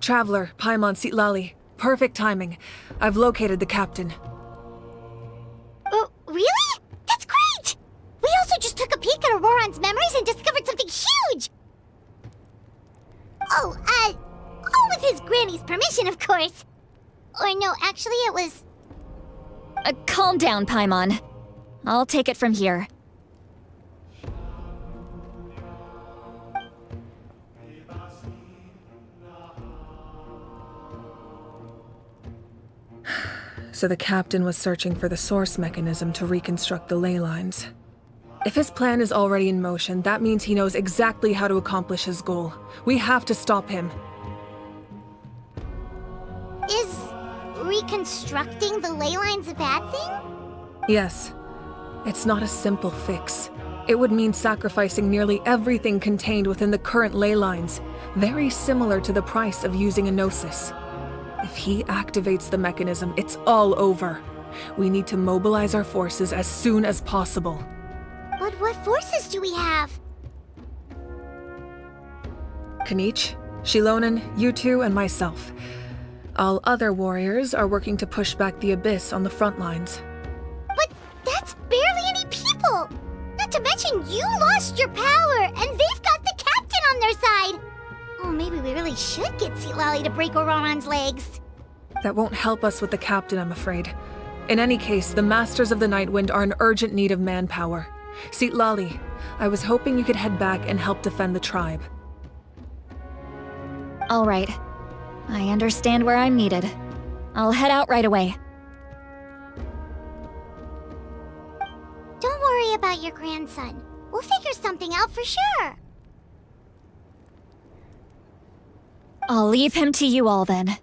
Traveler, Paimon Citlali. Perfect timing. I've located the captain. Oh, really? That's great! We also just took a peek at Ororon's memories and discovered something huge! Oh, with his granny's permission, of course. Or no, actually it was... Calm down, Paimon. I'll take it from here. So the captain was searching for the source mechanism to reconstruct the ley lines. If his plan is already in motion, that means he knows exactly how to accomplish his goal. We have to stop him. Is reconstructing the ley lines a bad thing? Yes. It's not a simple fix. It would mean sacrificing nearly everything contained within the current ley lines, very similar to the price of using a Gnosis. If he activates the mechanism, it's all over. We need to mobilize our forces as soon as possible. But what forces do we have? Kinich, Xilonen, you two, and myself. All other warriors are working to push back the Abyss on the front lines. But that's barely any people! Not to mention you lost your power, and they've got the captain on their side! Oh, maybe we really should get Citlali to break Ororon's legs. That won't help us with the captain, I'm afraid. In any case, the Masters of the Nightwind are in urgent need of manpower. Citlali, I was hoping you could head back and help defend the tribe. All right. I understand where I'm needed. I'll head out right away. Don't worry about your grandson. We'll figure something out for sure. I'll leave him to you all then.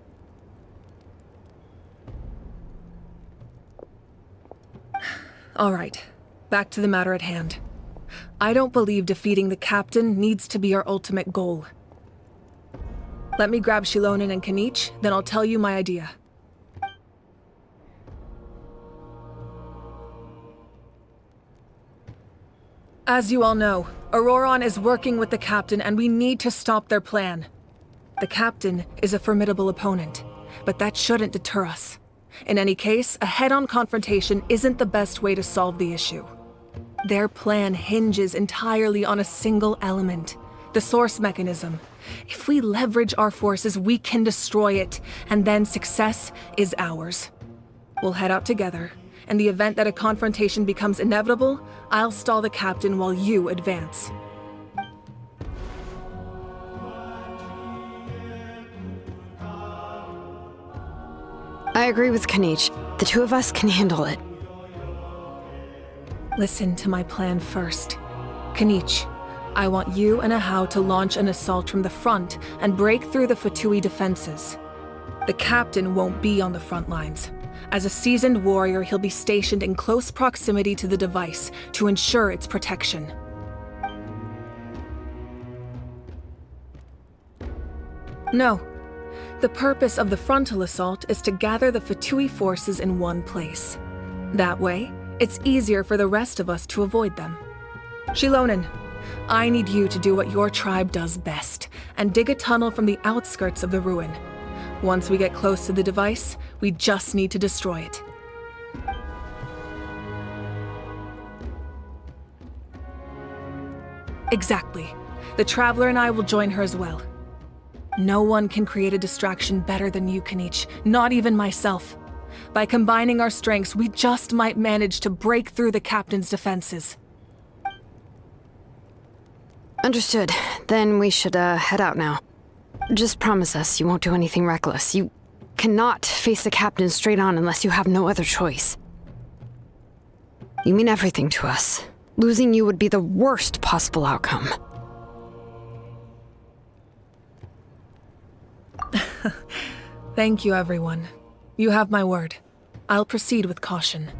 All right, back to the matter at hand. I don't believe defeating the captain needs to be our ultimate goal. Let me grab Xilonen and Kinich, then I'll tell you my idea. As you all know, Ororon is working with the captain and we need to stop their plan. The captain is a formidable opponent, but that shouldn't deter us. In any case, a head-on confrontation isn't the best way to solve the issue. Their plan hinges entirely on a single element, the source mechanism. If we leverage our forces, we can destroy it, and then success is ours. We'll head out together. In the event that a confrontation becomes inevitable, I'll stall the captain while you advance. I agree with Kinich. The two of us can handle it. Listen to my plan first. Kinich, I want you and Ahau to launch an assault from the front and break through the Fatui defenses. The captain won't be on the front lines. As a seasoned warrior, he'll be stationed in close proximity to the device to ensure its protection. No. The purpose of the frontal assault is to gather the Fatui forces in one place. That way, it's easier for the rest of us to avoid them. Xilonen, I need you to do what your tribe does best, and dig a tunnel from the outskirts of the ruin. Once we get close to the device, we just need to destroy it. Exactly. The Traveler and I will join her as well. No one can create a distraction better than you, Kinich, not even myself. By combining our strengths, we just might manage to break through the captain's defenses. Understood. Then we should, head out now. Just promise us you won't do anything reckless. You cannot face the captain straight on unless you have no other choice. You mean everything to us. Losing you would be the worst possible outcome. Thank you, everyone. You have my word. I'll proceed with caution.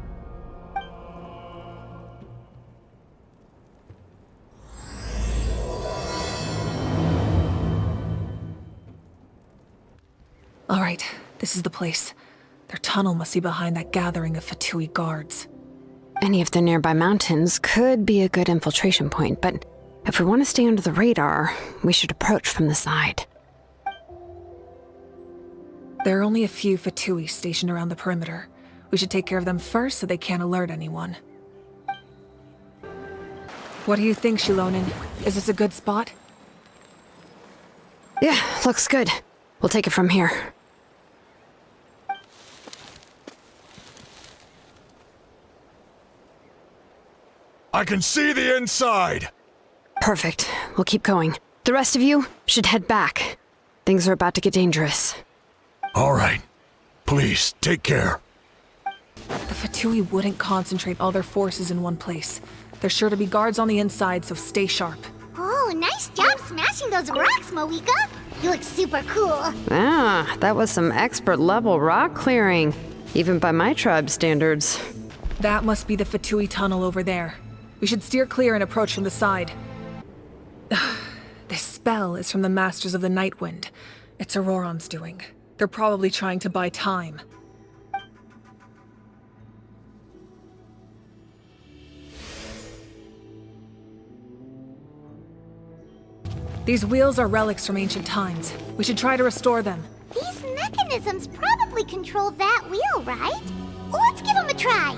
All right, this is the place. Their tunnel must be behind that gathering of Fatui guards. Any of the nearby mountains could be a good infiltration point, but if we want to stay under the radar, we should approach from the side. There are only a few Fatui stationed around the perimeter. We should take care of them first so they can't alert anyone. What do you think, Xilonen? Is this a good spot? Yeah, looks good. We'll take it from here. I can see the inside! Perfect. We'll keep going. The rest of you should head back. Things are about to get dangerous. All right. Please, take care. The Fatui wouldn't concentrate all their forces in one place. There's sure to be guards on the inside, so stay sharp. Oh, nice job smashing those rocks, Mavuika. You look super cool. Ah, that was some expert-level rock clearing. Even by my tribe's standards. That must be the Fatui tunnel over there. We should steer clear and approach from the side. This spell is from the Masters of the Nightwind. It's Ororon's doing. They're probably trying to buy time. These wheels are relics from ancient times. We should try to restore them. These mechanisms probably control that wheel, right? Let's give them a try.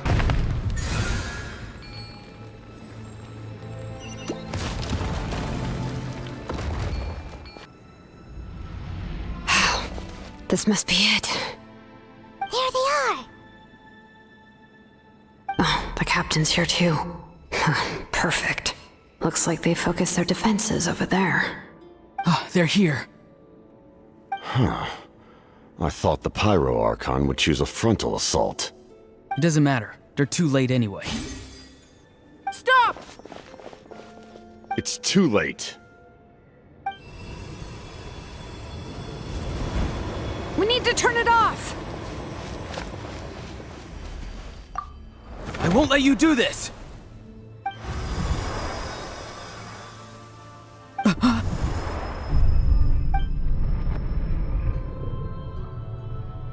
This must be it. There they are. Oh, the captain's here too. Perfect. Looks like they focused their defenses over there. Oh, they're here. I thought the Pyro Archon would choose a frontal assault. It doesn't matter. They're too late anyway. Stop! It's too late. We need to turn it off! I won't let you do this!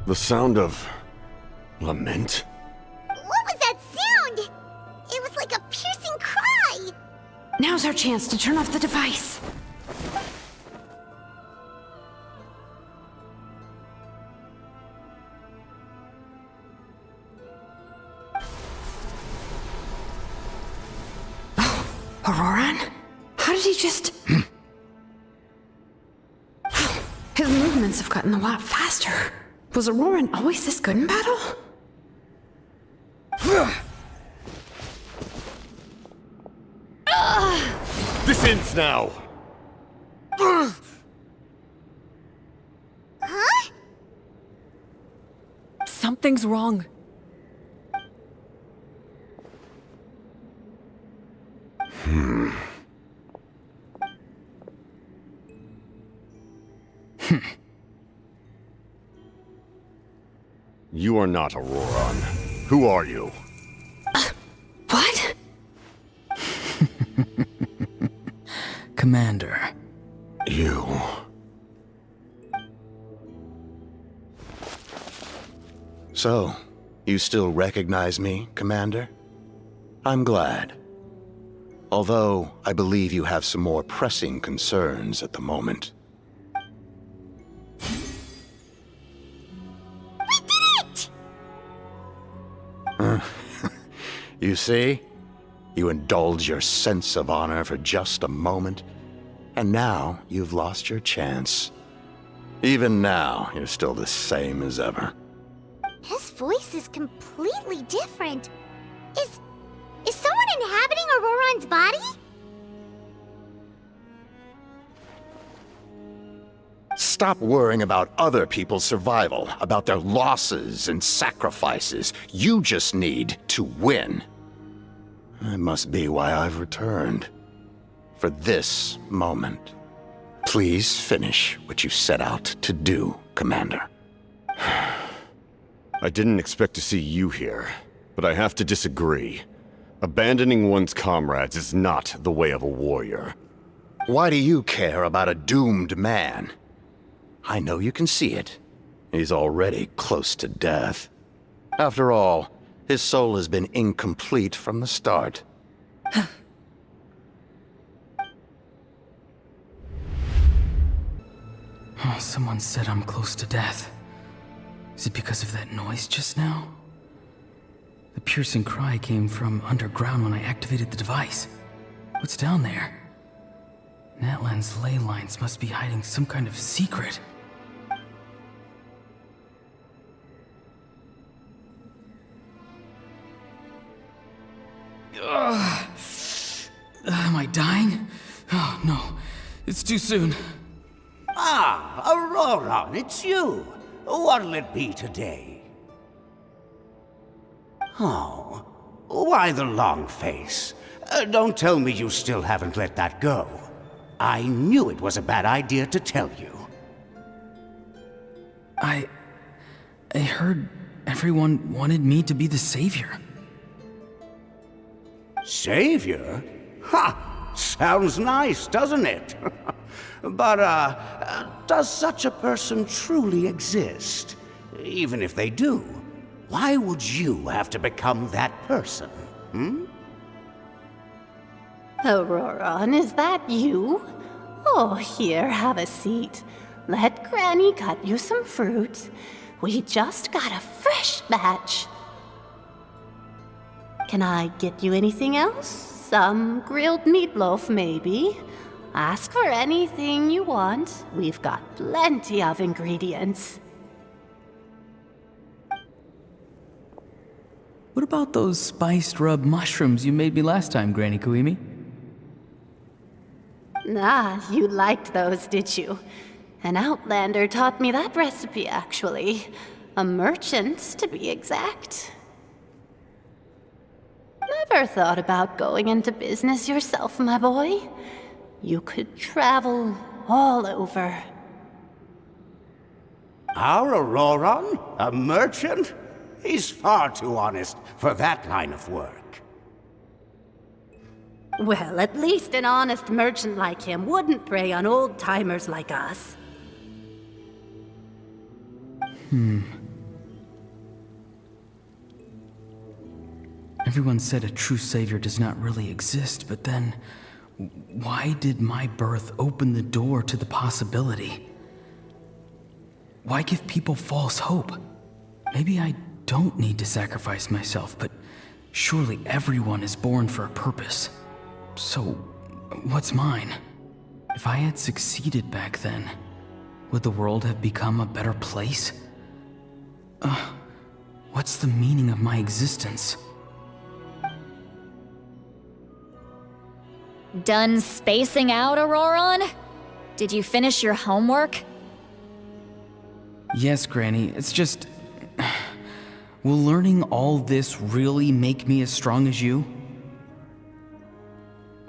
The sound of lament? What was that sound? It was like a piercing cry. Now's our chance to turn off the device. Oh, Ororon? How did he just... His movements have gotten a lot faster. Was Ororon always this good in battle? This ends now! Huh? Something's wrong. You are not Ororon. Who are you? What? Commander. You... So, you still recognize me, Commander? I'm glad. Although, I believe you have some more pressing concerns at the moment. We did it! You see? You indulge your sense of honor for just a moment, and now you've lost your chance. Even now, you're still the same as ever. His voice is completely different. Is someone inhabiting Ororon's body? Stop worrying about other people's survival, about their losses and sacrifices. You just need to win. That must be why I've returned. For this moment. Please finish what you set out to do, Commander. I didn't expect to see you here, but I have to disagree. Abandoning one's comrades is not the way of a warrior. Why do you care about a doomed man? I know you can see it. He's already close to death. After all, his soul has been incomplete from the start. Someone said I'm close to death. Is it because of that noise just now? The piercing cry came from underground when I activated the device. What's down there? Natlan's ley lines must be hiding some kind of secret. Am I dying? Oh no, it's too soon. Ah, Ororon, it's you. What'll it be today? Oh, why the long face? Don't tell me you still haven't let that go. I knew it was a bad idea to tell you. I heard everyone wanted me to be the savior. Savior? Ha! Sounds nice, doesn't it? But, does such a person truly exist? Even if they do, why would you have to become that person, hmm? Ororon, is that you? Oh, here, have a seat. Let Granny cut you some fruit. We just got a fresh batch. Can I get you anything else? Some grilled meatloaf, maybe? Ask for anything you want. We've got plenty of ingredients. What about those spiced rub mushrooms you made me last time, Granny Kuimi? Ah, you liked those, did you? An outlander taught me that recipe, actually. A merchant, to be exact. Never thought about going into business yourself, my boy? You could travel all over. Our Ororon? A merchant? He's far too honest for that line of work. Well, at least an honest merchant like him wouldn't prey on old-timers like us. Everyone said a true savior does not really exist, but then why did my birth open the door to the possibility? Why give people false hope? Maybe I don't need to sacrifice myself, but surely everyone is born for a purpose. So, what's mine? If I had succeeded back then, would the world have become a better place? What's the meaning of my existence? Done spacing out, Ororon? Did you finish your homework? Yes, Granny, it's just... Will learning all this really make me as strong as you?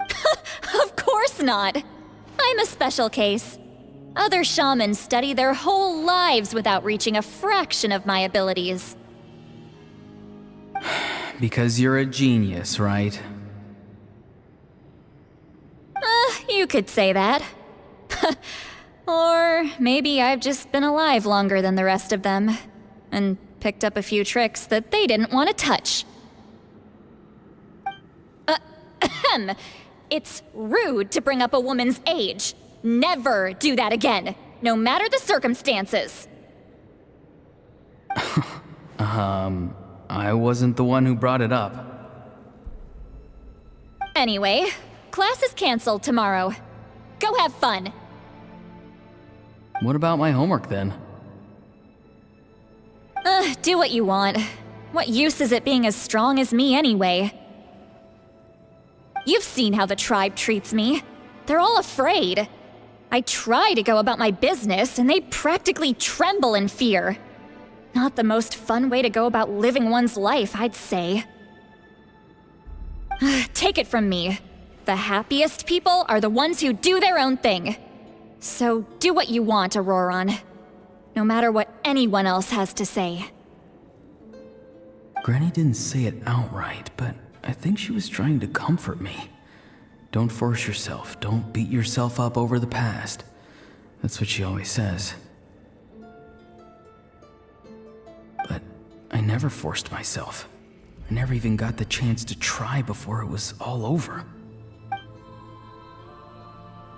Of course not! I'm a special case. Other shamans study their whole lives without reaching a fraction of my abilities. Because you're a genius, right? You could say that. Or maybe I've just been alive longer than the rest of them, and picked up a few tricks that they didn't want to touch. It's rude to bring up a woman's age. Never do that again, no matter the circumstances. I wasn't the one who brought it up. Anyway, class is canceled tomorrow. Go have fun. What about my homework then? Do what you want. What use is it being as strong as me anyway? You've seen how the tribe treats me. They're all afraid. I try to go about my business, and they practically tremble in fear. Not the most fun way to go about living one's life, I'd say. Take it from me. The happiest people are the ones who do their own thing. So do what you want, Ororon. No matter what anyone else has to say. Granny didn't say it outright, but I think she was trying to comfort me. Don't force yourself. Don't beat yourself up over the past. That's what she always says. But I never forced myself. I never even got the chance to try before it was all over.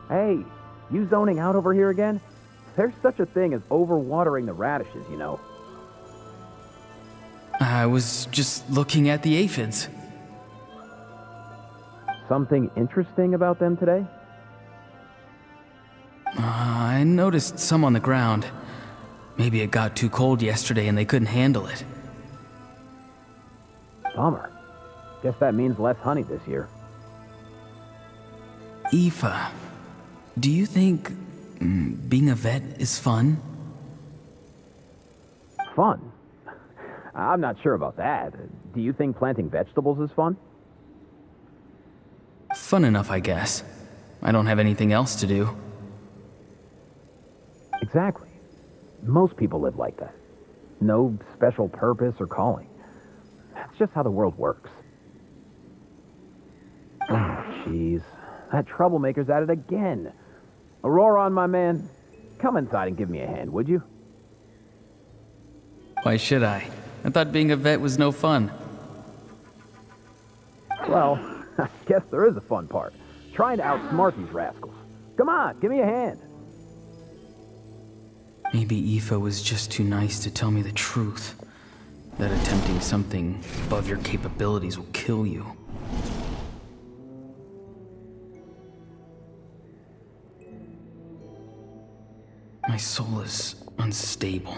Hey, you zoning out over here again? There's such a thing as overwatering the radishes, you know. I was just looking at the aphids. Something interesting about them today? I noticed some on the ground. Maybe it got too cold yesterday and they couldn't handle it. Bummer. Guess that means less honey this year. Aoife, do you think being a vet is fun? Fun? I'm not sure about that. Do you think planting vegetables is fun? Fun enough, I guess. I don't have anything else to do. Exactly. Most people live like that. No special purpose or calling. That's just how the world works. Oh, jeez. That troublemaker's at it again. Ororon, my man, come inside and give me a hand, would you? Why should I? I thought being a vet was no fun. Well, I guess there is a fun part. Trying to outsmart these rascals. Come on, give me a hand. Maybe Aoife was just too nice to tell me the truth. That attempting something above your capabilities will kill you. My soul is unstable.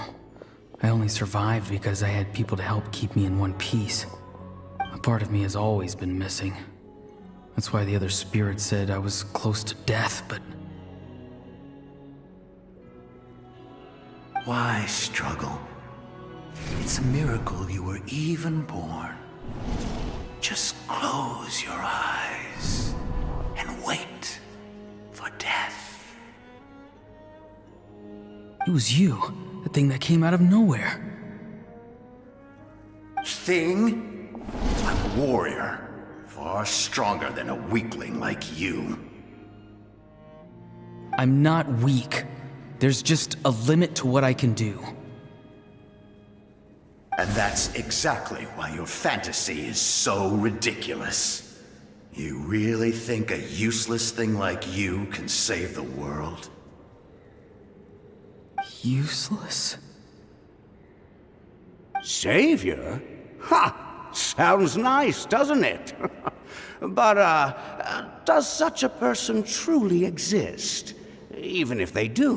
I only survived because I had people to help keep me in one piece. A part of me has always been missing. That's why the other spirits said I was close to death, but... Why struggle? It's a miracle you were even born. Just close your eyes and wait for death. It was you, the thing that came out of nowhere. Thing? I'm a warrior, far stronger than a weakling like you. I'm not weak. There's just a limit to what I can do. And that's exactly why your fantasy is so ridiculous. You really think a useless thing like you can save the world? Useless? Savior? Ha! Sounds nice, doesn't it? But, does such a person truly exist? Even if they do,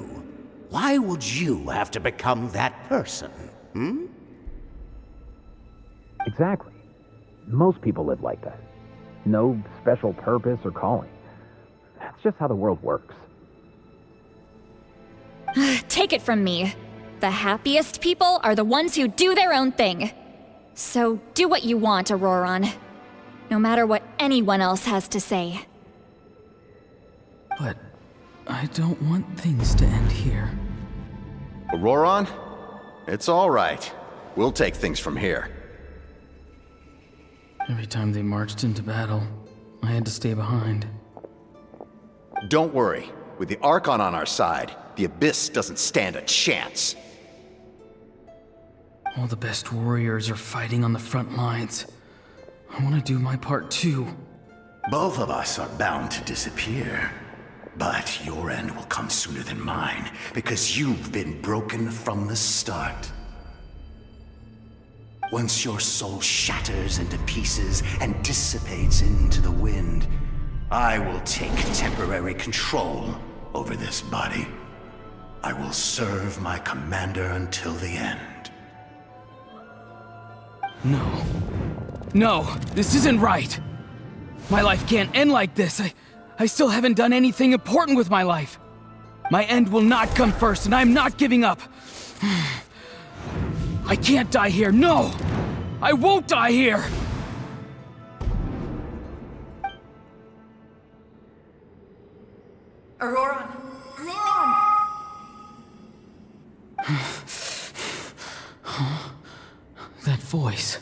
why would you have to become that person? Hmm? Exactly. Most people live like that. No special purpose or calling. That's just how the world works. Take it from me. The happiest people are the ones who do their own thing. So do what you want, Ororon. No matter what anyone else has to say. But I don't want things to end here. Ororon? It's all right. We'll take things from here. Every time they marched into battle, I had to stay behind. Don't worry. With the Archon on our side, the Abyss doesn't stand a chance. All the best warriors are fighting on the front lines. I want to do my part too. Both of us are bound to disappear. But your end will come sooner than mine, because you've been broken from the start. Once your soul shatters into pieces and dissipates into the wind, I will take temporary control over this body. I will serve my commander until the end. No. No, this isn't right. My life can't end like this. I still haven't done anything important with my life. My end will not come first, and I'm not giving up. I can't die here, no! I won't die here! Ororon! Ororon! That voice.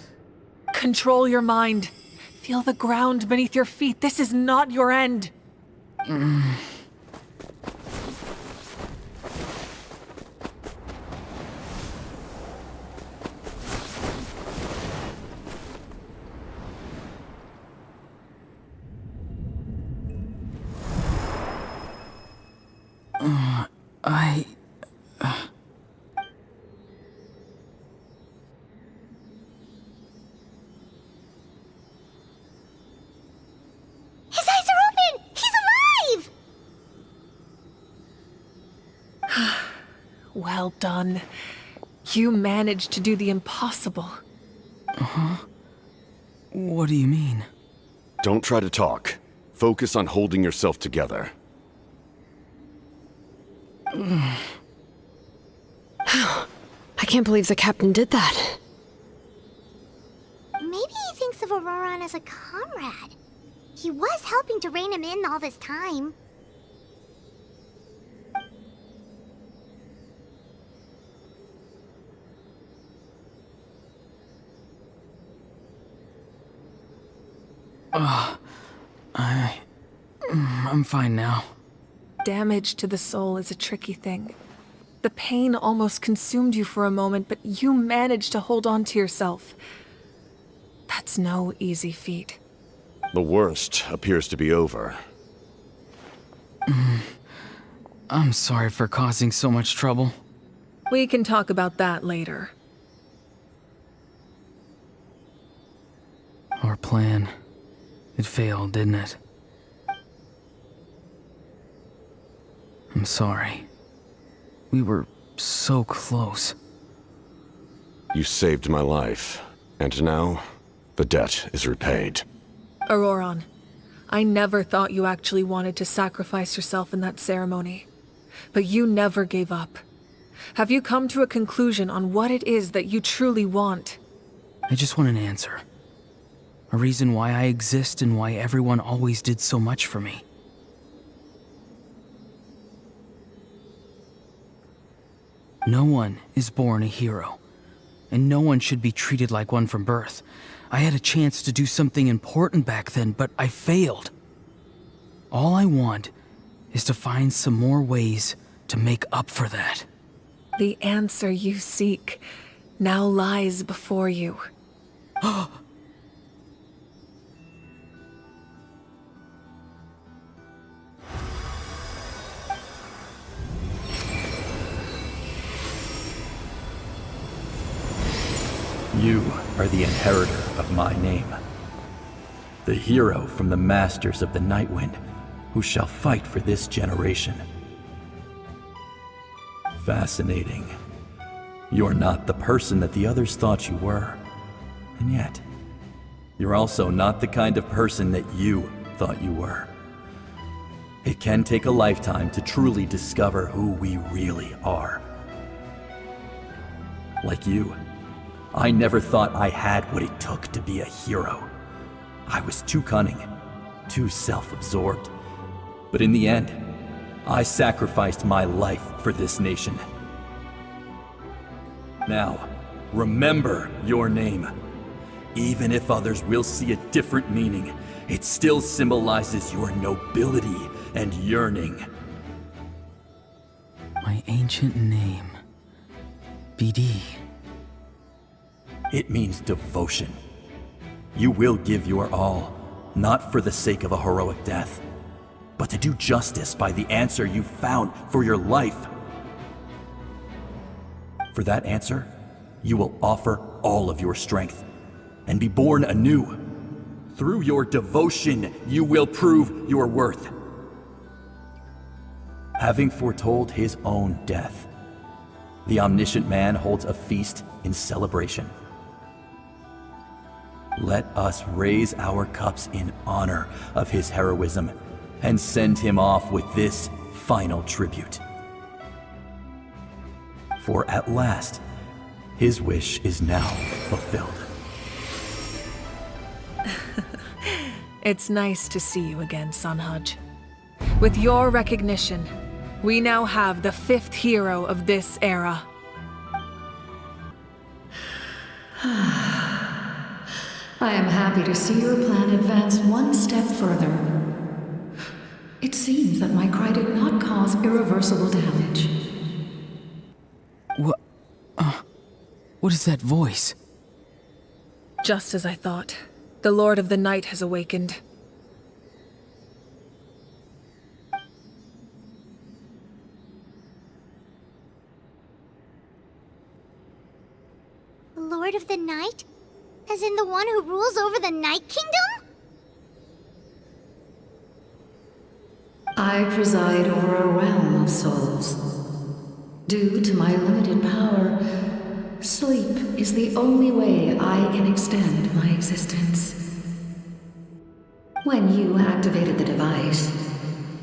Control your mind. Feel the ground beneath your feet. This is not your end. Well done. You managed to do the impossible. Uh-huh. What do you mean? Don't try to talk. Focus on holding yourself together. I can't believe the captain did that. Maybe he thinks of Ororon as a comrade. He was helping to rein him in all this time. I'm fine now. Damage to the soul is a tricky thing. The pain almost consumed you for a moment, but you managed to hold on to yourself. That's no easy feat. The worst appears to be over. I'm sorry for causing so much trouble. We can talk about that later. Our plan. It failed, didn't it? I'm sorry. We were so close. You saved my life, and now the debt is repaid. Ororon, I never thought you actually wanted to sacrifice yourself in that ceremony. But you never gave up. Have you come to a conclusion on what it is that you truly want? I just want an answer. A reason why I exist and why everyone always did so much for me. No one is born a hero, and no one should be treated like one from birth. I had a chance to do something important back then, but I failed. All I want is to find some more ways to make up for that. The answer you seek now lies before you. You are the inheritor of my name. The hero from the masters of the Nightwind, who shall fight for this generation. Fascinating. You're not the person that the others thought you were. And yet, you're also not the kind of person that you thought you were. It can take a lifetime to truly discover who we really are. Like you, I never thought I had what it took to be a hero. I was too cunning, too self-absorbed. But in the end, I sacrificed my life for this nation. Now, remember your name. Even if others will see a different meaning, it still symbolizes your nobility and yearning. My ancient name. BD. It means devotion. You will give your all, not for the sake of a heroic death, but to do justice by the answer you found for your life. For that answer, you will offer all of your strength and be born anew. Through your devotion, you will prove your worth. Having foretold his own death, the omniscient man holds a feast in celebration. Let us raise our cups in honor of his heroism and send him off with this final tribute. For at last, his wish is now fulfilled. It's nice to see you again, Sanhaj. With your recognition, we now have the 5th hero of this era. I am happy to see your plan advance one step further. It seems that my cry did not cause irreversible damage. What is that voice? Just as I thought. The Lord of the Night has awakened. The Lord of the Night? As in the one who rules over the Night Kingdom? I preside over a realm of souls. Due to my limited power, sleep is the only way I can extend my existence. When you activated the device,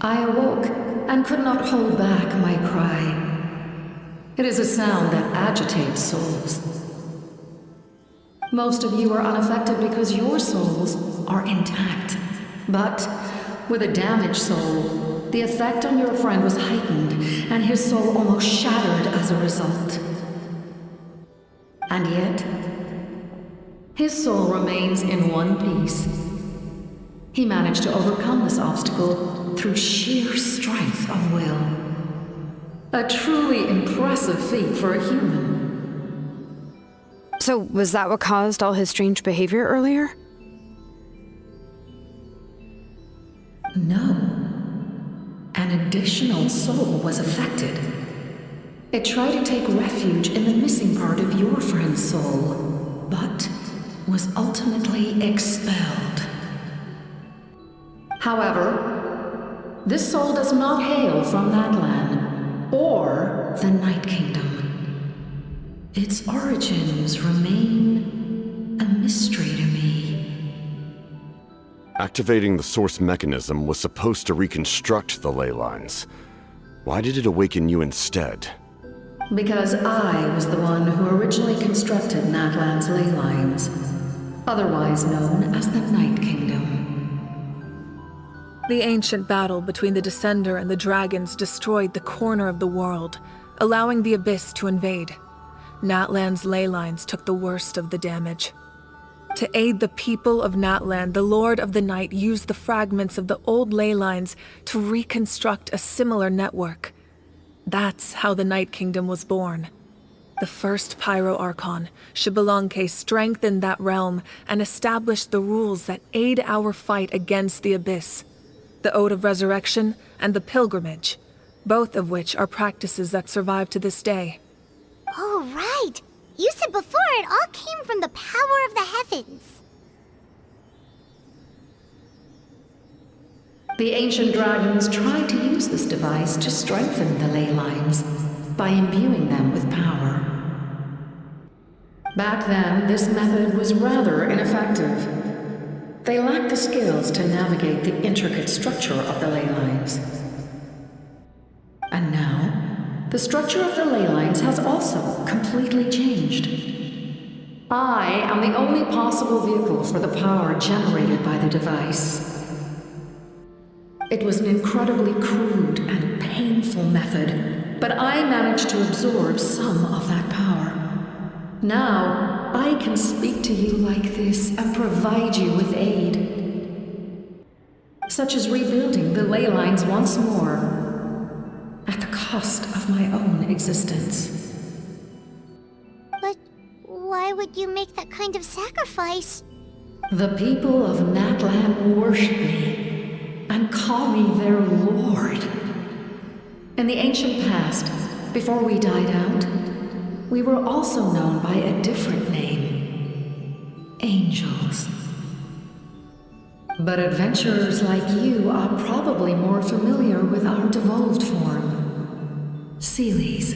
I awoke and could not hold back my cry. It is a sound that agitates souls. Most of you are unaffected because your souls are intact. But with a damaged soul, the effect on your friend was heightened, and his soul almost shattered as a result. And yet, his soul remains in one piece. He managed to overcome this obstacle through sheer strength of will. A truly impressive feat for a human. So, was that what caused all his strange behavior earlier? No. An additional soul was affected. It tried to take refuge in the missing part of your friend's soul, but was ultimately expelled. However, this soul does not hail from Natlan or the Night Kingdom. Its origins remain a mystery to me. Activating the source mechanism was supposed to reconstruct the ley lines. Why did it awaken you instead? Because I was the one who originally constructed Natlan's ley lines, otherwise known as the Night Kingdom. The ancient battle between the Descender and the dragons destroyed the corner of the world, allowing the Abyss to invade. Natlan's ley lines took the worst of the damage. To aid the people of Natlan, the Lord of the Night used the fragments of the old ley lines to reconstruct a similar network. That's how the Night Kingdom was born. The first Pyro Archon, Xbalanque, strengthened that realm and established the rules that aid our fight against the Abyss. The Ode of Resurrection and the Pilgrimage, both of which are practices that survive to this day. Oh, right! You said before it all came from the power of the heavens. The ancient dragons tried to use this device to strengthen the ley lines by imbuing them with power. Back then, this method was rather ineffective. They lacked the skills to navigate the intricate structure of the ley lines. And now, the structure of the ley lines has also completely changed. I am the only possible vehicle for the power generated by the device. It was an incredibly crude and painful method, but I managed to absorb some of that power. Now, I can speak to you like this and provide you with aid, such as rebuilding the ley lines once more, at the cost of my own existence. But why would you make that kind of sacrifice? The people of Natlan worship me and call me their lord. In the ancient past, before we died out, we were also known by a different name: angels. But adventurers like you are probably more familiar with our devolved form, Seelies.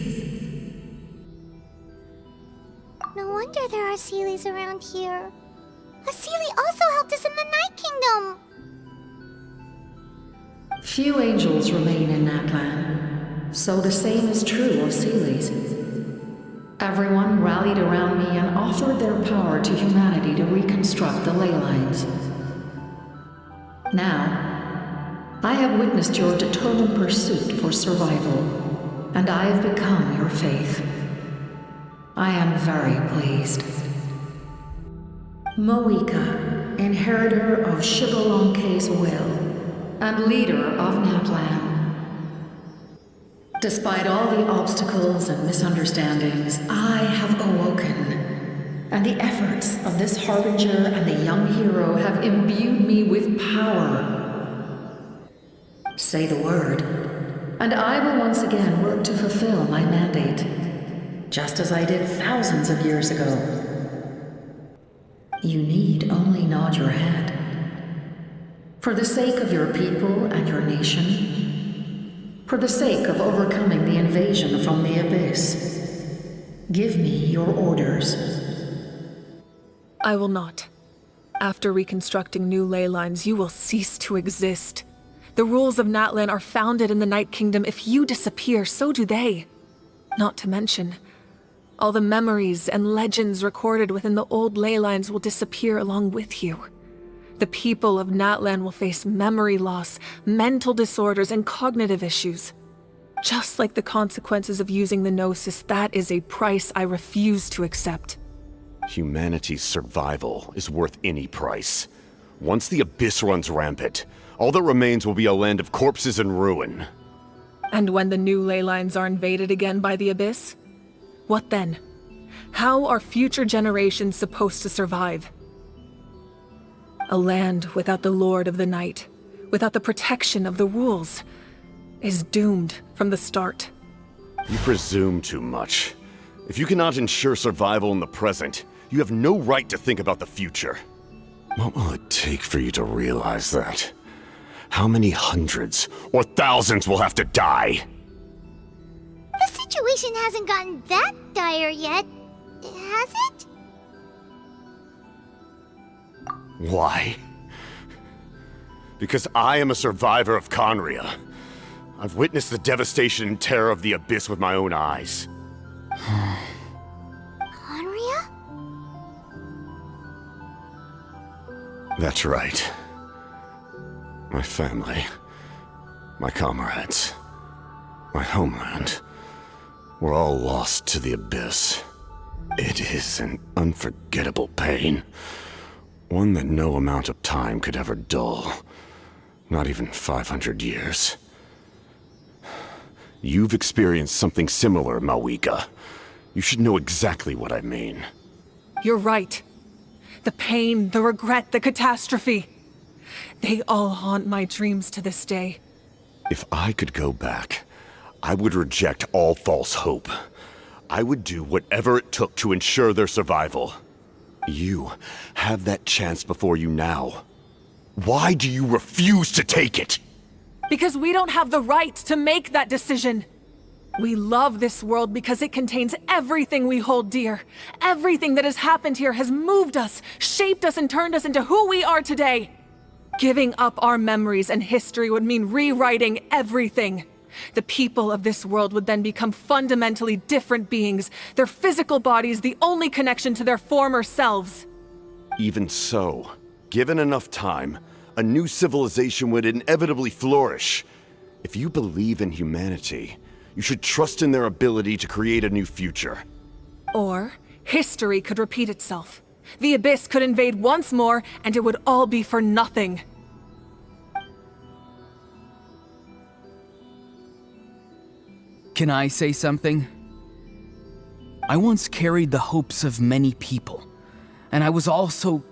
No wonder there are Seelies around here. A Seelie also helped us in the Night Kingdom! Few angels remain in Natlan, so the same is true of Seelies. Everyone rallied around me and offered their power to humanity to reconstruct the ley lines. Now, I have witnessed your determined pursuit for survival, and I have become your faith. I am very pleased. Mavuika, inheritor of Xbalanque's will, and leader of Natlan. Despite all the obstacles and misunderstandings, I have awoken, and the efforts of this harbinger and the young hero have imbued me with power. Say the word, and I will once again work to fulfill my mandate, just as I did thousands of years ago. You need only nod your head. For the sake of your people and your nation, For the sake of overcoming the invasion from the Abyss, give me your orders. I will not. After reconstructing new ley lines, you will cease to exist. The rules of Natlan are founded in the Night Kingdom. If you disappear, so do they. Not to mention, all the memories and legends recorded within the old ley lines will disappear along with you. The people of Natlan will face memory loss, mental disorders, and cognitive issues. Just like the consequences of using the Gnosis, that is a price I refuse to accept. Humanity's survival is worth any price. Once the Abyss runs rampant, all that remains will be a land of corpses and ruin. And when the new ley lines are invaded again by the Abyss? What then? How are future generations supposed to survive? A land without the Lord of the Night, without the protection of the rules, is doomed from the start. You presume too much. If you cannot ensure survival in the present, you have no right to think about the future. What will it take for you to realize that? How many hundreds or thousands will have to die? The situation hasn't gotten that dire yet, has it? Why? Because I am a survivor of Khaenri'ah. I've witnessed the devastation and terror of the Abyss with my own eyes. Khaenri'ah? That's right. My family, my comrades, my homeland, were all lost to the Abyss. It is an unforgettable pain. One that no amount of time could ever dull. Not even 500 years. You've experienced something similar, Mavuika. You should know exactly what I mean. You're right. The pain, the regret, the catastrophe. They all haunt my dreams to this day. If I could go back, I would reject all false hope. I would do whatever it took to ensure their survival. You have that chance before you now. Why do you refuse to take it? Because we don't have the right to make that decision. We love this world because it contains everything we hold dear. Everything that has happened here has moved us, shaped us, and turned us into who we are today. Giving up our memories and history would mean rewriting everything. The people of this world would then become fundamentally different beings, their physical bodies the only connection to their former selves. Even so, given enough time, a new civilization would inevitably flourish. If you believe in humanity, you should trust in their ability to create a new future. Or, history could repeat itself. The Abyss could invade once more, and it would all be for nothing. Can I say something? I once carried the hopes of many people, and I was also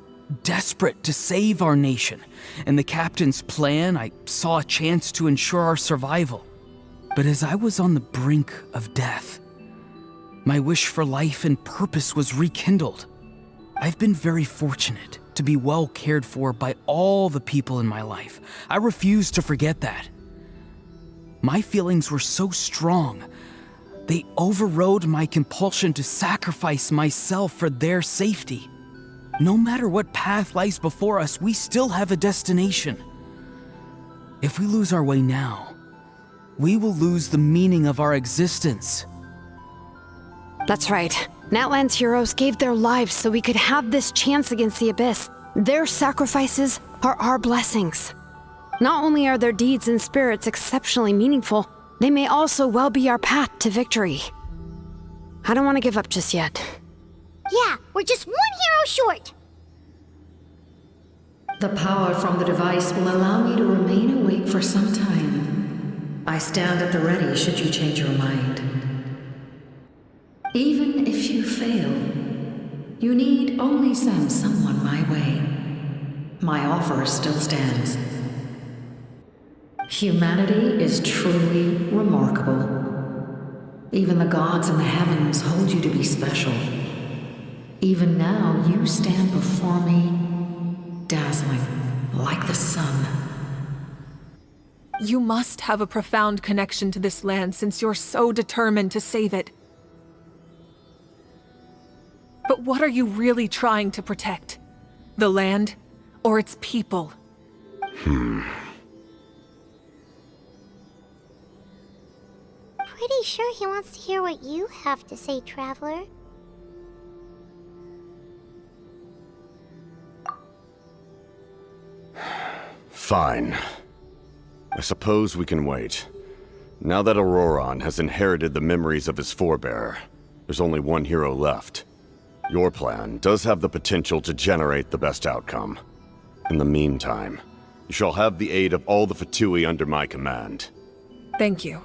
desperate to save our nation. In the captain's plan, I saw a chance to ensure our survival. But as I was on the brink of death, my wish for life and purpose was rekindled. I've been very fortunate to be well cared for by all the people in my life. I refuse to forget that. My feelings were so strong, they overrode my compulsion to sacrifice myself for their safety. No matter what path lies before us, we still have a destination. If we lose our way now, we will lose the meaning of our existence. That's right. Natlan's heroes gave their lives so we could have this chance against the Abyss. Their sacrifices are our blessings. Not only are their deeds and spirits exceptionally meaningful, they may also well be our path to victory. I don't want to give up just yet. Yeah, we're just one hero short. The power from the device will allow me to remain awake for some time. I stand at the ready should you change your mind. Even if you fail, you need only send someone my way. My offer still stands. Humanity is truly remarkable. Even the gods in the heavens hold you to be special. Even now, you stand before me, dazzling like the sun. You must have a profound connection to this land since you're so determined to save it. But what are you really trying to protect? The land or its people? Pretty sure he wants to hear what you have to say, Traveler. Fine. I suppose we can wait. Now that Ororon has inherited the memories of his forebear, there's only one hero left. Your plan does have the potential to generate the best outcome. In the meantime, you shall have the aid of all the Fatui under my command. Thank you.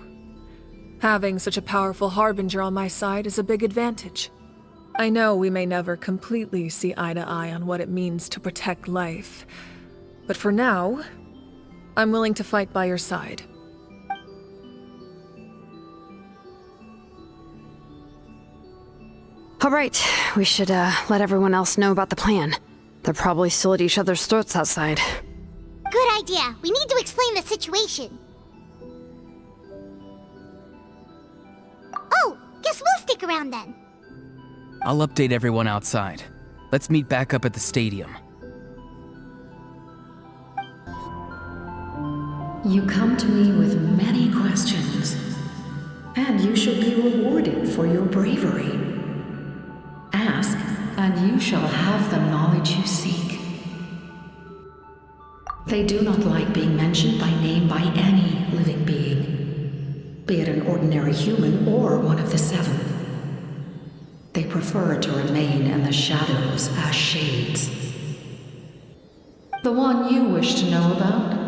Having such a powerful harbinger on my side is a big advantage. I know we may never completely see eye to eye on what it means to protect life, but for now, I'm willing to fight by your side. All right, we should let everyone else know about the plan. They're probably still at each other's throats outside. Good idea. We need to explain the situation. Oh, guess we'll stick around then. I'll update everyone outside. Let's meet back up at the stadium. You come to me with many questions, and you should be rewarded for your bravery. Ask, and you shall have the knowledge you seek. They do not like being mentioned by name by any living being, be it an ordinary human or one of the seven. They prefer to remain in the shadows as shades. The one you wish to know about?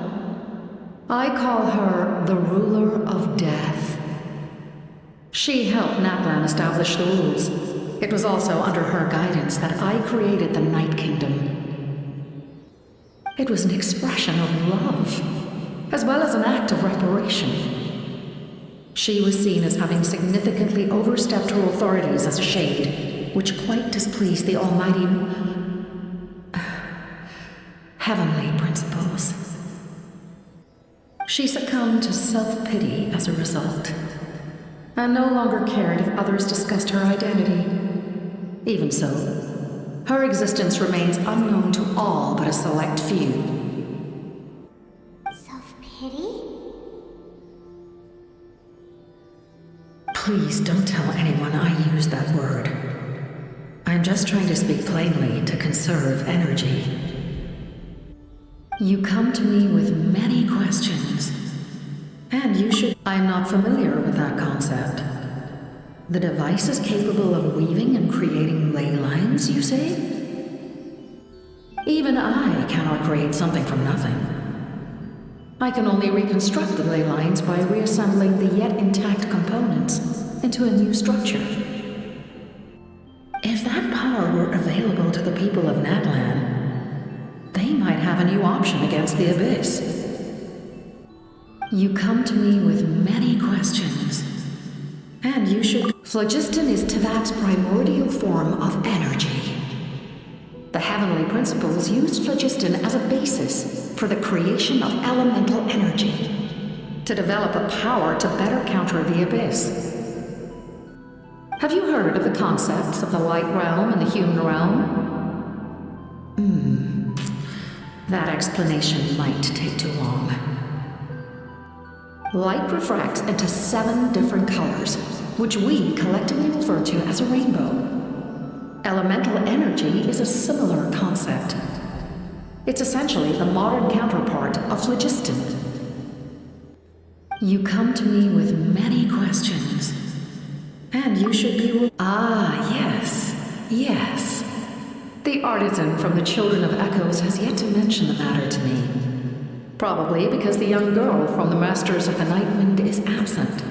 I call her the Ruler of Death. She helped Natlan establish the rules. It was also under her guidance that I created the Night Kingdom. It was an expression of love, as well as an act of reparation. She was seen as having significantly overstepped her authorities as a Shade, which quite displeased the almighty heavenly principles. She succumbed to self-pity as a result, and no longer cared if others discussed her identity. Even so, her existence remains unknown to all but a select few. Self-pity? Please don't tell anyone I use that word. I'm just trying to speak plainly to conserve energy. You come to me with many questions, and you should... I'm not familiar with that concept. The device is capable of weaving and creating ley lines, you say? Even I cannot create something from nothing. I can only reconstruct the ley lines by reassembling the yet intact components into a new structure. If that power were available to the people of Natlan, they might have a new option against the Abyss. You come to me with many questions, and you should... Phlogiston is Teyvat's primordial form of energy. The heavenly principles used Phlogiston as a basis for the creation of elemental energy, to develop a power to better counter the Abyss. Have you heard of the concepts of the light realm and the human realm? That explanation might take too long. Light refracts into 7 different colors, which we collectively refer to as a rainbow. Elemental energy is a similar concept. It's essentially the modern counterpart of phlogiston. You come to me with many questions, and you should be... yes. The artisan from the Children of Echoes has yet to mention the matter to me. Probably because the young girl from the Masters of the Nightwind is absent.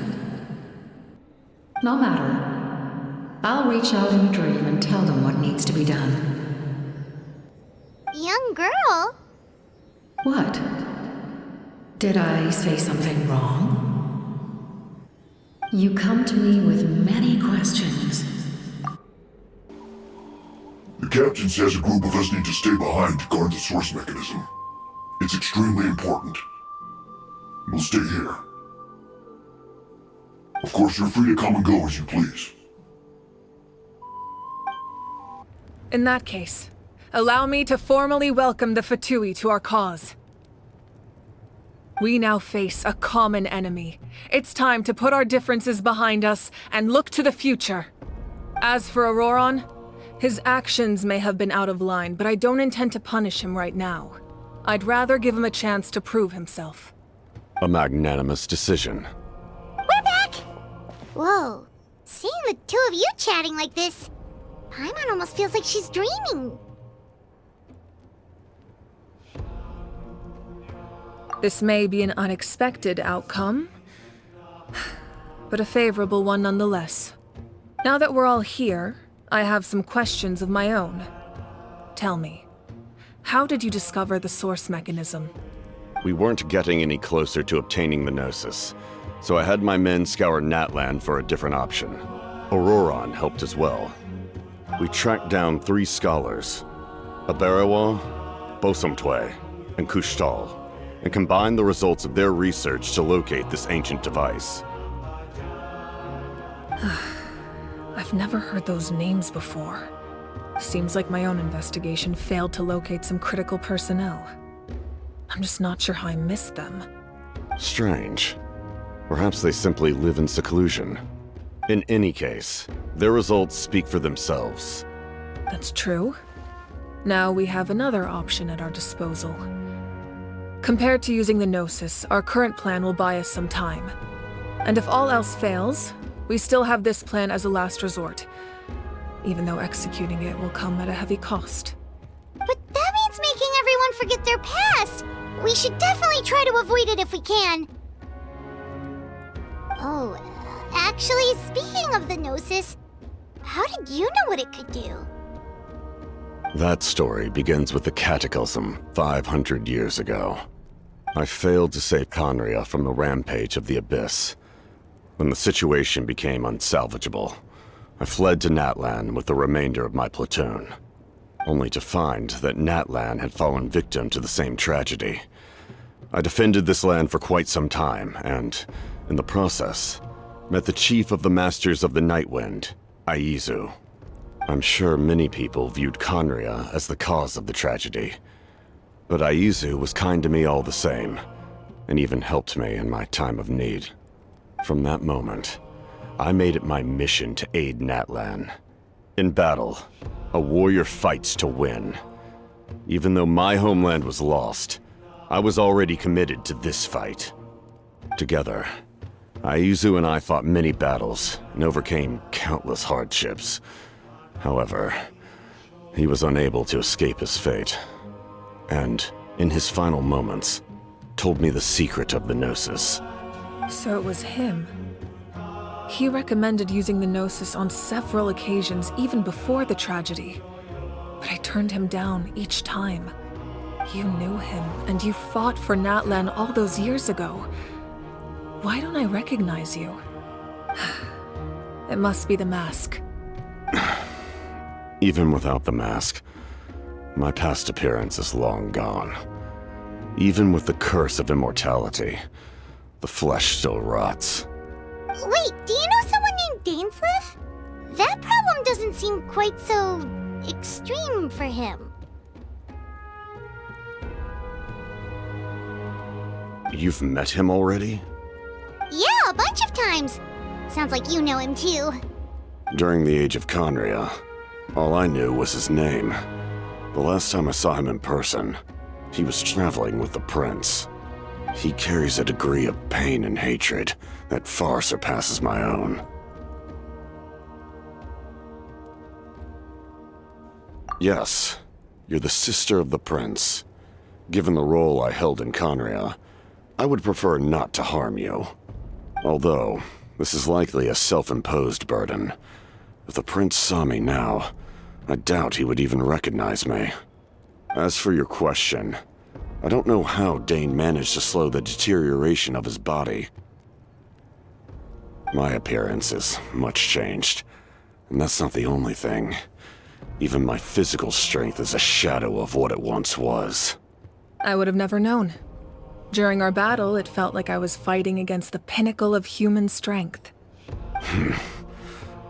No matter. I'll reach out in a dream and tell them what needs to be done. Young girl? What? Did I say something wrong? You come to me with many questions. The captain says a group of us need to stay behind to guard the source mechanism. It's extremely important. We'll stay here. Of course, you're free to come and go as you please. In that case, allow me to formally welcome the Fatui to our cause. We now face a common enemy. It's time to put our differences behind us and look to the future. As for Ororon, his actions may have been out of line, but I don't intend to punish him right now. I'd rather give him a chance to prove himself. A magnanimous decision. We're back! Whoa, seeing the two of you chatting like this, Paimon almost feels like she's dreaming. This may be an unexpected outcome, but a favorable one nonetheless. Now that we're all here, I have some questions of my own. Tell me, how did you discover the source mechanism? We weren't getting any closer to obtaining the Gnosis, so I had my men scour Natlan for a different option. Ororon helped as well. We tracked down 3 scholars, Aberawa, Bosomtwe, and Kushtal, and combined the results of their research to locate this ancient device. I've never heard those names before. Seems like my own investigation failed to locate some critical personnel. I'm just not sure how I missed them. Strange. Perhaps they simply live in seclusion. In any case, their results speak for themselves. That's true. Now we have another option at our disposal. Compared to using the Gnosis, our current plan will buy us some time. And if all else fails, we still have this plan as a last resort, even though executing it will come at a heavy cost. But that means making everyone forget their past! We should definitely try to avoid it if we can. Oh, actually, speaking of the Gnosis, how did you know what it could do? That story begins with the Cataclysm 500 years ago. I failed to save Khaenri'ah from the rampage of the Abyss. When the situation became unsalvageable, I fled to Natlan with the remainder of my platoon, only to find that Natlan had fallen victim to the same tragedy. I defended this land for quite some time, and, in the process, met the chief of the Masters of the Nightwind, Ayizu. I'm sure many people viewed Khaenri'ah as the cause of the tragedy, but Ayizu was kind to me all the same, and even helped me in my time of need. From that moment, I made it my mission to aid Natlan. In battle, a warrior fights to win. Even though my homeland was lost, I was already committed to this fight. Together, Ayizu and I fought many battles and overcame countless hardships. However, he was unable to escape his fate, and, in his final moments, told me the secret of the Gnosis. So it was him. He recommended using the Gnosis on several occasions, even before the tragedy. But I turned him down each time. You knew him, and you fought for Natlan all those years ago. Why don't I recognize you? It must be the mask. Even without the mask, my past appearance is long gone. Even with the curse of immortality, the flesh still rots. Wait, do you know someone named Dainsleif? That problem doesn't seem quite so extreme for him. You've met him already? Yeah, a bunch of times. Sounds like you know him too. During the age of Khaenri'ah, all I knew was his name. The last time I saw him in person, he was traveling with the prince. He carries a degree of pain and hatred that far surpasses my own. Yes, you're the sister of the prince. Given the role I held in Khaenri'ah, I would prefer not to harm you. Although, this is likely a self-imposed burden. If the prince saw me now, I doubt he would even recognize me. As for your question, I don't know how Dane managed to slow the deterioration of his body. My appearance is much changed, and that's not the only thing. Even my physical strength is a shadow of what it once was. I would have never known. During our battle, it felt like I was fighting against the pinnacle of human strength.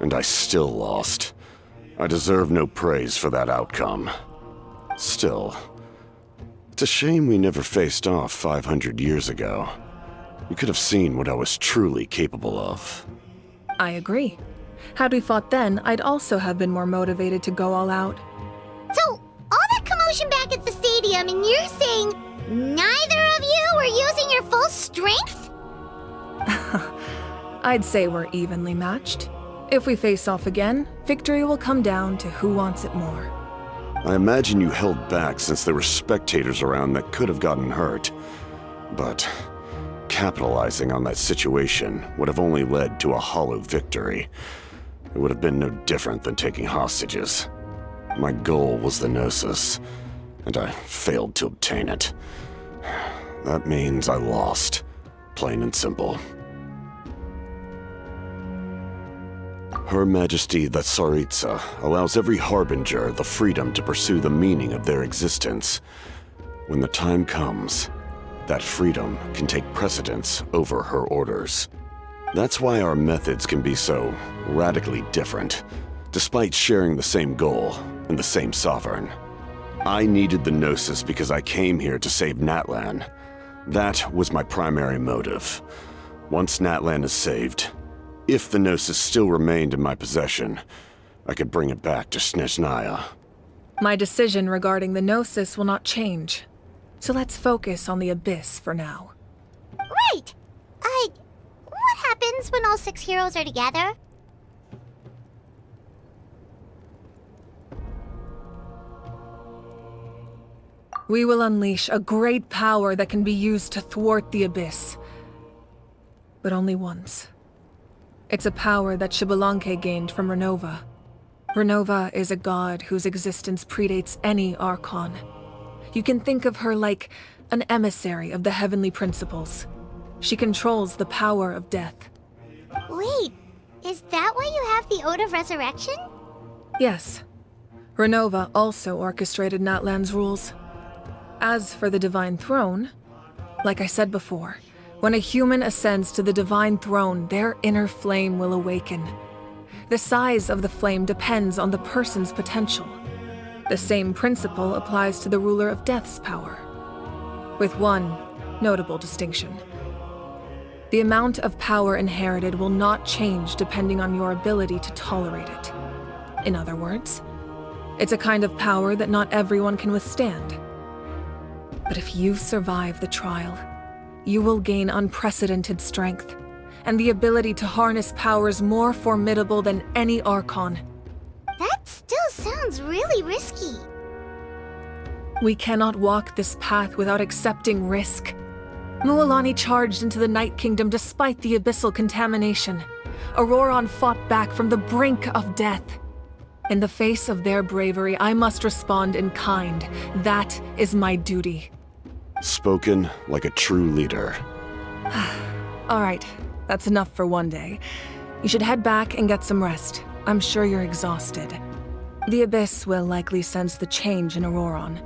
And I still lost. I deserve no praise for that outcome. Still, it's a shame we never faced off 500 years ago. You could have seen what I was truly capable of. I agree. Had we fought then, I'd also have been more motivated to go all out. So, all that commotion back at the stadium, and you're saying neither of you were using your full strength? I'd say we're evenly matched. If we face off again, victory will come down to who wants it more. I imagine you held back since there were spectators around that could have gotten hurt. But capitalizing on that situation would have only led to a hollow victory. It would have been no different than taking hostages. My goal was the Gnosis, and I failed to obtain it. That means I lost, plain and simple. Her Majesty the Tsaritsa allows every Harbinger the freedom to pursue the meaning of their existence. When the time comes, that freedom can take precedence over her orders. That's why our methods can be so radically different, despite sharing the same goal and the same sovereign. I needed the Gnosis because I came here to save Natlan. That was my primary motive. Once Natlan is saved, if the Gnosis still remained in my possession, I could bring it back to Snezhnaya. My decision regarding the Gnosis will not change. So let's focus on the Abyss for now. Right! What happens when all 6 heroes are together? We will unleash a great power that can be used to thwart the Abyss. But only once. It's a power that Xbalanque gained from Ronova. Ronova is a god whose existence predates any Archon. You can think of her like an emissary of the heavenly principles. She controls the power of death. Wait, is that why you have the Ode of Resurrection? Yes. Ronova also orchestrated Natlan's rules. As for the Divine Throne, like I said before, when a human ascends to the Divine Throne, their inner flame will awaken. The size of the flame depends on the person's potential. The same principle applies to the ruler of Death's power, with one notable distinction. The amount of power inherited will not change depending on your ability to tolerate it. In other words, it's a kind of power that not everyone can withstand. But if you survive the trial, you will gain unprecedented strength, and the ability to harness powers more formidable than any Archon. That still sounds really risky. We cannot walk this path without accepting risk. Mualani charged into the Night Kingdom despite the abyssal contamination. Ororon fought back from the brink of death. In the face of their bravery, I must respond in kind. That is my duty. Spoken like a true leader. All right, that's enough for one day. You should head back and get some rest. I'm sure you're exhausted. The Abyss will likely sense the change in Ororon.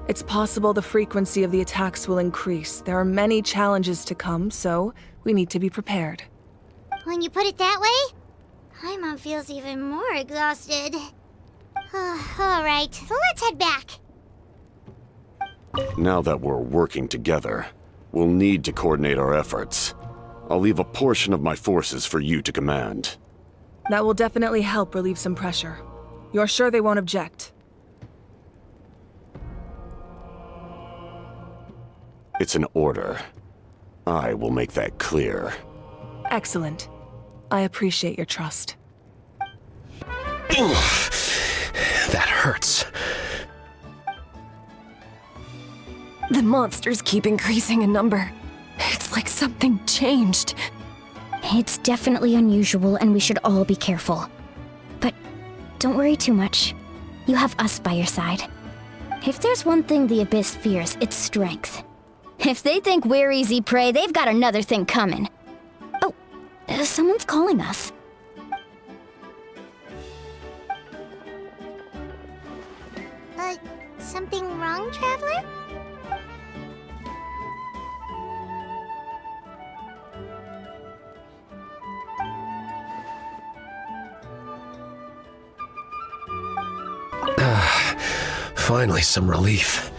It's possible the frequency of the attacks will increase. There are many challenges to come, so we need to be prepared. When you put it that way, Paimon feels even more exhausted. All right, let's head back. Now that we're working together, we'll need to coordinate our efforts. I'll leave a portion of my forces for you to command. That will definitely help relieve some pressure. You're sure they won't object? It's an order. I will make that clear. Excellent. I appreciate your trust. That hurts. The monsters keep increasing in number. It's like something changed. It's definitely unusual, and we should all be careful. But don't worry too much. You have us by your side. If there's one thing the Abyss fears, it's strength. If they think we're easy prey, they've got another thing coming. Oh, someone's calling us. Something wrong, Traveler? Finally, some relief.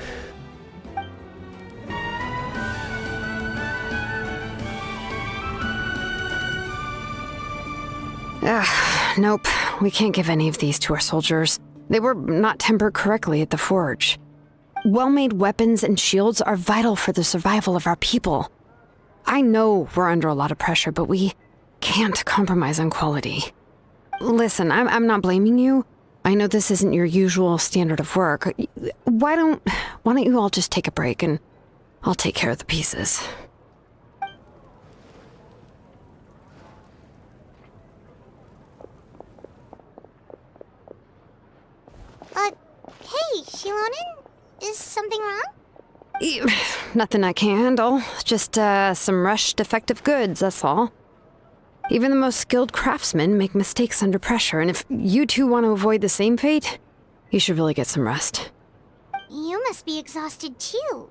Nope. We can't give any of these to our soldiers. They were not tempered correctly at the forge. Well-made weapons and shields are vital for the survival of our people. I know we're under a lot of pressure, but we can't compromise on quality. Listen, I'm not blaming you. I know this isn't your usual standard of work. Why don't you all just take a break and I'll take care of the pieces. Hey, Xilonen? Is something wrong? Nothing I can handle. Just, some rushed defective goods, that's all. Even the most skilled craftsmen make mistakes under pressure, and if you two want to avoid the same fate, you should really get some rest. You must be exhausted too.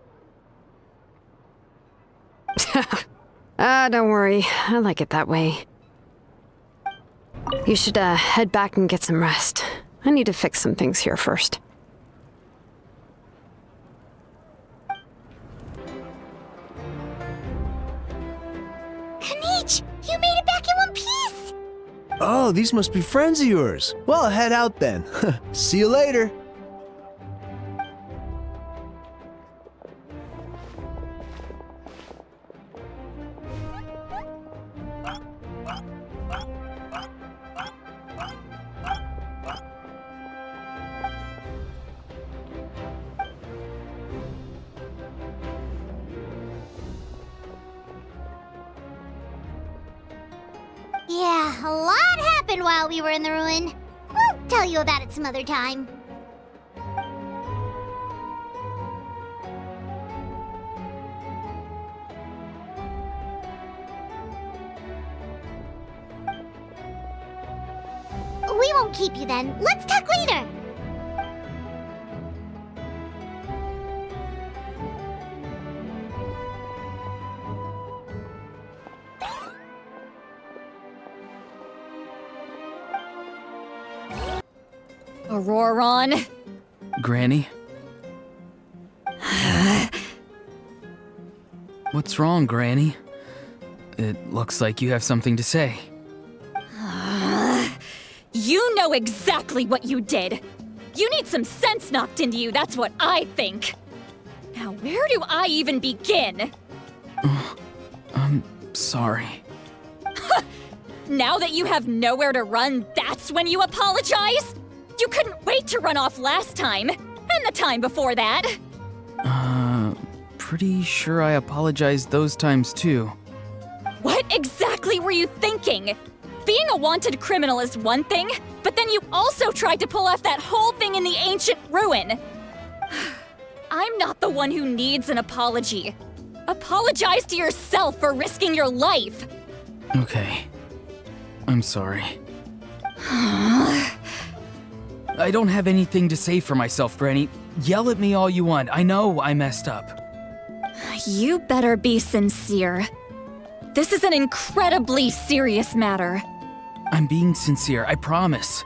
Don't worry. I like it that way. You should, head back and get some rest. I need to fix some things here first. Kinich! You made it back in one piece! Oh, these must be friends of yours. Well, head out then. See you later. Yeah, a lot happened while we were in the ruin. We'll tell you about it some other time. We won't keep you then. Let's talk later. Ororon. Granny? What's wrong, Granny? It looks like you have something to say. You know exactly what you did. You need some sense knocked into you, that's what I think. Now, where do I even begin? I'm sorry. Now that you have nowhere to run, that's when you apologize? You couldn't wait to run off last time, and the time before that. Pretty sure I apologized those times too. What exactly were you thinking? Being a wanted criminal is one thing, but then you also tried to pull off that whole thing in the ancient ruin. I'm not the one who needs an apology. Apologize to yourself for risking your life. Okay. I'm sorry. I don't have anything to say for myself, Granny. Yell at me all you want. I know I messed up. You better be sincere. This is an incredibly serious matter. I'm being sincere, I promise.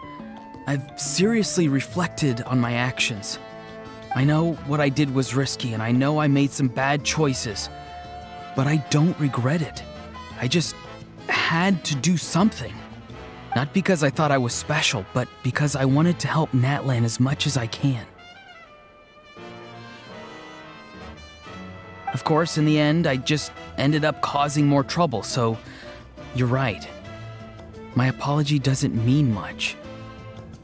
I've seriously reflected on my actions. I know what I did was risky, and I know I made some bad choices. But I don't regret it. I just had to do something. Not because I thought I was special, but because I wanted to help Natlan as much as I can. Of course, in the end, I just ended up causing more trouble, so you're right. My apology doesn't mean much,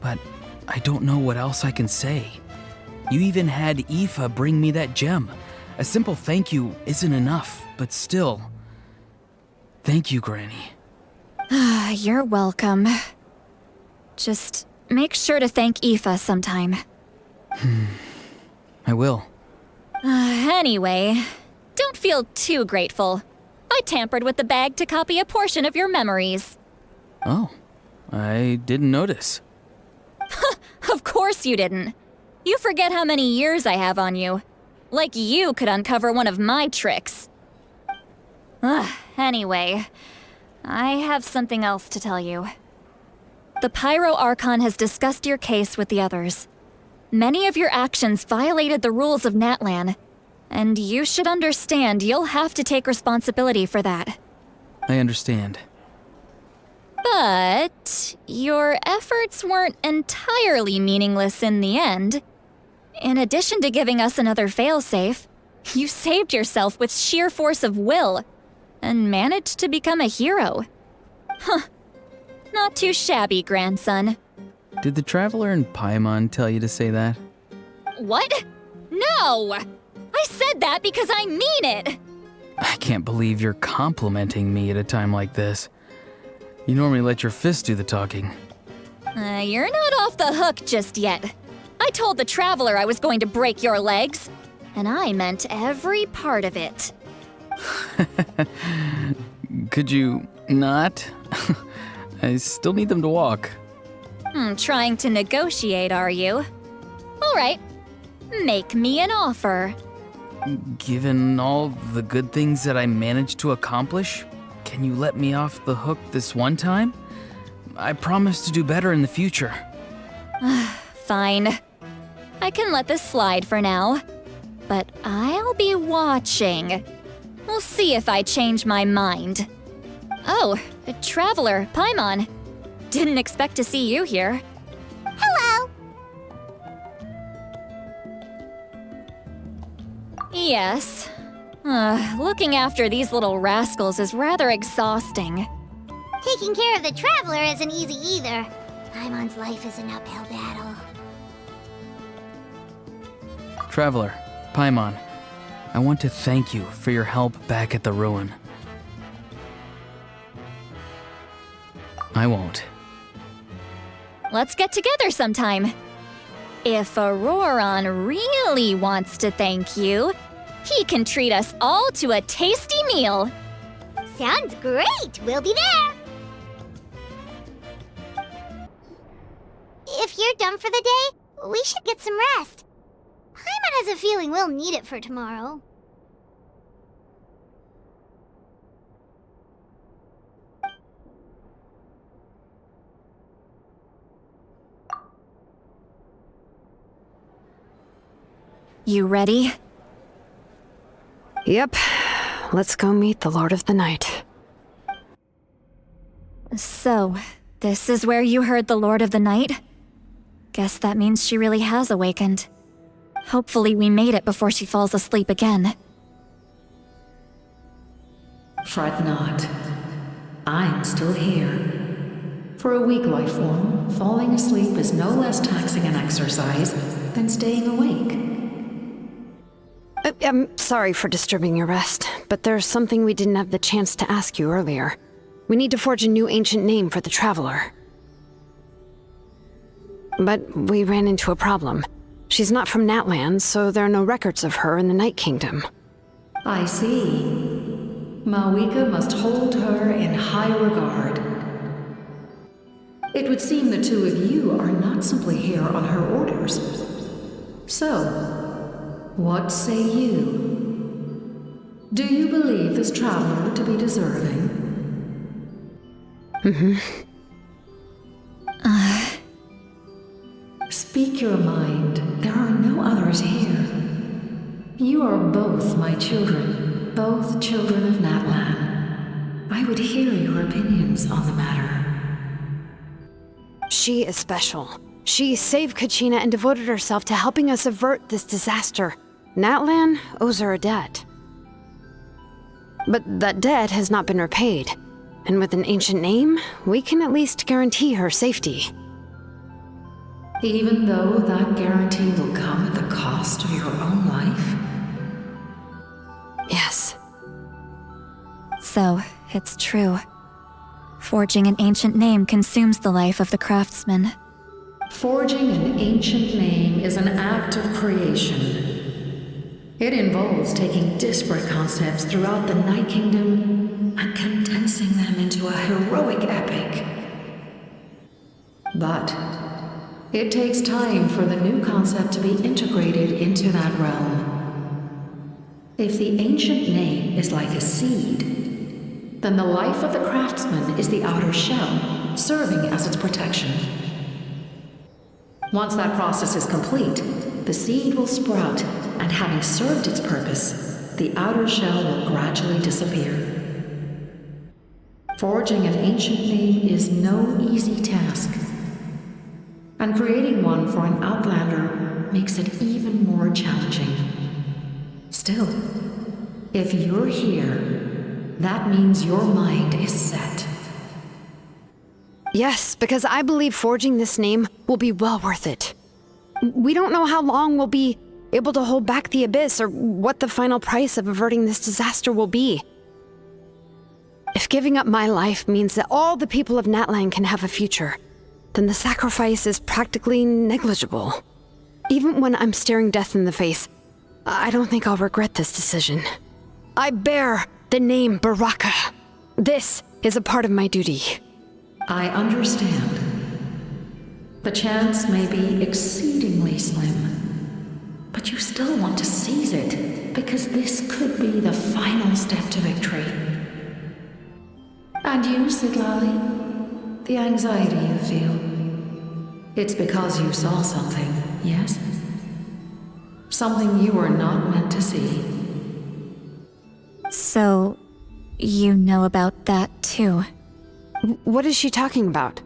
but I don't know what else I can say. You even had Aoife bring me that gem. A simple thank you isn't enough, but still. Thank you, Granny. You're welcome. Just make sure to thank Aoife sometime. I will. Anyway, don't feel too grateful. I tampered with the bag to copy a portion of your memories. Oh, I didn't notice. Of course you didn't. You forget how many years I have on you. Like you could uncover one of my tricks. Anyway, I have something else to tell you. The Pyro Archon has discussed your case with the others. Many of your actions violated the rules of Natlan, and you should understand you'll have to take responsibility for that. I understand. But your efforts weren't entirely meaningless in the end. In addition to giving us another failsafe, you saved yourself with sheer force of will and managed to become a hero. Huh. Not too shabby, grandson. Did the Traveler and Paimon tell you to say that? What? No! I said that because I mean it! I can't believe you're complimenting me at a time like this. You normally let your fists do the talking. You're not off the hook just yet. I told the Traveler I was going to break your legs, and I meant every part of it. Could you not? I still need them to walk. Trying to negotiate, are you? All right. Make me an offer. Given all the good things that I managed to accomplish, can you let me off the hook this one time? I promise to do better in the future. Fine. I can let this slide for now. But I'll be watching. We'll see if I change my mind. Oh, Traveler, Paimon. Didn't expect to see you here. Hello! Yes. Looking after these little rascals is rather exhausting. Taking care of the Traveler isn't easy either. Paimon's life is an uphill battle. Traveler, Paimon, I want to thank you for your help back at the ruin. I won't. Let's get together sometime. If Ororon really wants to thank you, he can treat us all to a tasty meal. Sounds great! We'll be there! If you're done for the day, we should get some rest. Paimon has a feeling we'll need it for tomorrow. You ready? Yep. Let's go meet the Lord of the Night. So, this is where you heard the Lord of the Night? Guess that means she really has awakened. Hopefully we made it before she falls asleep again. Fret not. I'm still here. For a weak life form, falling asleep is no less taxing an exercise than staying awake. I'm sorry for disturbing your rest, but there's something we didn't have the chance to ask you earlier. We need to forge a new ancient name for the Traveler. But we ran into a problem. She's not from Natlan, so there are no records of her in the Night Kingdom. I see. Mavuika must hold her in high regard. It would seem the two of you are not simply here on her orders. So, what say you? Do you believe this Traveler to be deserving? Speak your mind. There are no others here. You are both my children, both children of Natlan. I would hear your opinions on the matter. She is special. She saved Kachina and devoted herself to helping us avert this disaster. Natlan owes her a debt. But that debt has not been repaid. And with an ancient name, we can at least guarantee her safety. Even though that guarantee will come at the cost of your own life? Yes. So, it's true. Forging an ancient name consumes the life of the craftsman. Forging an ancient name is an act of creation. It involves taking disparate concepts throughout the Night Kingdom and condensing them into a heroic epic. But it takes time for the new concept to be integrated into that realm. If the ancient name is like a seed, then the life of the craftsman is the outer shell, serving as its protection. Once that process is complete, the seed will sprout, and having served its purpose, the outer shell will gradually disappear. Forging an ancient name is no easy task, and creating one for an outlander makes it even more challenging. Still, if you're here, that means your mind is set. Yes, because I believe forging this name will be well worth it. We don't know how long we'll be able to hold back the Abyss or what the final price of averting this disaster will be. If giving up my life means that all the people of Natlan can have a future, then the sacrifice is practically negligible. Even when I'm staring death in the face, I don't think I'll regret this decision. I bear the name Baraka. This is a part of my duty. I understand. The chance may be exceedingly slim, but you still want to seize it, because this could be the final step to victory. And you, Citlali? The anxiety you feel. It's because you saw something, yes? Something you were not meant to see. So, you know about that too? What is she talking about?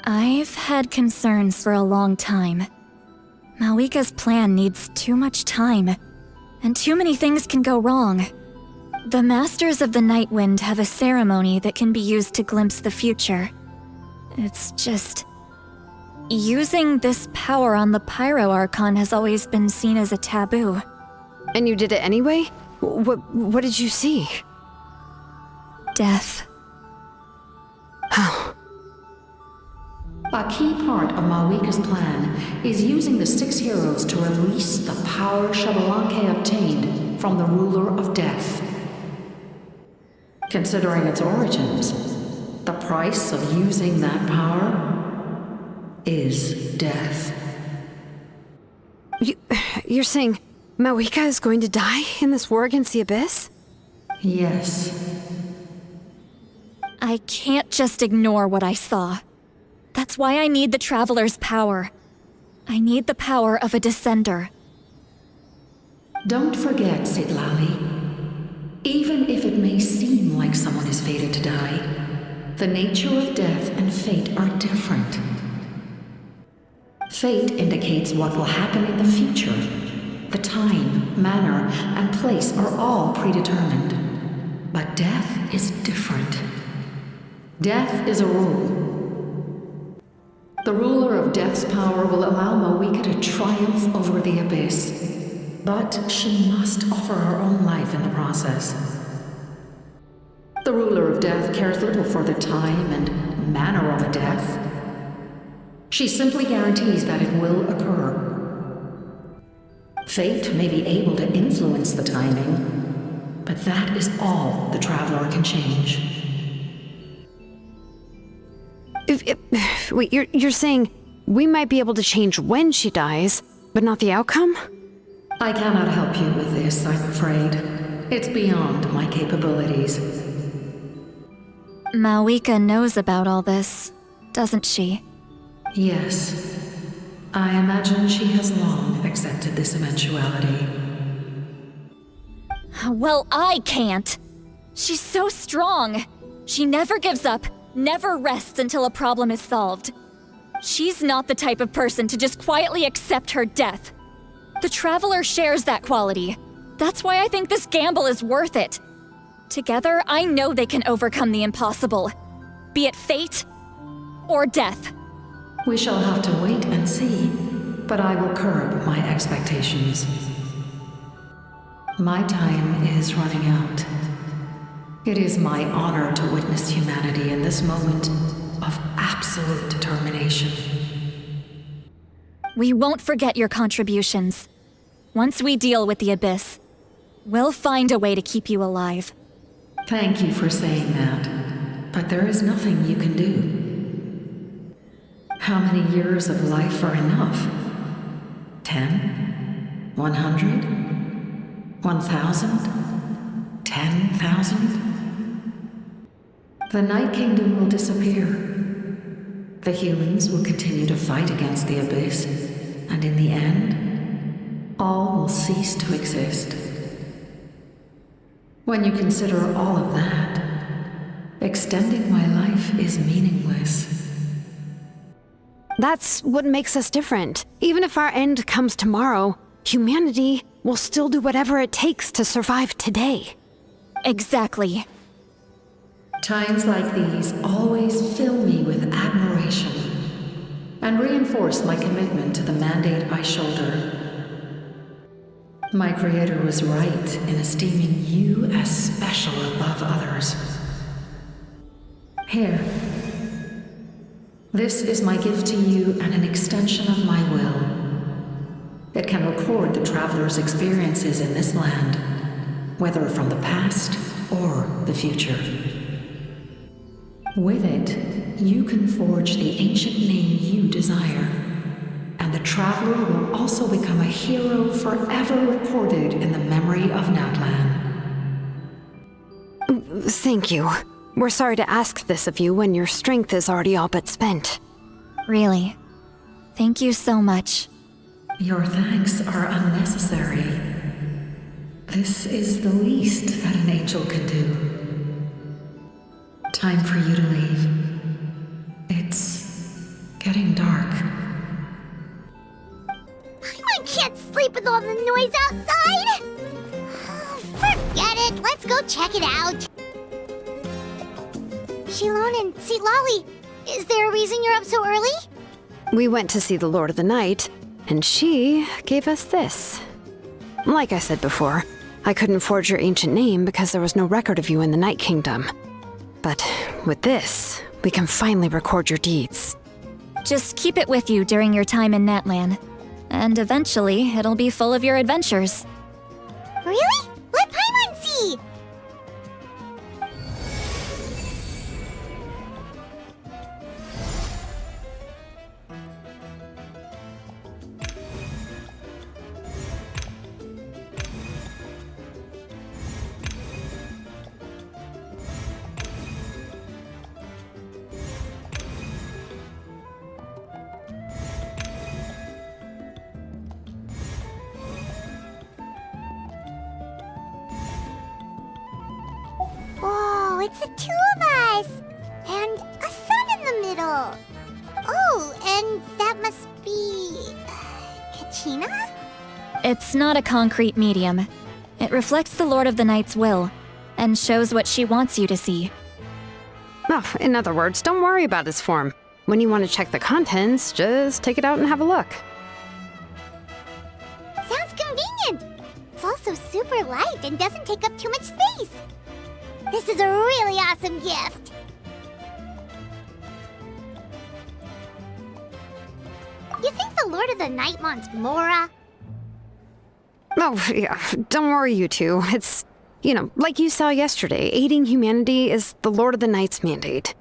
I've had concerns for a long time. Mavuika's plan needs too much time, and too many things can go wrong. The Masters of the Nightwind have a ceremony that can be used to glimpse the future. It's just... using this power on the Pyro Archon has always been seen as a taboo. And you did it anyway? What did you see? Death. How? A key part of Mavuika's plan is using the 6 heroes to release the power Xbalanque obtained from the Ruler of Death. Considering its origins, the price of using that power is death. You're saying Mavuika is going to die in this war against the Abyss? Yes. I can't just ignore what I saw. That's why I need the Traveler's power. I need the power of a Descender. Don't forget, Citlali. Even if it may seem like someone is fated to die, the nature of death and fate are different. Fate indicates what will happen in the future. The time, manner, and place are all predetermined. But death is different. Death is a rule. The ruler of Death's power will allow Mavuika to triumph over the Abyss. But she must offer her own life in the process. The ruler of Death cares little for the time and manner of a death. She simply guarantees that it will occur. Fate may be able to influence the timing, but that is all the Traveler can change. Wait, you're saying we might be able to change when she dies, but not the outcome? I cannot help you with this, I'm afraid. It's beyond my capabilities. Mavuika knows about all this, doesn't she? Yes. I imagine she has long accepted this eventuality. Well, I can't. She's so strong. She never gives up, never rests until a problem is solved. She's not the type of person to just quietly accept her death. The Traveler shares that quality. That's why I think this gamble is worth it. Together, I know they can overcome the impossible. Be it fate or death. We shall have to wait and see, but I will curb my expectations. My time is running out. It is my honor to witness humanity in this moment of absolute determination. We won't forget your contributions. Once we deal with the Abyss, we'll find a way to keep you alive. Thank you for saying that, but there is nothing you can do. How many years of life are enough? 10? 100? 1,000? 10,000? The Night Kingdom will disappear. The humans will continue to fight against the Abyss, and in the end, all will cease to exist. When you consider all of that, extending my life is meaningless. That's what makes us different. Even if our end comes tomorrow, humanity will still do whatever it takes to survive today. Exactly. Times like these always fill me with admiration and reinforce my commitment to the mandate I shoulder. My creator was right in esteeming you as special above others. Here. This is my gift to you and an extension of my will. It can record the traveler's experiences in this land, whether from the past or the future. With it, you can forge the ancient name you desire, and the traveler will also become a hero forever recorded in the memory of Natlan. Thank you. We're sorry to ask this of you when your strength is already all but spent. Really. Thank you so much. Your thanks are unnecessary. This is the least that an angel can do. Time for you to leave. It's getting dark. I can't sleep with all the noise outside! Forget it, let's go check it out! Xilonen and Citlali, is there a reason you're up so early? We went to see the Lord of the Night, and she gave us this. Like I said before, I couldn't forge your ancient name because there was no record of you in the Night Kingdom. But with this, we can finally record your deeds. Just keep it with you during your time in Natlan. And eventually, it'll be full of your adventures. Really? Let Paimon see! Whoa, it's the two of us! And a sun in the middle! Oh, and that must be... Kachina? It's not a concrete medium. It reflects the Lord of the Night's will, and shows what she wants you to see. Oh, in other words, don't worry about its form. When you want to check the contents, just take it out and have a look. Sounds convenient! It's also super light and doesn't take up too much space. This is a really awesome gift! You think the Lord of the Night wants Mora? Oh, yeah, don't worry, you two. It's, like you saw yesterday, aiding humanity is the Lord of the Night's mandate.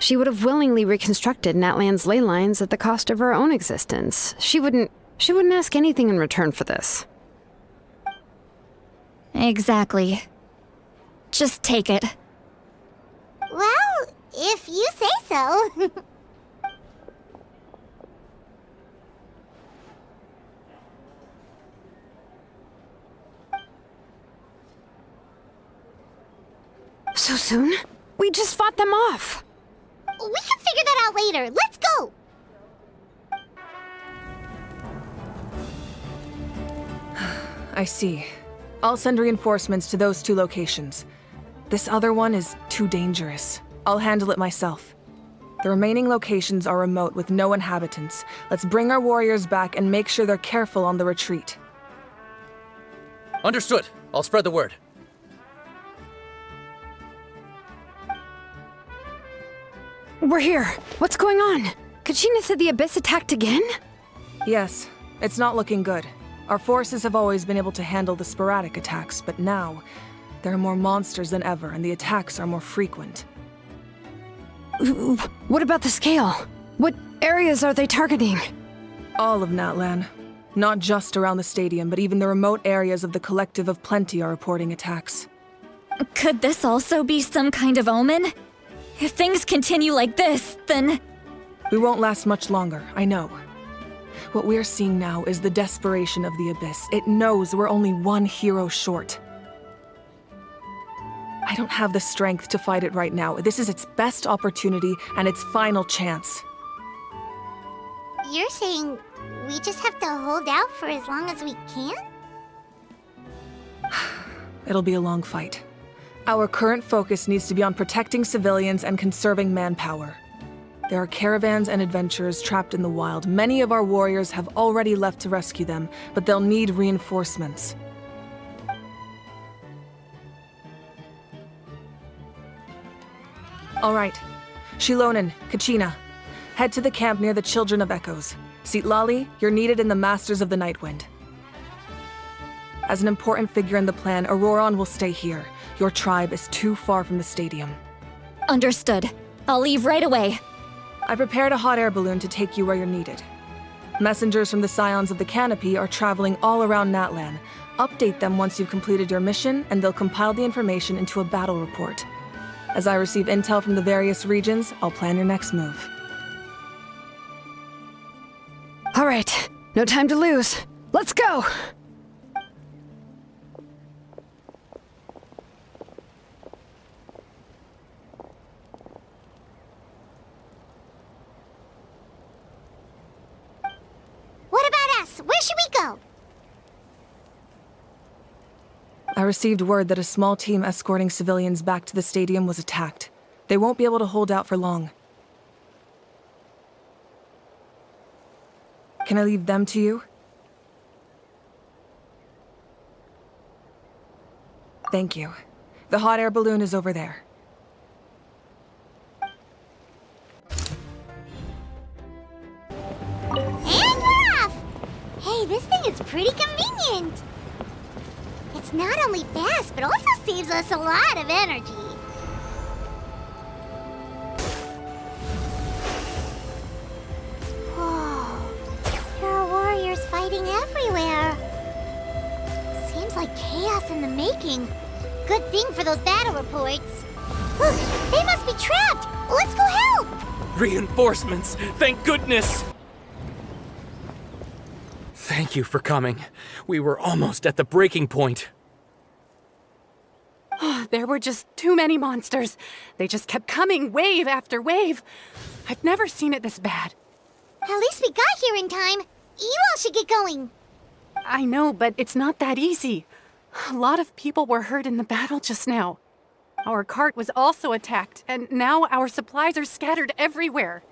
She would have willingly reconstructed Natlan's ley lines at the cost of her own existence. She wouldn't ask anything in return for this. Exactly. Just take it. Well, if you say so. So soon? We just fought them off. We can figure that out later. Let's go! I see. I'll send reinforcements to those 2 locations. This other one is too dangerous. I'll handle it myself. The remaining locations are remote with no inhabitants. Let's bring our warriors back and make sure they're careful on the retreat. Understood. I'll spread the word. We're here. What's going on? Kachina said the Abyss attacked again? Yes, it's not looking good. Our forces have always been able to handle the sporadic attacks, but now, there are more monsters than ever, and the attacks are more frequent. What about the scale? What areas are they targeting? All of Natlan. Not just around the stadium, but even the remote areas of the Collective of Plenty are reporting attacks. Could this also be some kind of omen? If things continue like this, then... We won't last much longer, I know. What we're seeing now is the desperation of the Abyss. It knows we're only one hero short. I don't have the strength to fight it right now. This is its best opportunity and its final chance. You're saying we just have to hold out for as long as we can? It'll be a long fight. Our current focus needs to be on protecting civilians and conserving manpower. There are caravans and adventurers trapped in the wild. Many of our warriors have already left to rescue them, but they'll need reinforcements. All right. Xilonen, Kachina, head to the camp near the Children of Echoes. Citlali, you're needed in the Masters of the Nightwind. As an important figure in the plan, Ororon will stay here. Your tribe is too far from the stadium. Understood. I'll leave right away. I prepared a hot air balloon to take you where you're needed. Messengers from the Scions of the Canopy are traveling all around Natlan. Update them once you've completed your mission, and they'll compile the information into a battle report. As I receive intel from the various regions, I'll plan your next move. All right, no time to lose. Let's go! What about us? Where should we go? I received word that a small team escorting civilians back to the stadium was attacked. They won't be able to hold out for long. Can I leave them to you? Thank you. The hot air balloon is over there. And we're off! Hey, this thing is pretty convenient. It's not only fast, but also saves us a lot of energy. Whoa. There are warriors fighting everywhere. Seems like chaos in the making. Good thing for those battle reports. Look, they must be trapped. Let's go help! Reinforcements! Thank goodness! Thank you for coming. We were almost at the breaking point. There were just too many monsters. They just kept coming, wave after wave. I've never seen it this bad. At least we got here in time. You all should get going. I know, but it's not that easy. A lot of people were hurt in the battle just now. Our cart was also attacked, and now our supplies are scattered everywhere.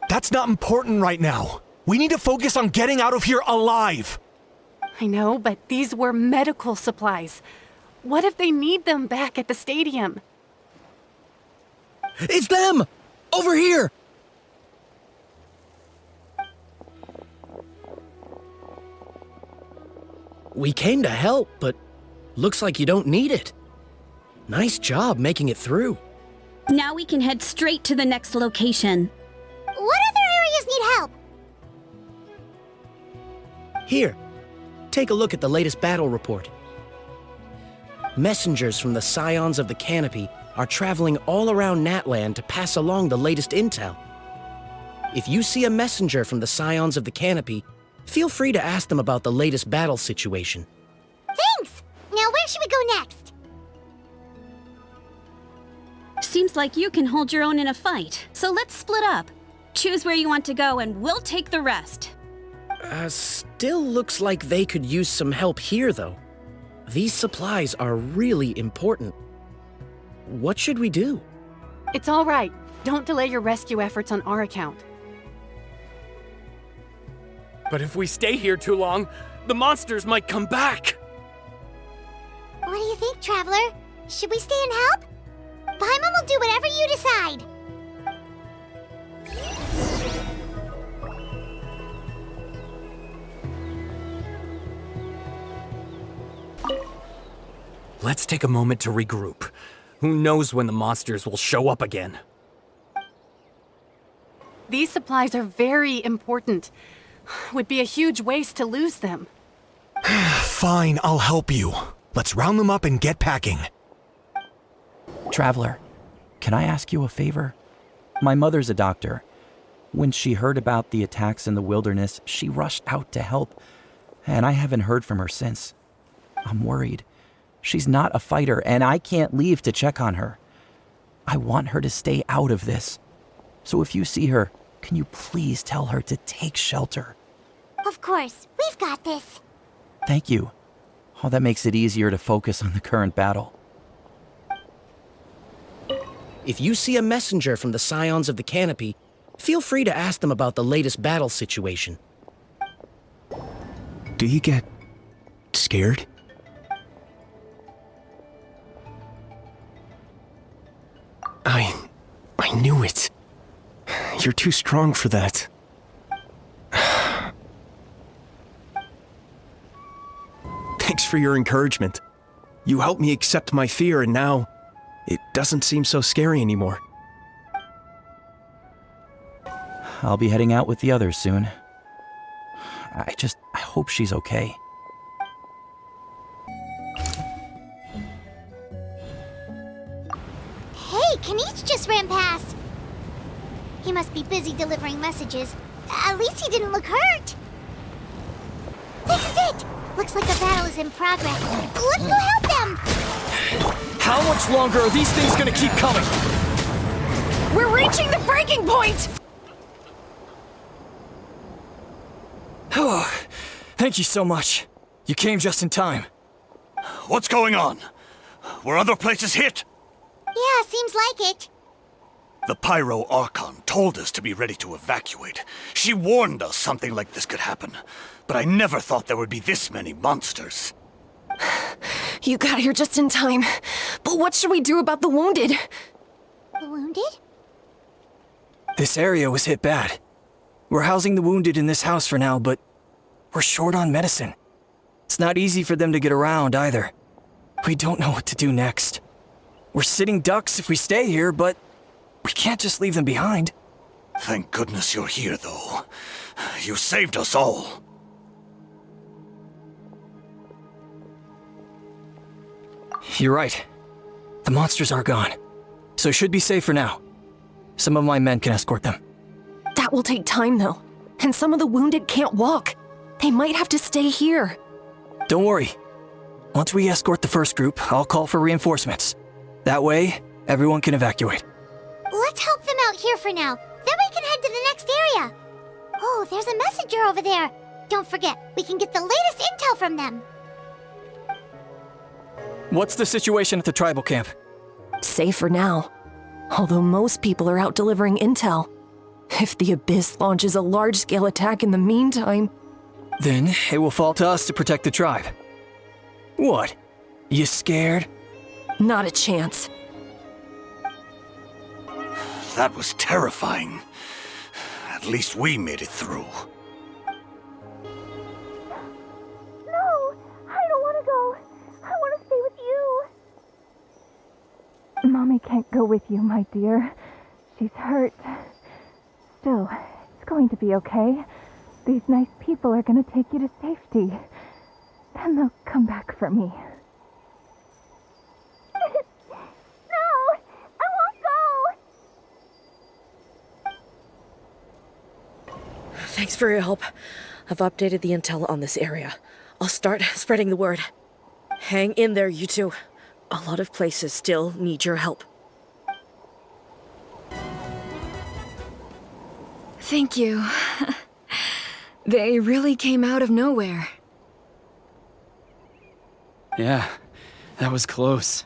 That's not important right now. We need to focus on getting out of here alive. I know, but these were medical supplies. What if they need them back at the stadium? It's them! Over here! We came to help, but looks like you don't need it. Nice job making it through. Now we can head straight to the next location. What other areas need help? Here, take a look at the latest battle report. Messengers from the Scions of the Canopy are traveling all around Natlan to pass along the latest intel. If you see a messenger from the Scions of the Canopy, feel free to ask them about the latest battle situation. Thanks! Now where should we go next? Seems like you can hold your own in a fight, so let's split up. Choose where you want to go and we'll take the rest. Still looks like they could use some help here, though. These supplies are really important. What should we do? It's all right. Don't delay your rescue efforts on our account. But if we stay here too long, the monsters might come back! What do you think, Traveler? Should we stay and help? Paimon will do whatever you decide. Let's take a moment to regroup. Who knows when the monsters will show up again? These supplies are very important. Would be a huge waste to lose them. Fine, I'll help you. Let's round them up and get packing. Traveler, can I ask you a favor? My mother's a doctor, When she heard about the attacks in the wilderness, she rushed out to help, and I haven't heard from her since. I'm worried. She's not a fighter, and I can't leave to check on her. I want her to stay out of this. So if you see her, can you please tell her to take shelter? Of course, we've got this. Thank you. Oh, that makes it easier to focus on the current battle. If you see a messenger from the Scions of the Canopy, feel free to ask them about the latest battle situation. Do you get scared? I knew it. You're too strong for that. Thanks for your encouragement. You helped me accept my fear, and now it doesn't seem so scary anymore. I'll be heading out with the others soon. I hope she's okay. Hey, Kinich just ran past. He must be busy delivering messages. At least he didn't look hurt. This is it! Looks like a battle is in progress. Let's go help them! How much longer are these things gonna keep coming? We're reaching the breaking point! Oh, thank you so much. You came just in time. What's going on? Were other places hit? Yeah, seems like it. The Pyro Archon told us to be ready to evacuate. She warned us something like this could happen. But I never thought there would be this many monsters. You got here just in time. But what should we do about the wounded? The wounded? This area was hit bad. We're housing the wounded in this house for now, but we're short on medicine. It's not easy for them to get around either. We don't know what to do next. We're sitting ducks if we stay here, but we can't just leave them behind. Thank goodness you're here, though. You saved us all. You're right. The monsters are gone, so should be safe for now. Some of my men can escort them. That will take time, though. And some of the wounded can't walk. They might have to stay here. Don't worry. Once we escort the first group, I'll call for reinforcements. That way, everyone can evacuate. Let's help them out here for now. Then we can head to the next area. Oh, there's a messenger over there. Don't forget, we can get the latest intel from them. What's the situation at the tribal camp? Safe for now. Although most people are out delivering intel. If the Abyss launches a large-scale attack in the meantime... Then it will fall to us to protect the tribe. What? You scared? Not a chance. That was terrifying. At least we made it through. No, I don't want to go. I want to stay with you. Mommy can't go with you, my dear. She's hurt. Still, it's going to be okay. These nice people are going to take you to safety. Then they'll come back for me. Thanks for your help. I've updated the intel on this area. I'll start spreading the word. Hang in there, you two. A lot of places still need your help. Thank you. They really came out of nowhere. Yeah, that was close.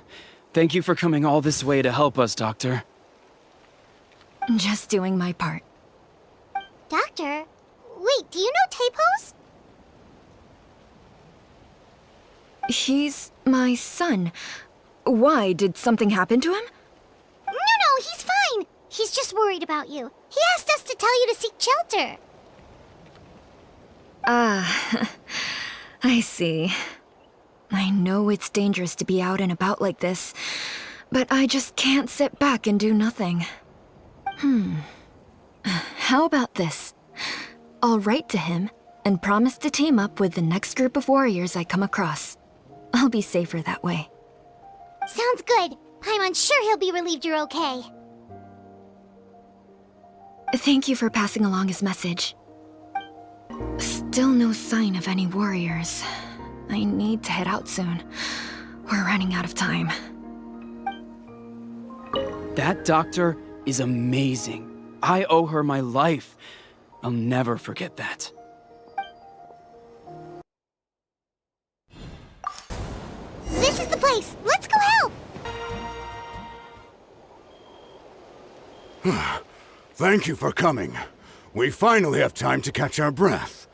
Thank you for coming all this way to help us, Doctor. Just doing my part. Doctor? Wait, do you know Tapos? He's my son. Why? Did something happen to him? No, he's fine. He's just worried about you. He asked us to tell you to seek shelter. Ah, I see. I know it's dangerous to be out and about like this, but I just can't sit back and do nothing. How about this? I'll write to him and promise to team up with the next group of warriors I come across. I'll be safer that way. Sounds good. Paimon's sure he'll be relieved you're okay. Thank you for passing along his message. Still no sign of any warriors. I need to head out soon. We're running out of time. That doctor is amazing. I owe her my life. I'll never forget that. This is the place! Let's go help! Thank you for coming. We finally have time to catch our breath.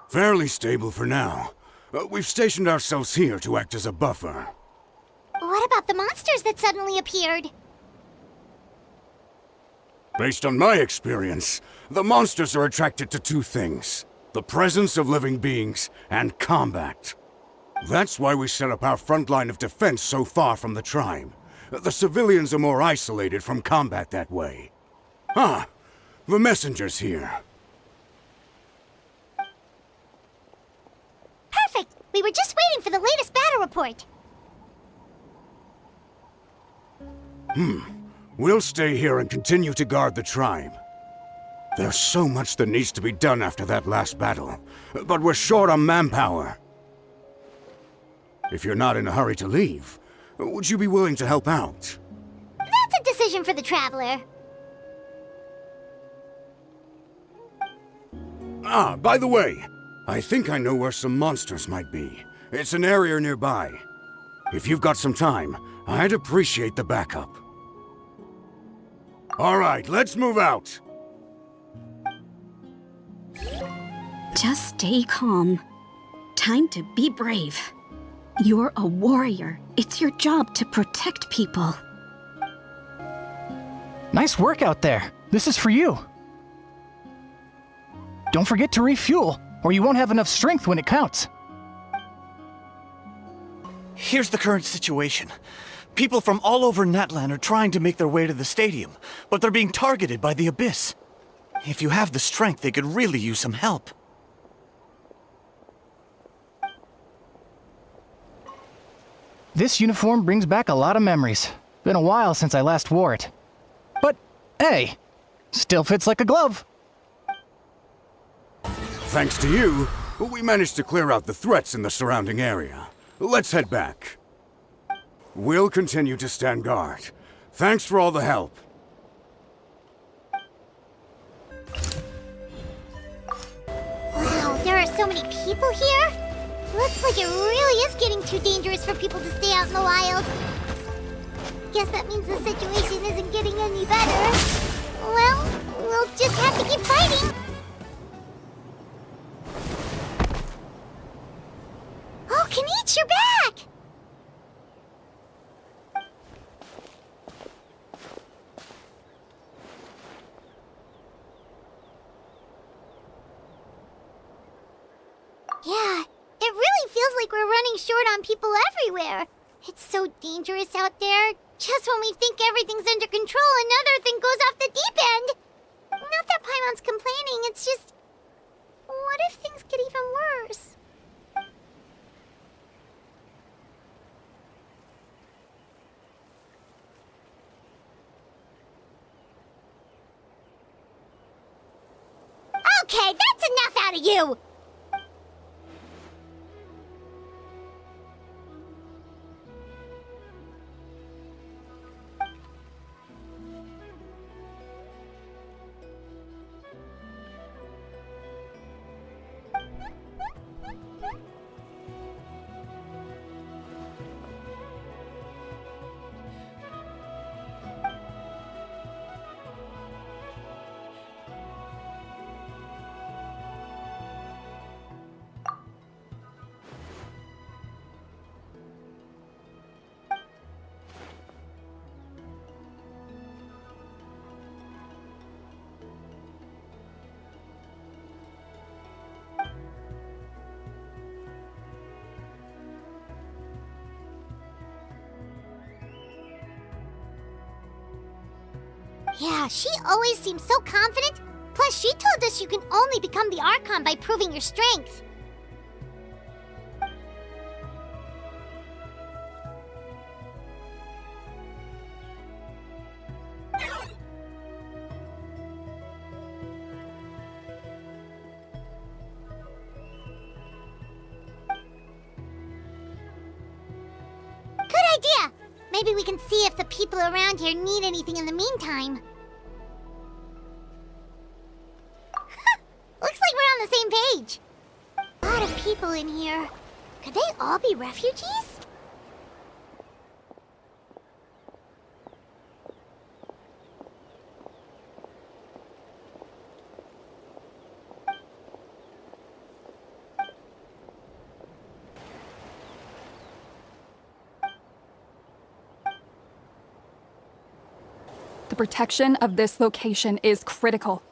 Fairly stable for now. We've stationed ourselves here to act as a buffer. What about the monsters that suddenly appeared? Based on my experience, the monsters are attracted to two things: the presence of living beings and combat. That's why we set up our front line of defense so far from the tribe. The civilians are more isolated from combat that way. Ah, the messenger's here. Perfect! We were just waiting for the latest battle report. We'll stay here and continue to guard the tribe. There's so much that needs to be done after that last battle, but we're short on manpower. If you're not in a hurry to leave, would you be willing to help out? That's a decision for the Traveler. Ah, by the way, I think I know where some monsters might be. It's an area nearby. If you've got some time, I'd appreciate the backup. All right, let's move out. Just stay calm. Time to be brave. You're a warrior. It's your job to protect people. Nice work out there. This is for you. Don't forget to refuel, or you won't have enough strength when it counts. Here's the current situation. People from all over Natlan are trying to make their way to the stadium, but they're being targeted by the Abyss. If you have the strength, they could really use some help. This uniform brings back a lot of memories. Been a while since I last wore it. But, hey, still fits like a glove. Thanks to you, we managed to clear out the threats in the surrounding area. Let's head back. We'll continue to stand guard. Thanks for all the help. Wow, there are so many people here. Looks like it really is getting too dangerous for people to stay out in the wild. Guess that means the situation isn't getting any better. Well, we'll just have to keep fighting. Oh, Kinich, you're back! Yeah, it really feels like we're running short on people everywhere. It's so dangerous out there. Just when we think everything's under control, another thing goes off the deep end. Not that Paimon's complaining, it's just... what if things get even worse? Okay, that's enough out of you! Yeah, she always seems so confident. Plus, she told us you can only become the Archon by proving your strength. Maybe we can see if the people around here need anything in the meantime. Looks like we're on the same page. A lot of people in here. Could they all be refugees? The protection of this location is critical.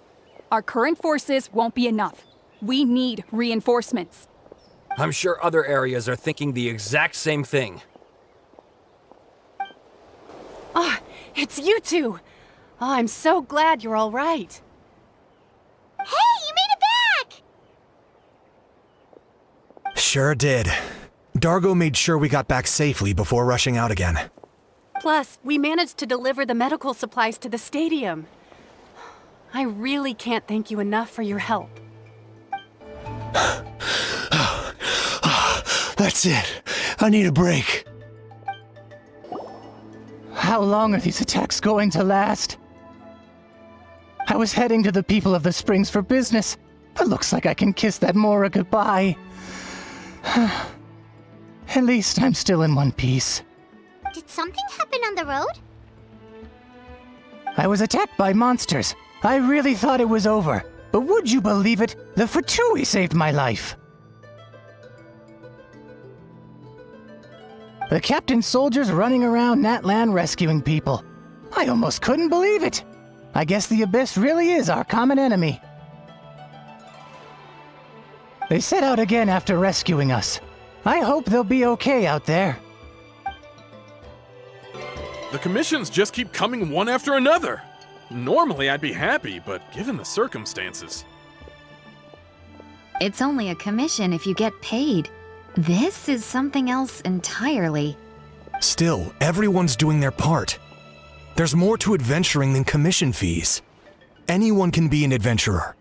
Our current forces won't be enough. We need reinforcements. I'm sure other areas are thinking the exact same thing. Oh, it's you two! Oh, I'm so glad you're all right. Hey, you made it back! Sure did. Dargo made sure we got back safely before rushing out again. Plus, we managed to deliver the medical supplies to the stadium. I really can't thank you enough for your help. That's it. I need a break. How long are these attacks going to last? I was heading to the people of the Springs for business. It looks like I can kiss that Mora goodbye. At least I'm still in one piece. Did something happen on the road? I was attacked by monsters. I really thought it was over. But would you believe it? The Fatui saved my life. The captain's soldiers running around Natlan rescuing people. I almost couldn't believe it. I guess the Abyss really is our common enemy. They set out again after rescuing us. I hope they'll be okay out there. The commissions just keep coming one after another. Normally I'd be happy, but given the circumstances... It's only a commission if you get paid. This is something else entirely. Still, everyone's doing their part. There's more to adventuring than commission fees. Anyone can be an adventurer.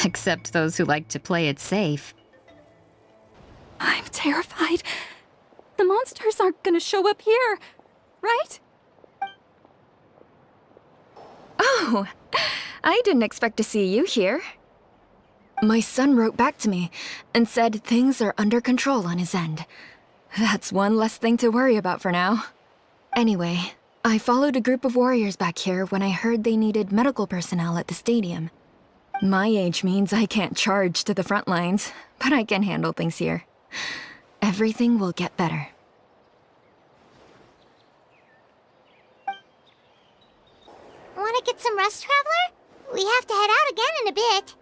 Except those who like to play it safe. I'm terrified. The monsters aren't gonna show up here, right? Oh, I didn't expect to see you here. My son wrote back to me and said things are under control on his end. That's one less thing to worry about for now. Anyway, I followed a group of warriors back here when I heard they needed medical personnel at the stadium. My age means I can't charge to the front lines, but I can handle things here. Everything will get better. Want to get some rest, Traveler? We have to head out again in a bit.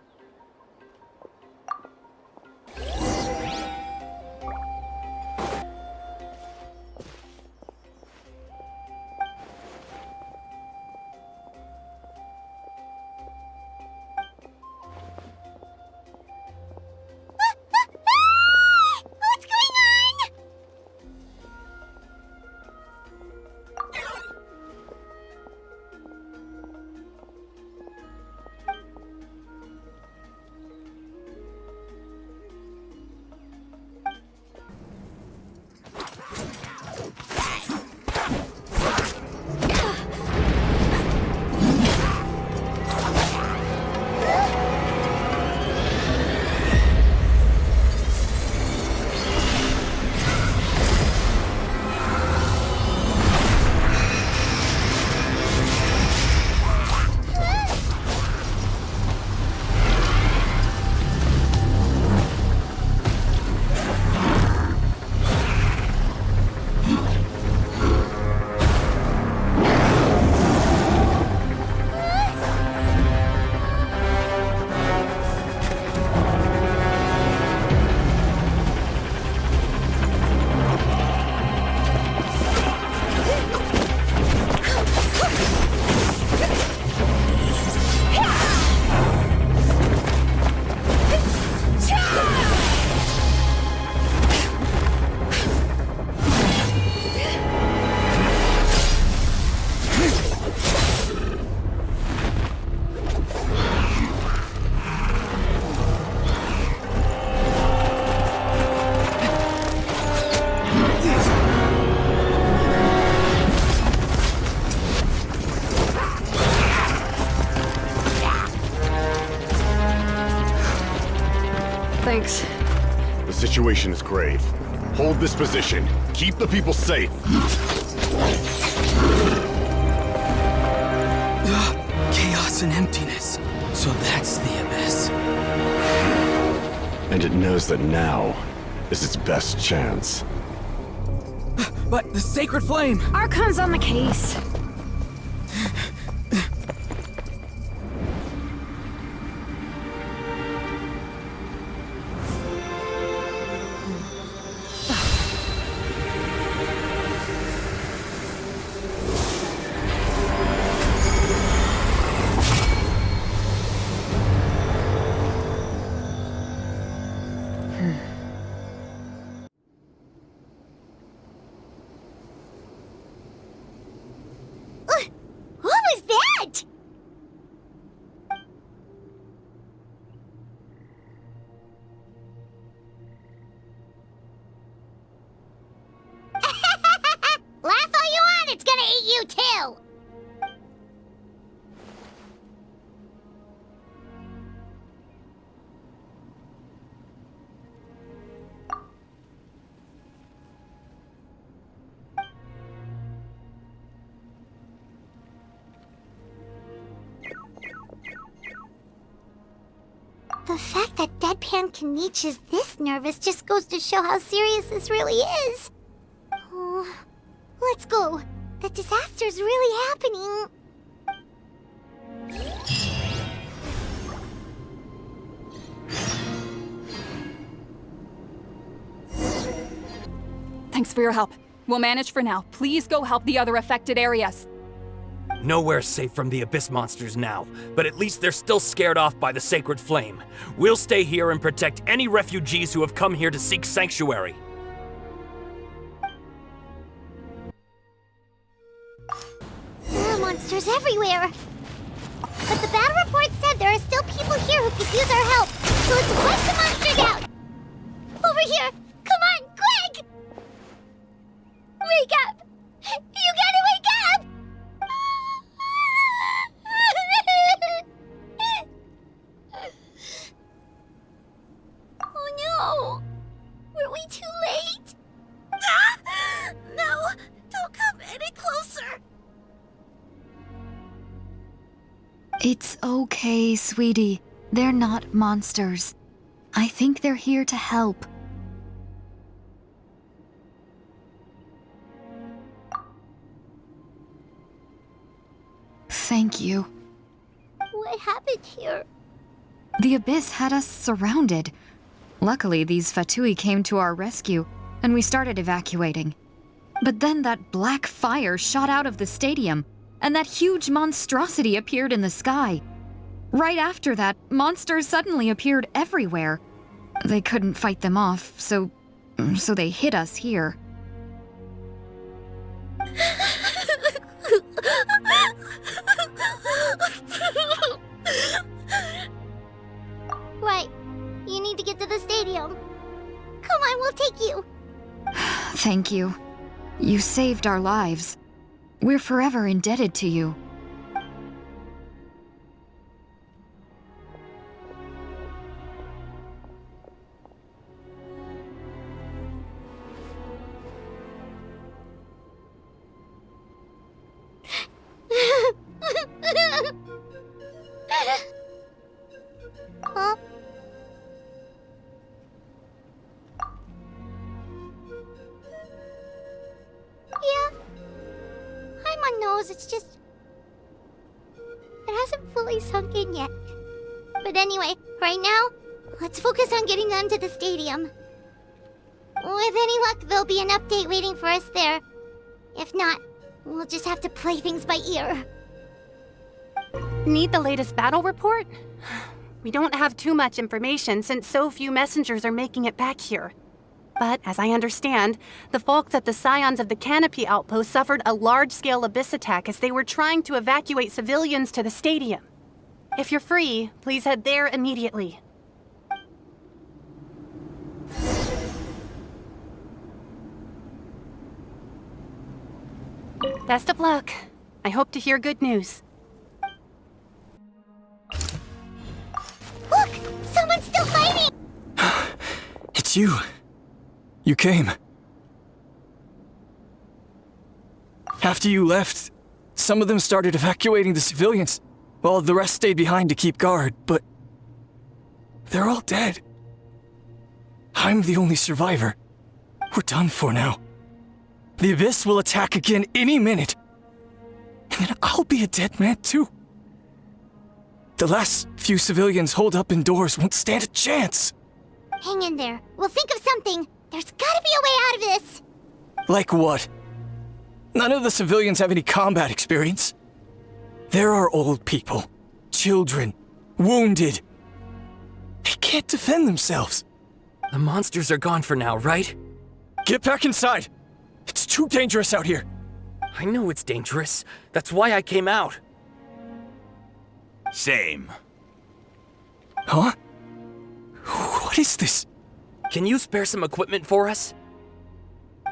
What's going on? situation is grave. Hold this position. Keep the people safe. Chaos and emptiness. So that's the Abyss. And it knows that now is its best chance. But the Sacred Flame! Archon's on the case. What was that? Laugh all you want, it's gonna eat you too! The fact that Deadpan Kinich is this nervous just goes to show how serious this really is. Oh, let's go. The disaster's really happening. Thanks for your help. We'll manage for now. Please go help the other affected areas. Nowhere's safe from the Abyss monsters now, but at least they're still scared off by the Sacred Flame. We'll stay here and protect any refugees who have come here to seek sanctuary. There are monsters everywhere. But the battle report said there are still people here who could use our help. So let's flush the monsters out. Over here. Come on, quick! Wake up! You gotta wake up! Oh no! Were we too late? No! Don't come any closer! It's okay, sweetie. They're not monsters. I think they're here to help. Thank you. What happened here? The Abyss had us surrounded. Luckily, these Fatui came to our rescue, and we started evacuating. But then that black fire shot out of the stadium, and that huge monstrosity appeared in the sky. Right after that, monsters suddenly appeared everywhere. They couldn't fight them off, so they hit us here. Right. You need to get to the stadium. Come on, we'll take you. Thank you. You saved our lives. We're forever indebted to you. Huh? Yeah. I'm on nose, it's just... It hasn't fully sunk in yet. But anyway, right now, let's focus on getting them to the stadium. With any luck, there'll be an update waiting for us there. If not, we'll just have to play things by ear. Need the latest battle report? We don't have too much information since so few messengers are making it back here. But as I understand, the folks at the Scions of the Canopy outpost suffered a large-scale Abyss attack as they were trying to evacuate civilians to the stadium. If you're free, please head there immediately. Best of luck. I hope to hear good news. Look! Someone's still fighting! It's you. You came. After you left, some of them started evacuating the civilians, while the rest stayed behind to keep guard, but they're all dead. I'm the only survivor. We're done for now. The Abyss will attack again any minute. And then I'll be a dead man too. The last few civilians holed up indoors won't stand a chance. Hang in there. We'll think of something. There's gotta be a way out of this. Like what? None of the civilians have any combat experience. There are old people, children, wounded. They can't defend themselves. The monsters are gone for now, right? Get back inside. It's too dangerous out here. I know it's dangerous. That's why I came out. Same. Huh? What is this? Can you spare some equipment for us?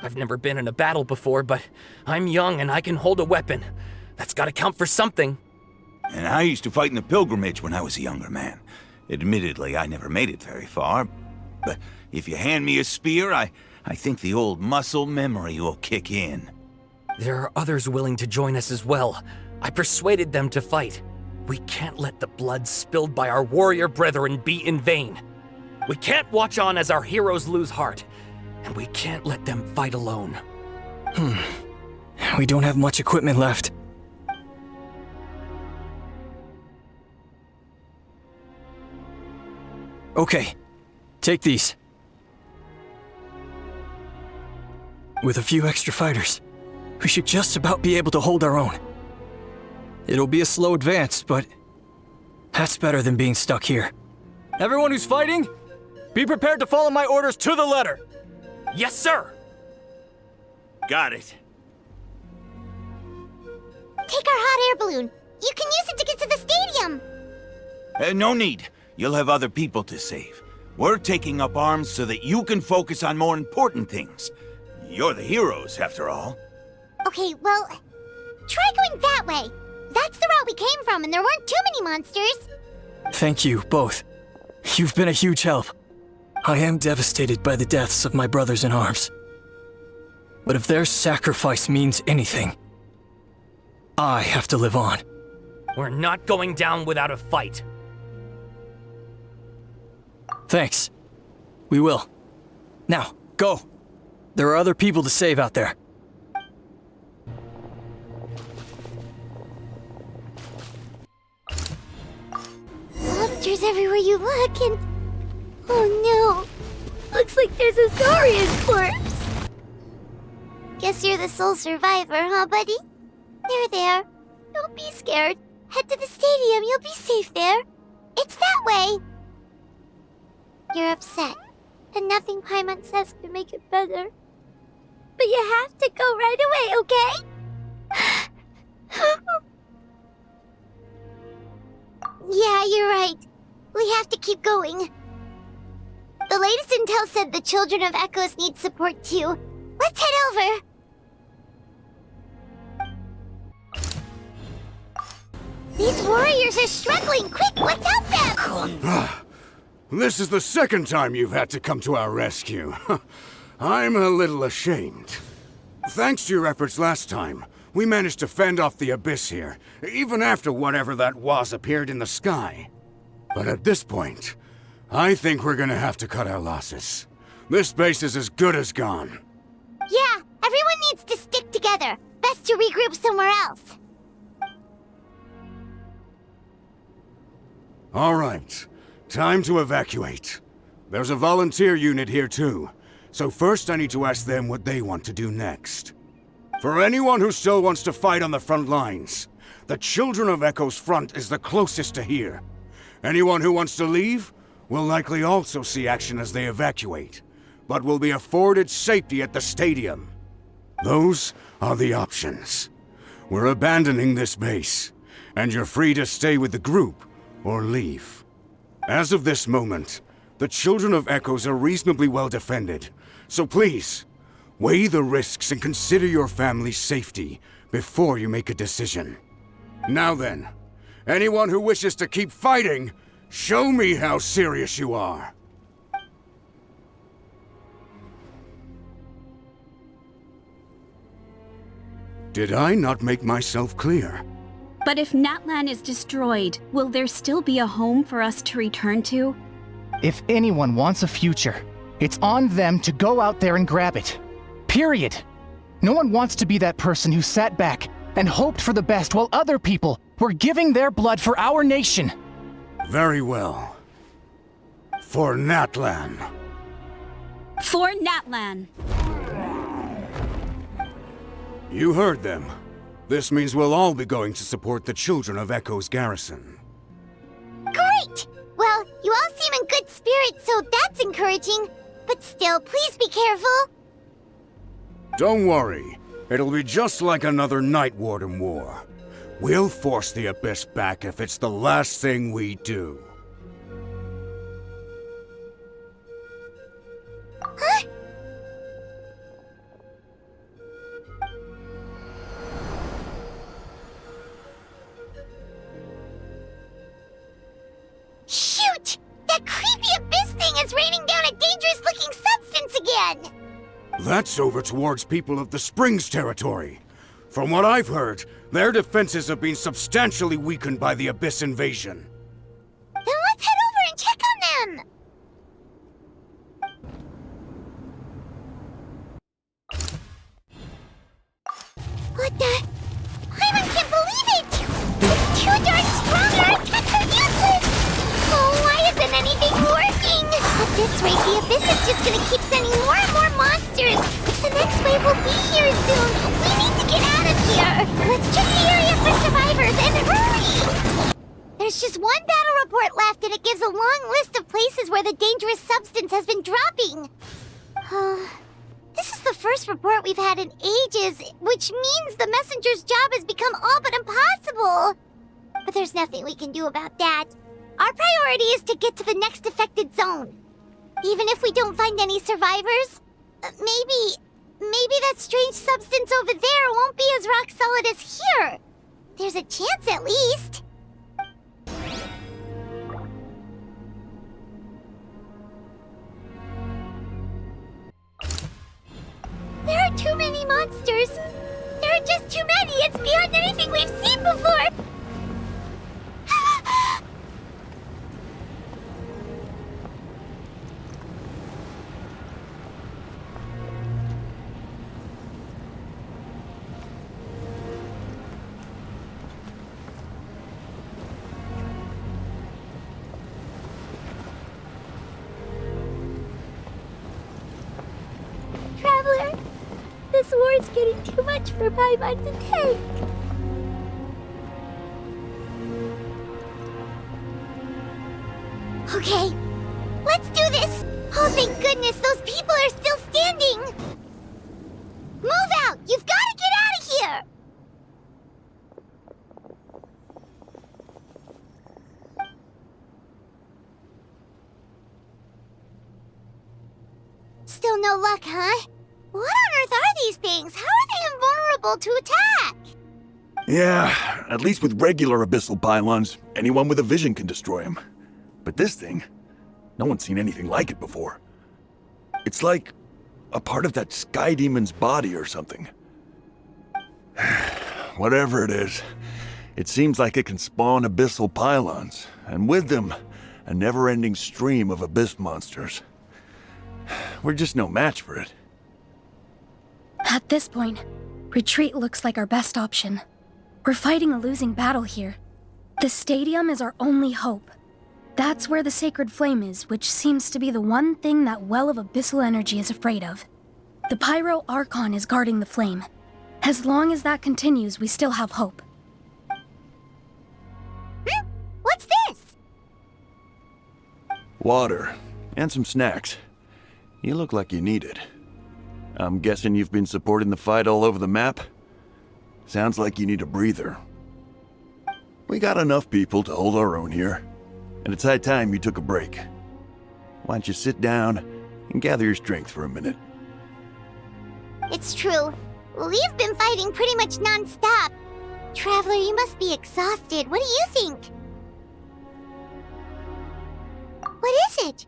I've never been in a battle before, but I'm young and I can hold a weapon. That's gotta count for something. And I used to fight in the pilgrimage when I was a younger man. Admittedly, I never made it very far. But if you hand me a spear, I think the old muscle memory will kick in. There are others willing to join us as well. I persuaded them to fight. We can't let the blood spilled by our warrior brethren be in vain. We can't watch on as our heroes lose heart. And we can't let them fight alone. We don't have much equipment left. Okay, take these. With a few extra fighters, we should just about be able to hold our own. It'll be a slow advance, but that's better than being stuck here. Everyone who's fighting, be prepared to follow my orders to the letter. Yes, sir! Got it. Take our hot air balloon. You can use it to get to the stadium. No need. You'll have other people to save. We're taking up arms so that you can focus on more important things. You're the heroes, after all. Okay, well, try going that way. That's the route we came from, and there weren't too many monsters. Thank you, both. You've been a huge help. I am devastated by the deaths of my brothers in arms. But if their sacrifice means anything, I have to live on. We're not going down without a fight. Thanks. We will. Now, go. There are other people to save out there. Monsters everywhere you look, and... oh no! Looks like there's a Saurian corpse! Guess you're the sole survivor, huh, buddy? There. Don't be scared. Head to the stadium, you'll be safe there. It's that way! You're upset, and nothing Paimon says can make it better. But you have to go right away, okay? Yeah, you're right. We have to keep going. The latest intel said the Children of Echoes need support too. Let's head over. These warriors are struggling. Quick, what's out there? This is the second time you've had to come to our rescue. I'm a little ashamed. Thanks to your efforts last time, we managed to fend off the Abyss here, even after whatever that was appeared in the sky. But at this point, I think we're gonna have to cut our losses. This base is as good as gone. Yeah, everyone needs to stick together. Best to regroup somewhere else. All right, time to evacuate. There's a volunteer unit here too, so first I need to ask them what they want to do next. For anyone who still wants to fight on the front lines, the Children of Echo's front is the closest to here. Anyone who wants to leave will likely also see action as they evacuate, but will be afforded safety at the stadium. Those are the options. We're abandoning this base, and you're free to stay with the group or leave. As of this moment, the Children of Echoes are reasonably well defended, so please, weigh the risks and consider your family's safety before you make a decision. Now then, anyone who wishes to keep fighting, show me how serious you are. Did I not make myself clear? But if Natlan is destroyed, will there still be a home for us to return to? If anyone wants a future, it's on them to go out there and grab it. Period. No one wants to be that person who sat back and hoped for the best while other people were giving their blood for our nation. Very well. For Natlan. For Natlan. You heard them. This means we'll all be going to support the children of Echo's garrison. Great! Well, you all seem in good spirits, so that's encouraging. But still, please be careful. Don't worry. It'll be just like another Night Warden war. We'll force the Abyss back if it's the last thing we do. Huh? Shoot! That creepy Abyss thing is raining down a dangerous-looking substance again! That's over towards people of the Springs territory. From what I've heard, their defenses have been substantially weakened by the Abyss invasion. Then let's head over and check on them! What the? Paimon can't believe it! It's too darn strong, our attacks are useless! Oh, why isn't anything working? At this rate, the Abyss is just gonna keep sending more and more monsters! The next wave will be here soon! We need to get out of here! Let's check the area for survivors, and hurry! There's just one battle report left, and it gives a long list of places where the dangerous substance has been dropping. This is the first report we've had in ages, which means the messenger's job has become all but impossible. But there's nothing we can do about that. Our priority is to get to the next affected zone. Even if we don't find any survivors, maybe that strange substance over there won't be as rock solid as here. There's a chance at least. There are too many monsters. There are just too many. It's beyond anything we've seen before. Traveler, this war's getting too much for Paimon to take. Okay, let's do this! Oh, thank goodness, those people are still standing! Move out! You've got to get out of here! Still no luck, huh? What on earth are these things? How are they invulnerable to attack? Yeah, at least with regular abyssal pylons, anyone with a vision can destroy them. But this thing, no one's seen anything like it before. It's like a part of that sky demon's body or something. Whatever it is, it seems like it can spawn abyssal pylons, and with them, a never-ending stream of abyss monsters. We're just no match for it. At this point, retreat looks like our best option. We're fighting a losing battle here. The stadium is our only hope. That's where the sacred flame is, which seems to be the one thing that well of abyssal energy is afraid of. The Pyro Archon is guarding the flame. As long as that continues, we still have hope. What's this? Water, and some snacks. You look like you need it. I'm guessing you've been supporting the fight all over the map? Sounds like you need a breather. We got enough people to hold our own here, and it's high time you took a break. Why don't you sit down and gather your strength for a minute? It's true. We've been fighting pretty much non-stop. Traveler, you must be exhausted. What do you think? What is it?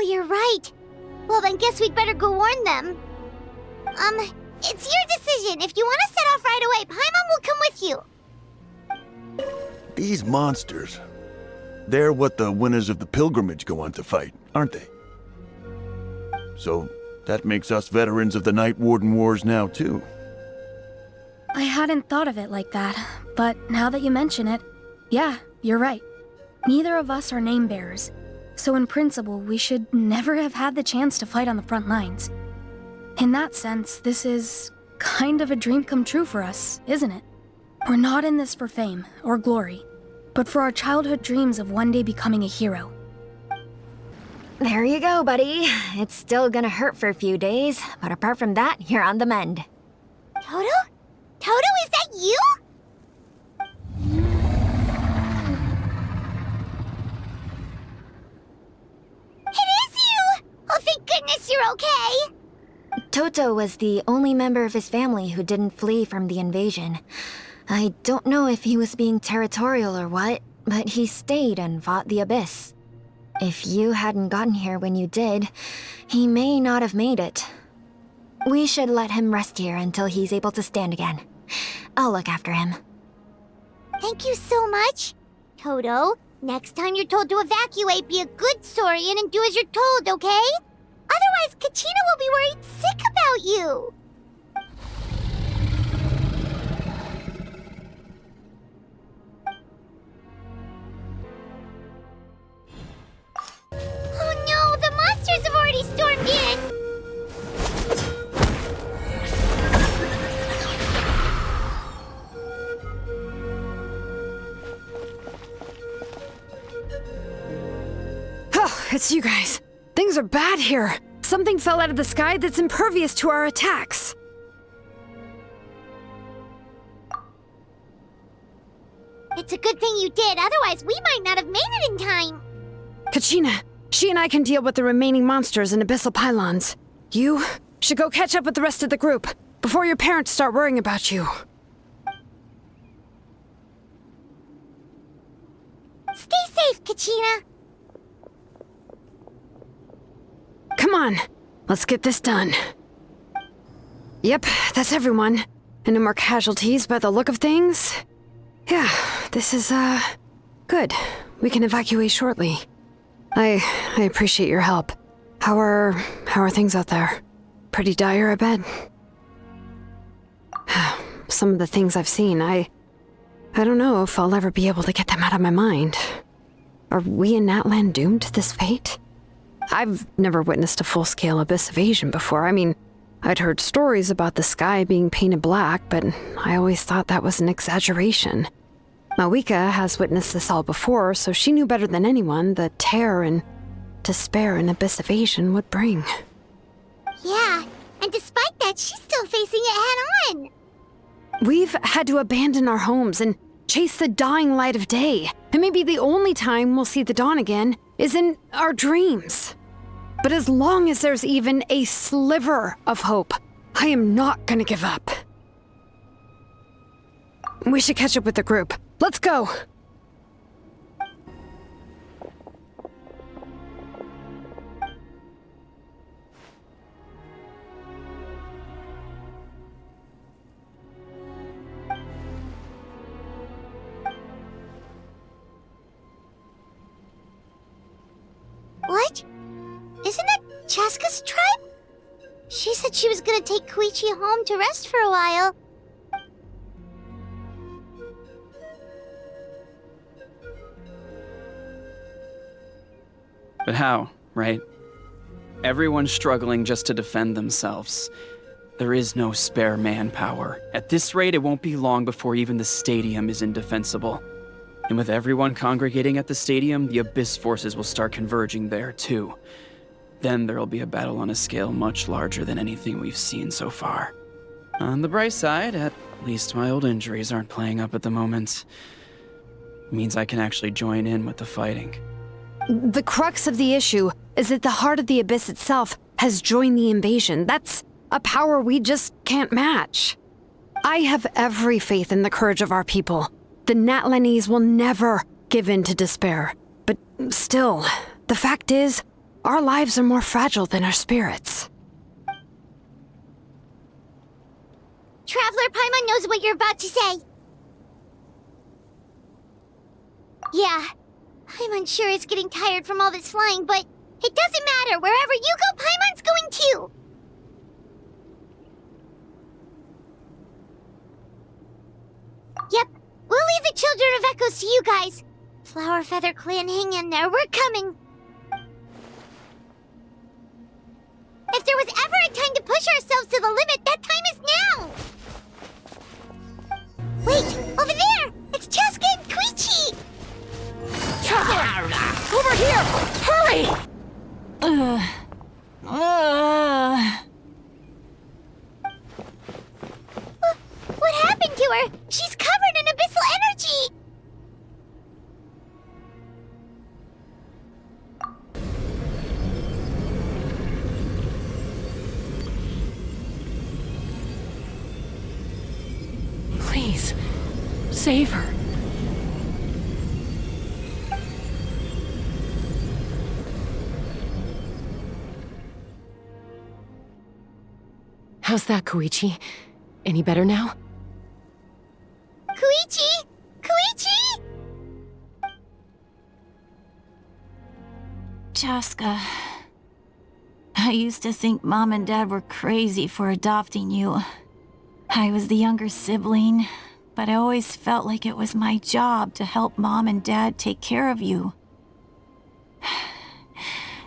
you're right. Well, then guess we'd better go warn them. It's your decision. If you want to set off right away, Paimon will come with you. These monsters, they're what the winners of the pilgrimage go on to fight, aren't they? So that makes us veterans of the Night Warden Wars now, too. I hadn't thought of it like that, but now that you mention it, yeah, you're right. Neither of us are name bearers, so in principle, we should never have had the chance to fight on the front lines. In that sense, this is kind of a dream come true for us, isn't it? We're not in this for fame or glory, but for our childhood dreams of one day becoming a hero. There you go, buddy. It's still gonna hurt for a few days, but apart from that, you're on the mend. Toto? Toto, is that you? It is you! Oh, thank goodness you're okay! Toto was the only member of his family who didn't flee from the invasion. I don't know if he was being territorial or what, but he stayed and fought the Abyss. If you hadn't gotten here when you did, he may not have made it. We should let him rest here until he's able to stand again. I'll look after him. Thank you so much. Toto, next time you're told to evacuate, be a good Saurian and do as you're told, okay? Otherwise, Kachina will be worried sick about you. Oh no, the monsters have already stormed in! Oh, it's you guys. Things are bad here. Something fell out of the sky that's impervious to our attacks. It's a good thing you did, otherwise we might not have made it in time. Kachina, she and I can deal with the remaining monsters and abyssal pylons. You should go catch up with the rest of the group before your parents start worrying about you. Stay safe, Kachina. Come on, let's get this done. Yep, that's everyone. And no more casualties by the look of things. Yeah, this is, good. We can evacuate shortly. I appreciate your help. How are things out there? Pretty dire, I bet. Some of the things I've seen, I don't know if I'll ever be able to get them out of my mind. Are we in Natlan doomed to this fate? I've never witnessed a full-scale abyss invasion before. I mean, I'd heard stories about the sky being painted black, but I always thought that was an exaggeration. Mavuika has witnessed this all before, so she knew better than anyone the terror and despair an abyss invasion would bring. Yeah, and despite that, she's still facing it head-on. We've had to abandon our homes and chase the dying light of day, and maybe the only time we'll see the dawn again is in our dreams. But as long as there's even a sliver of hope, I am not gonna give up. We should catch up with the group. Let's go! What? Isn't that Chasca's tribe? She said she was gonna take Chuychu home to rest for a while. But how, right? Everyone's struggling just to defend themselves. There is no spare manpower. At this rate, it won't be long before even the stadium is indefensible. And with everyone congregating at the stadium, the Abyss forces will start converging there, too. Then there'll be a battle on a scale much larger than anything we've seen so far. On the bright side, at least my old injuries aren't playing up at the moment. It means I can actually join in with the fighting. The crux of the issue is that the heart of the Abyss itself has joined the invasion. That's a power we just can't match. I have every faith in the courage of our people. The Natlanese will never give in to despair. But still, the fact is, Our lives are more fragile than our spirits. Traveler Paimon knows what you're about to say. Yeah, Paimon sure is getting tired from all this flying, but it doesn't matter. Wherever you go, Paimon's going too. Yep, we'll leave the Children of Echoes to you guys. Flower Feather Clan, hang in there. We're coming. If there was ever a time to push ourselves to the limit, that time is now! Wait, over there! It's Chasca and Chuychu! Traveler! Over here! Hurry! What happened to her? She's covered in abyssal energy! Please, save her. How's that, Chuychu? Any better now? Chuychu! Chuychu! Chasca, I used to think Mom and Dad were crazy for adopting you. I was the younger sibling, but I always felt like it was my job to help Mom and Dad take care of you.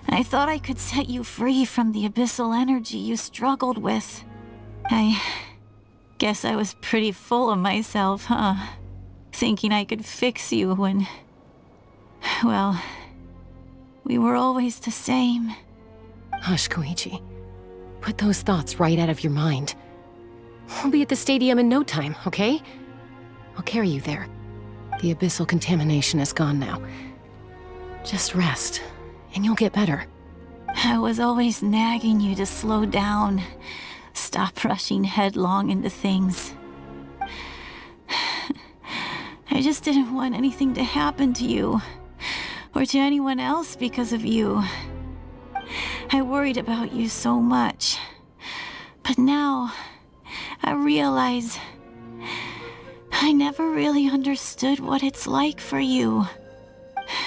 I thought I could set you free from the abyssal energy you struggled with. I guess I was pretty full of myself, huh? Thinking I could fix you when... well, we were always the same. Hush, Chuychu. Put those thoughts right out of your mind. We'll be at the stadium in no time, okay? I'll carry you there. The abyssal contamination is gone now. Just rest, and you'll get better. I was always nagging you to slow down. Stop rushing headlong into things. I just didn't want anything to happen to you, or to anyone else because of you. I worried about you so much. But now, I realize I never really understood what it's like for you.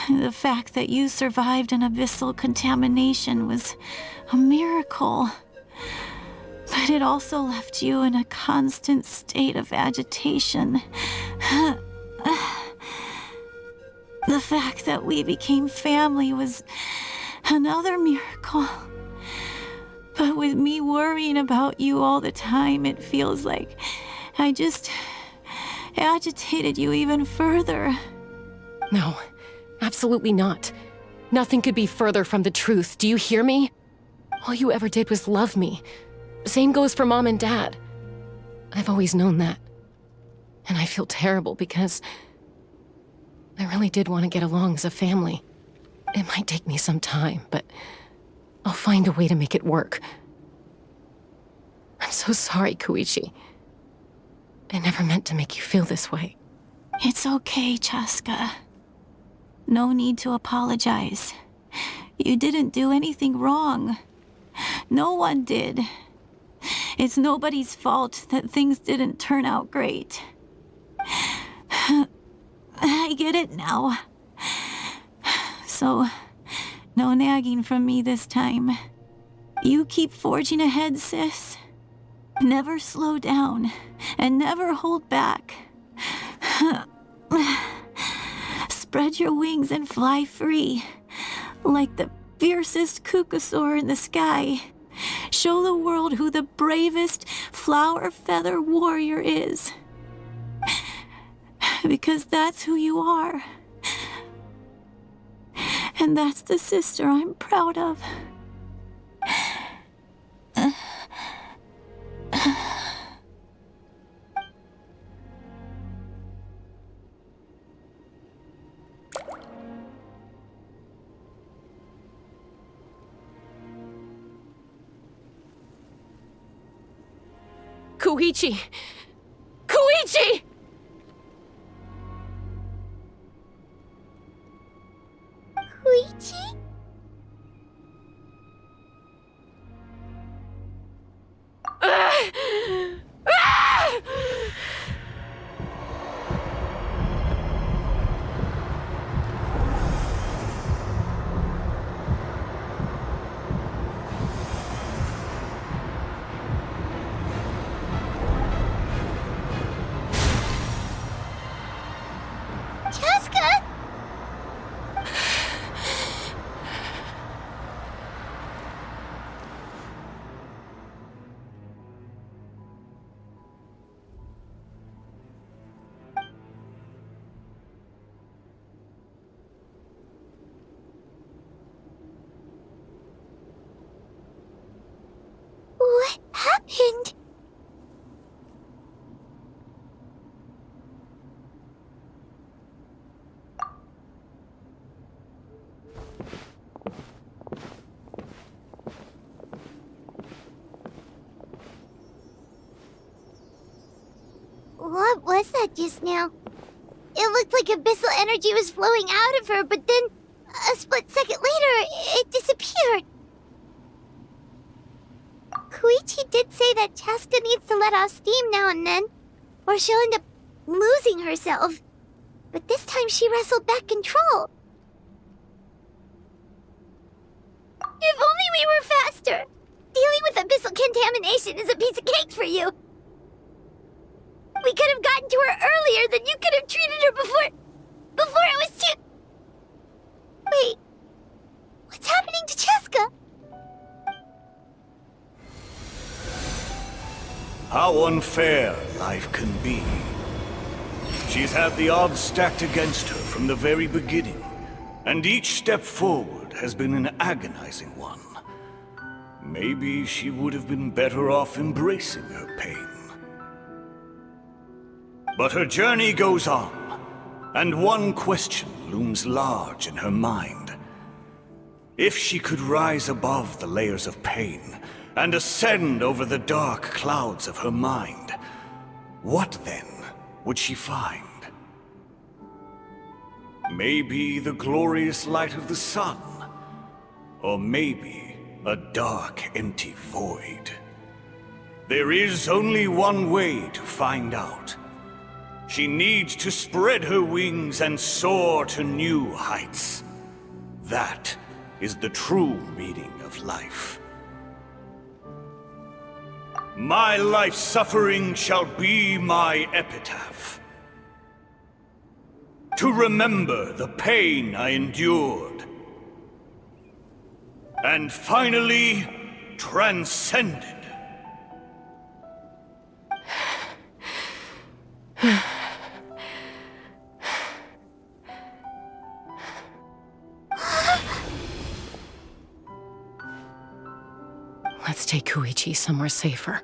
The fact that you survived an abyssal contamination was a miracle. But it also left you in a constant state of agitation. The fact that we became family was another miracle. But with me worrying about you all the time, it feels like I just agitated you even further. No, absolutely not. Nothing could be further from the truth. Do you hear me? All you ever did was love me. Same goes for Mom and Dad. I've always known that. And I feel terrible because I really did want to get along as a family. It might take me some time, but I'll find a way to make it work. I'm so sorry, Chuychu. I never meant to make you feel this way. It's okay, Chasca. No need to apologize. You didn't do anything wrong. No one did. It's nobody's fault that things didn't turn out great. I get it now. So, no nagging from me this time. You keep forging ahead, sis. Never slow down, and never hold back. Spread your wings and fly free, like the fiercest cuckoosaur in the sky. Show the world who the bravest flower feather warrior is. Because that's who you are. And that's the sister I'm proud of. Chuychu! Chuychu! Chuychu? that just now. It looked like abyssal energy was flowing out of her, but then, a split second later, it disappeared. Koichi did say that Chasca needs to let off steam now and then, or she'll end up losing herself. But this time she wrestled back control. If only we were faster! Dealing with abyssal contamination is a piece of cake for you. We could have gotten to her earlier, then you could have treated her before it was too... Wait, what's happening to Chasca? How unfair life can be. She's had the odds stacked against her from the very beginning, and each step forward has been an agonizing one. Maybe she would have been better off embracing her pain. But her journey goes on, and one question looms large in her mind. If she could rise above the layers of pain and ascend over the dark clouds of her mind, what then would she find? Maybe the glorious light of the sun, or maybe a dark, empty void. There is only one way to find out. She needs to spread her wings and soar to new heights. That is the true meaning of life. My life's suffering shall be my epitaph. To remember the pain I endured. And finally, transcended. Let's take Koichi somewhere safer.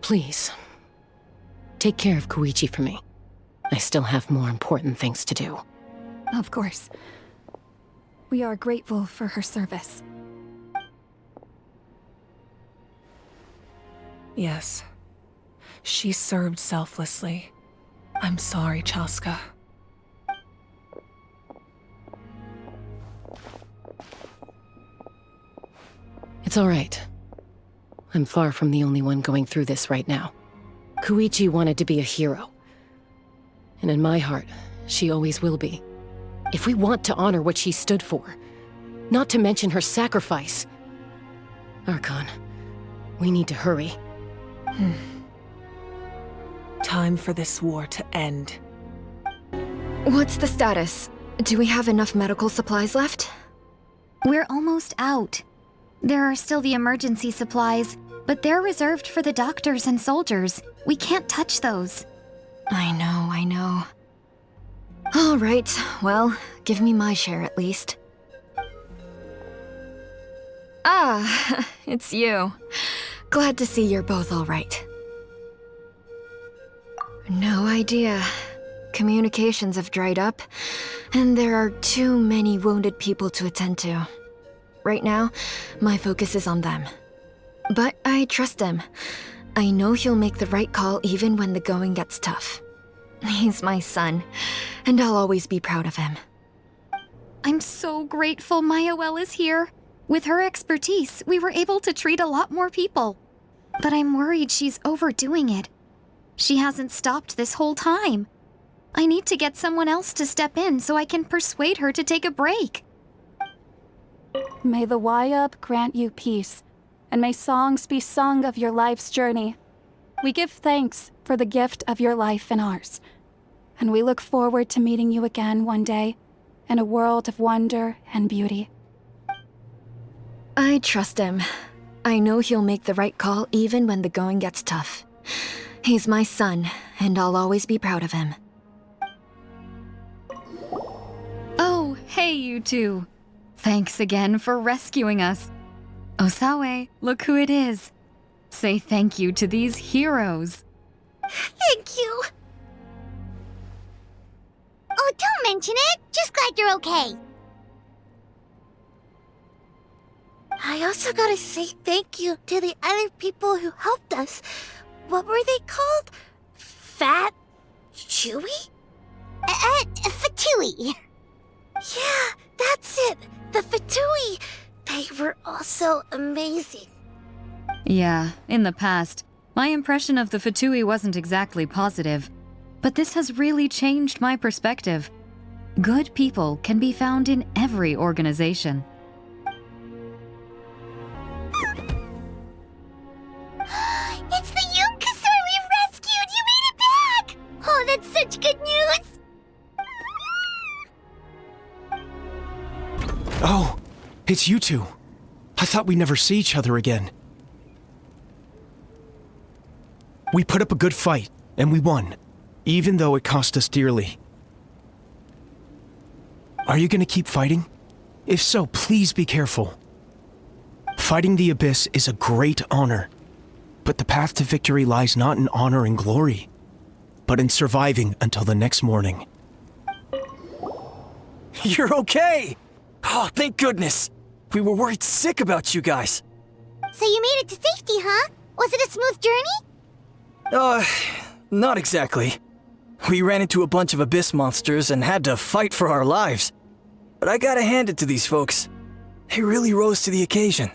Please, take care of Koichi for me. I still have more important things to do. Of course. We are grateful for her service. Yes. She served selflessly. I'm sorry, Chasca. It's all right. I'm far from the only one going through this right now. Koichi wanted to be a hero. And in my heart, she always will be. If we want to honor what she stood for, not to mention her sacrifice. Archon, we need to hurry. Time for this war to end. What's the status? Do we have enough medical supplies left? We're almost out. There are still the emergency supplies, but they're reserved for the doctors and soldiers. We can't touch those. I know. All right, well, give me my share at least. Ah, it's you. Glad to see you're both all right. No idea. Communications have dried up, and there are too many wounded people to attend to. Right now, my focus is on them. But I trust him. I know he'll make the right call even when the going gets tough. He's my son, and I'll always be proud of him. I'm so grateful Mayael is here. With her expertise, we were able to treat a lot more people. But I'm worried she's overdoing it. She hasn't stopped this whole time. I need to get someone else to step in so I can persuade her to take a break. May the Wayub grant you peace, and may songs be sung of your life's journey. We give thanks for the gift of your life and ours. And we look forward to meeting you again one day in a world of wonder and beauty. I trust him. I know he'll make the right call even when the going gets tough. He's my son, and I'll always be proud of him. Oh, hey you two. Thanks again for rescuing us. Osawe, look who it is. Say thank you to these heroes. Thank you. Oh, don't mention it. Just glad you're okay. I also gotta say thank you to the other people who helped us. What were they called? Fat? Chewy? Fatui. Yeah, that's it. The Fatui. They were also amazing. Yeah, in the past, my impression of the Fatui wasn't exactly positive. But this has really changed my perspective. Good people can be found in every organization. It's the Yunkasur we rescued! You made it back! Oh, that's such good news! Oh, it's you two. I thought we'd never see each other again. We put up a good fight, and we won, even though it cost us dearly. Are you gonna keep fighting? If so, please be careful. Fighting the Abyss is a great honor, but the path to victory lies not in honor and glory, but in surviving until the next morning. You're okay! Oh, thank goodness! We were worried sick about you guys. So you made it to safety, huh? Was it a smooth journey? Not exactly. We ran into a bunch of Abyss monsters and had to fight for our lives. But I gotta hand it to these folks. They really rose to the occasion.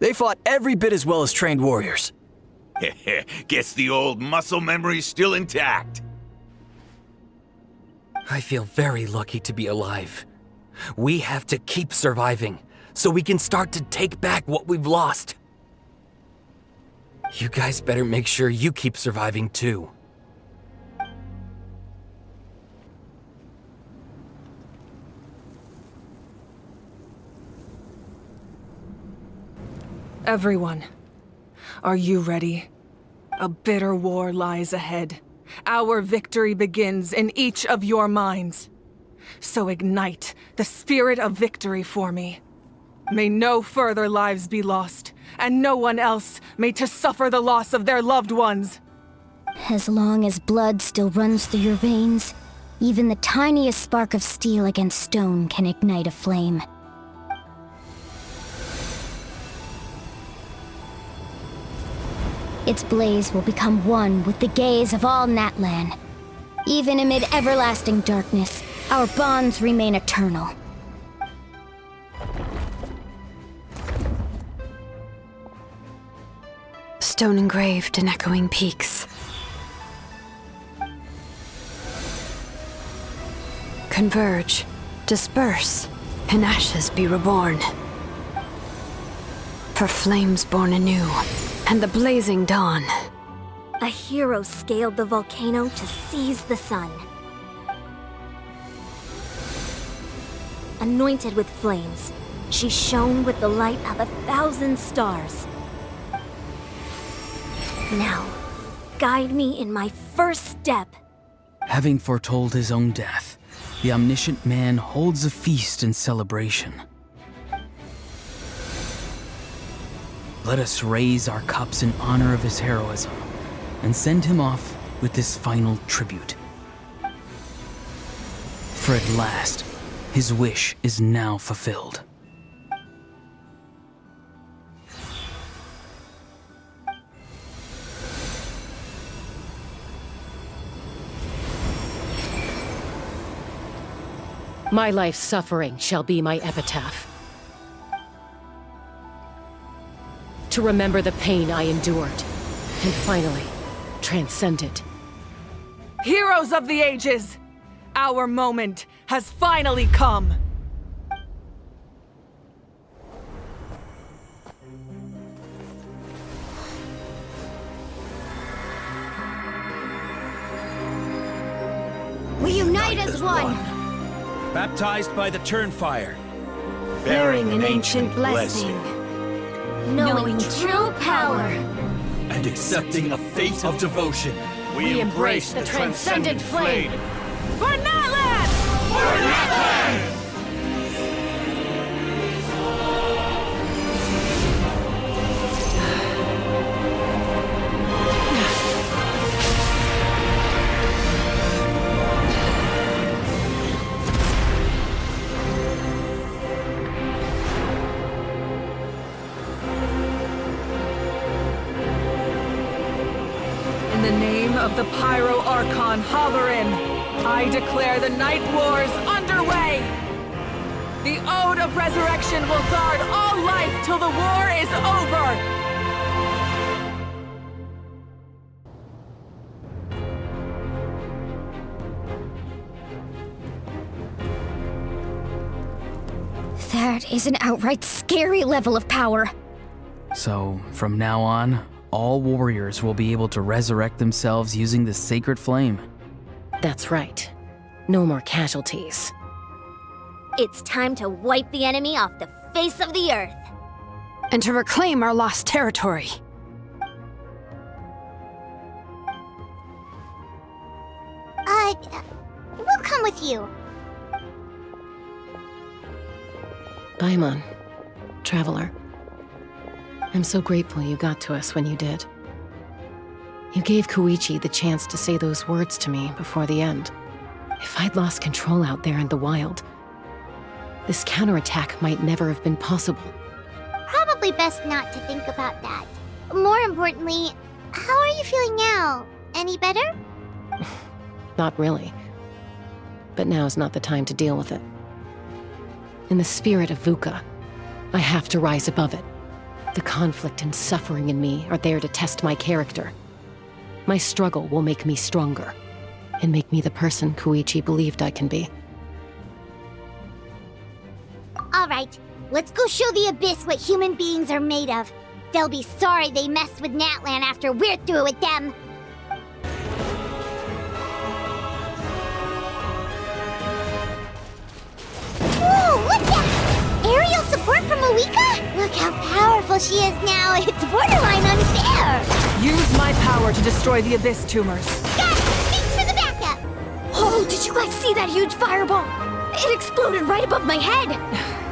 They fought every bit as well as trained warriors. Guess the old muscle memory's still intact. I feel very lucky to be alive. We have to keep surviving, so we can start to take back what we've lost. You guys better make sure you keep surviving too. Everyone, are you ready? A bitter war lies ahead. Our victory begins in each of your minds. So ignite the spirit of victory for me. May no further lives be lost, and no one else may to suffer the loss of their loved ones. As long as blood still runs through your veins, even the tiniest spark of steel against stone can ignite a flame. Its blaze will become one with the gaze of all Natlan. Even amid everlasting darkness, our bonds remain eternal. Stone engraved in echoing peaks. Converge, disperse, in ashes be reborn. For flames born anew, and the blazing dawn. A hero scaled the volcano to seize the sun. Anointed with flames, she shone with the light of 1,000 stars. Now, guide me in my first step. Having foretold his own death, the omniscient man holds a feast in celebration. Let us raise our cups in honor of his heroism and send him off with this final tribute. For at last, his wish is now fulfilled. My life's suffering shall be my epitaph. To remember the pain I endured, and finally, transcend it. Heroes of the ages! Our moment has finally come! Baptized by the Turnfire. Bearing an ancient blessing. Knowing true power. And accepting a fate of devotion. We embrace the transcendent flame. For Natlan! For Natlan! In the name of the Pyro Archon Ororon, I declare the Night Wars underway! The Ode of Resurrection will guard all life till the war is over! That is an outright scary level of power. So, from now on, all warriors will be able to resurrect themselves using the sacred flame. That's right. No more casualties. It's time to wipe the enemy off the face of the earth. And to reclaim our lost territory. We'll come with you. Paimon, Traveler. I'm so grateful you got to us when you did. You gave Koichi the chance to say those words to me before the end. If I'd lost control out there in the wild, this counterattack might never have been possible. Probably best not to think about that. More importantly, how are you feeling now? Any better? Not really. But now's not the time to deal with it. In the spirit of VUCA, I have to rise above it. The conflict and suffering in me are there to test my character. My struggle will make me stronger, and make me the person Koichi believed I can be. Alright, let's go show the Abyss what human beings are made of. They'll be sorry they messed with Natlan after we're through with them. Whoa, look at that! Aerial support from Mavuika? Look how powerful she is now. It's borderline unfair. Use my power to destroy the Abyss tumors. Got it! Thanks for the backup! Oh, did you guys see that huge fireball? It exploded right above my head!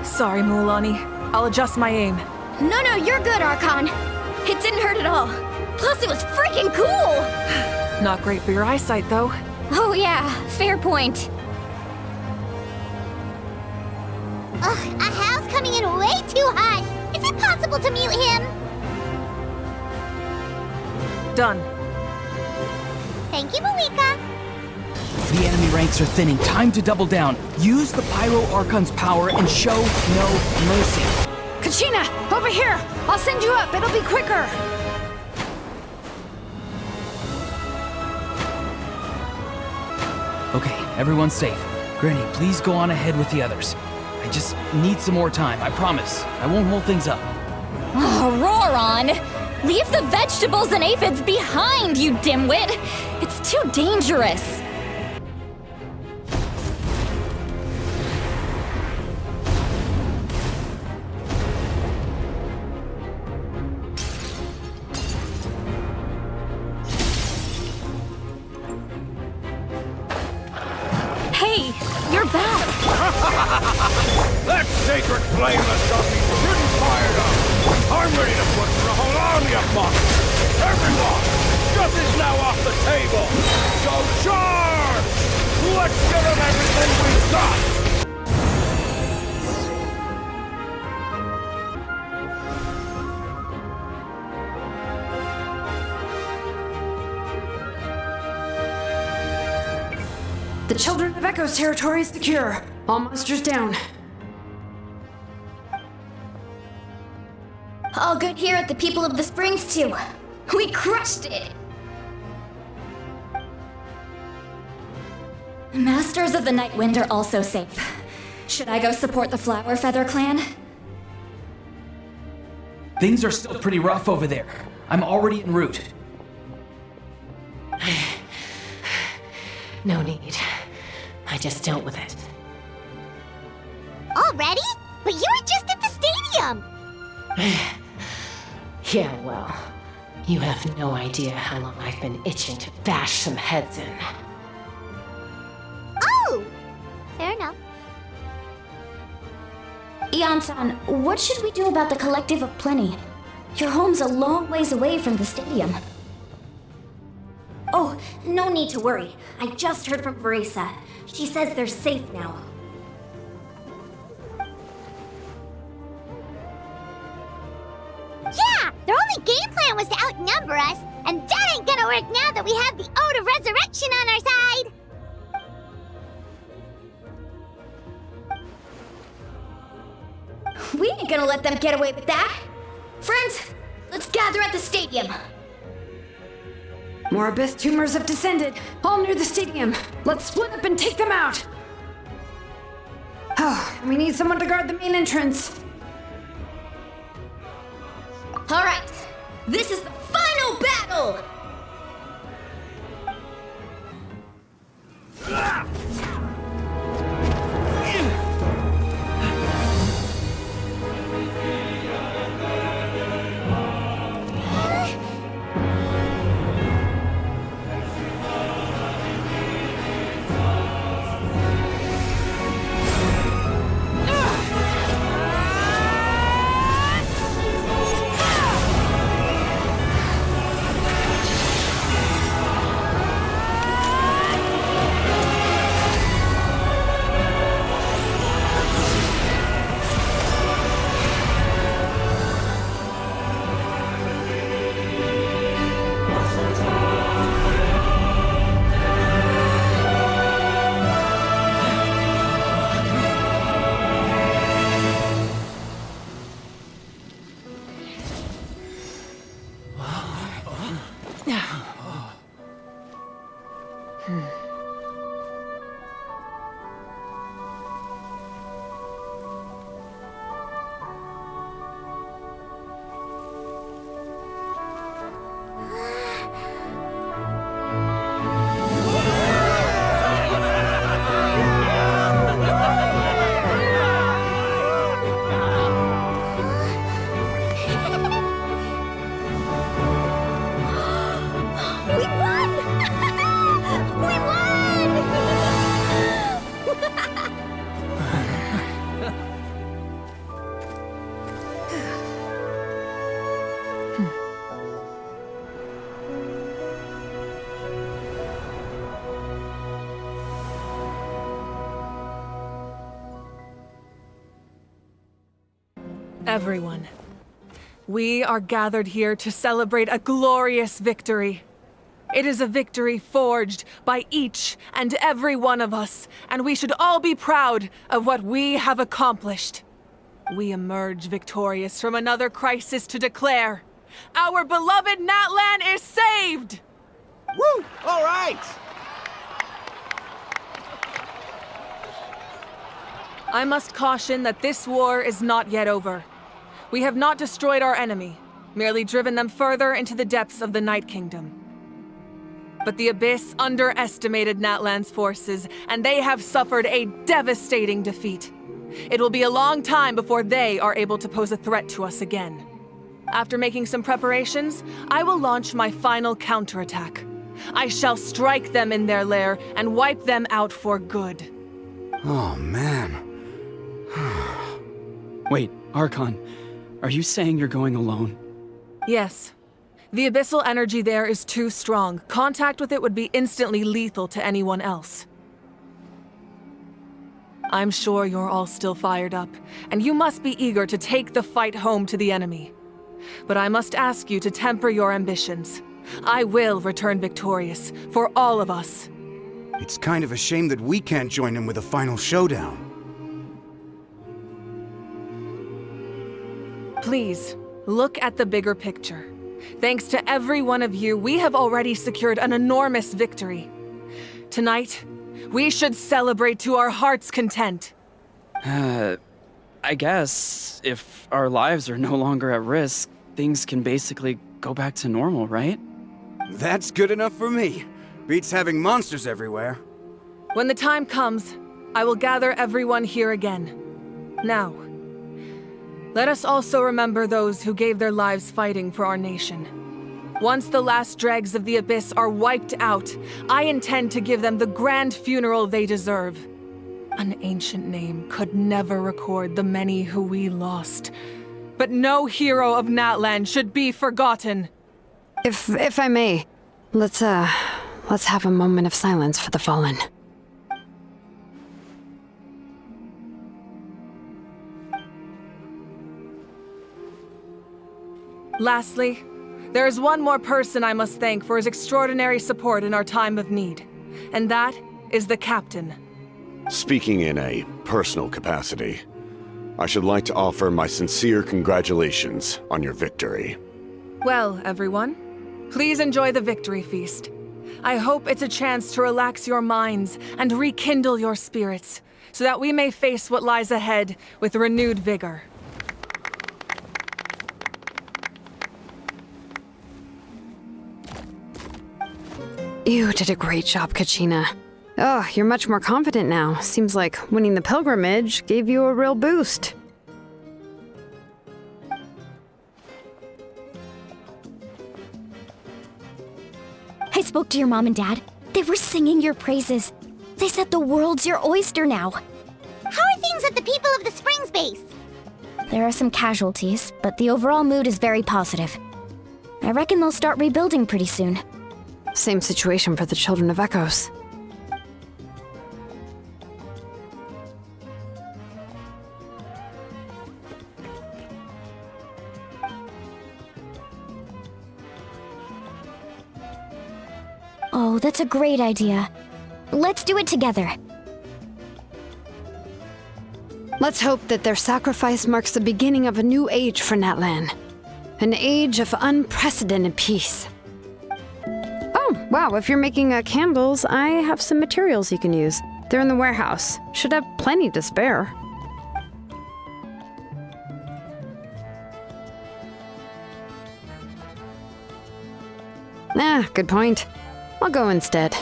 Sorry, Mulani. I'll adjust my aim. No, you're good, Archon. It didn't hurt at all. Plus, it was freaking cool! Not great for your eyesight, though. Oh yeah, fair point. Ugh, a howl's coming in way too hot. Is it possible to mute him? Done. Thank you, Mavuika. The enemy ranks are thinning. Time to double down. Use the Pyro Archon's power and show no mercy. Kachina, over here! I'll send you up. It'll be quicker. Okay, everyone's safe. Granny, please go on ahead with the others. I just need some more time, I promise. I won't hold things up. Oh, Ororon! Leave the vegetables and aphids behind, you dimwit! It's too dangerous! Hey, you're back! That sacred flame has got me pretty fired up! I'm ready to put for a whole army of monsters! Everyone! Stuff is now off the table! So charge! Let's give them everything we've got! The Children of Echo's territory is secure. All monsters down. All good here at the People of the Springs, too. We crushed it! Masters of the Night Wind are also safe. Should I go support the Flower Feather clan? Things are still pretty rough over there. I'm already en route. No need. I just dealt with it. already? But you were just at the stadium! Yeah, well, you have no idea how long I've been itching to bash some heads in. Oh! Fair enough. Ian-san, what should we do about the Collective of Plenty? Your home's a long ways away from the stadium. Oh, no need to worry. I just heard from Veresa. She says they're safe now. Yeah! Their only game plan was to outnumber us, and that ain't gonna work now that we have the Ode of Resurrection on our side! We ain't gonna let them get away with that! Friends, let's gather at the stadium! More Abyss tumors have descended, all near the stadium. Let's split up and take them out! Oh, we need someone to guard the main entrance. Alright, this is the final battle! Everyone, we are gathered here to celebrate a glorious victory. It is a victory forged by each and every one of us, and we should all be proud of what we have accomplished. We emerge victorious from another crisis to declare, our beloved Natlan is saved! Woo! All right! I must caution that this war is not yet over. We have not destroyed our enemy, merely driven them further into the depths of the Night Kingdom. But the Abyss underestimated Natlan's forces, and they have suffered a devastating defeat. It will be a long time before they are able to pose a threat to us again. After making some preparations, I will launch my final counterattack. I shall strike them in their lair and wipe them out for good. Oh, man. Wait, Archon, are you saying you're going alone? Yes. The abyssal energy there is too strong. Contact with it would be instantly lethal to anyone else. I'm sure you're all still fired up, and you must be eager to take the fight home to the enemy. But I must ask you to temper your ambitions. I will return victorious, for all of us. It's kind of a shame that we can't join him with a final showdown. Please, look at the bigger picture. Thanks to every one of you, we have already secured an enormous victory. Tonight, we should celebrate to our heart's content. I guess if our lives are no longer at risk, things can basically go back to normal, right? That's good enough for me. Beats having monsters everywhere. When the time comes, I will gather everyone here again. Now, let us also remember those who gave their lives fighting for our nation. Once the last dregs of the Abyss are wiped out, I intend to give them the grand funeral they deserve. An ancient name could never record the many who we lost. But no hero of Natlan should be forgotten. If I may, let's have a moment of silence for the fallen. Lastly, there is one more person I must thank for his extraordinary support in our time of need, and that is the Captain. Speaking in a personal capacity, I should like to offer my sincere congratulations on your victory. Well, everyone, please enjoy the victory feast. I hope it's a chance to relax your minds and rekindle your spirits, so that we may face what lies ahead with renewed vigor. You did a great job, Kachina. Oh, you're much more confident now. Seems like winning the pilgrimage gave you a real boost. I spoke to your mom and dad. They were singing your praises. They said the world's your oyster now. How are things at the People of the Springs base? There are some casualties, but the overall mood is very positive. I reckon they'll start rebuilding pretty soon. Same situation for the Children of Echoes. Oh, that's a great idea. Let's do it together. Let's hope that their sacrifice marks the beginning of a new age for Natlan. An age of unprecedented peace. Oh, wow, if you're making candles, I have some materials you can use. They're in the warehouse. Should have plenty to spare. Good point. I'll go instead.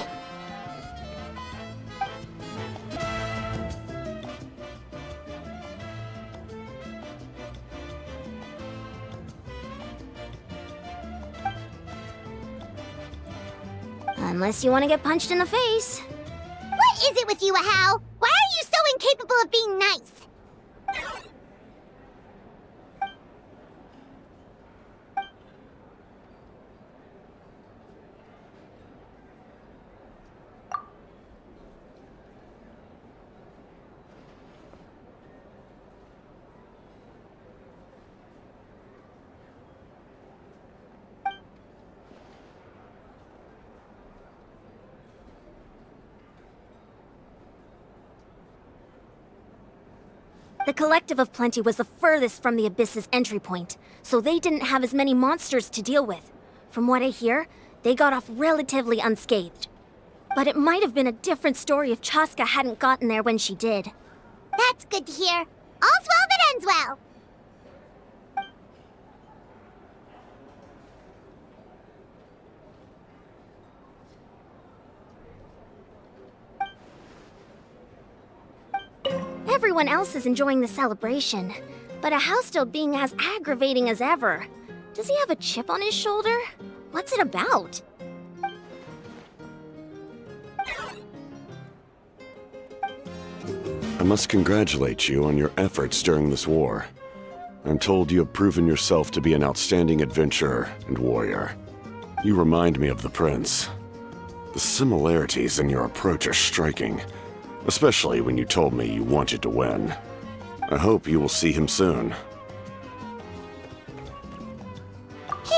Unless you want to get punched in the face. What is it with you, Ahau? Why are you so incapable of being nice? The Collective of Plenty was the furthest from the Abyss's entry point, so they didn't have as many monsters to deal with. From what I hear, they got off relatively unscathed. But it might have been a different story if Chasca hadn't gotten there when she did. That's good to hear. All's well that ends well. Everyone else is enjoying the celebration, but Ahau's still being as aggravating as ever. Does he have a chip on his shoulder? What's it about? I must congratulate you on your efforts during this war. I'm told you have proven yourself to be an outstanding adventurer and warrior. You remind me of the Prince. The similarities in your approach are striking, especially when you told me you wanted to win. I hope you will see him soon. Hey,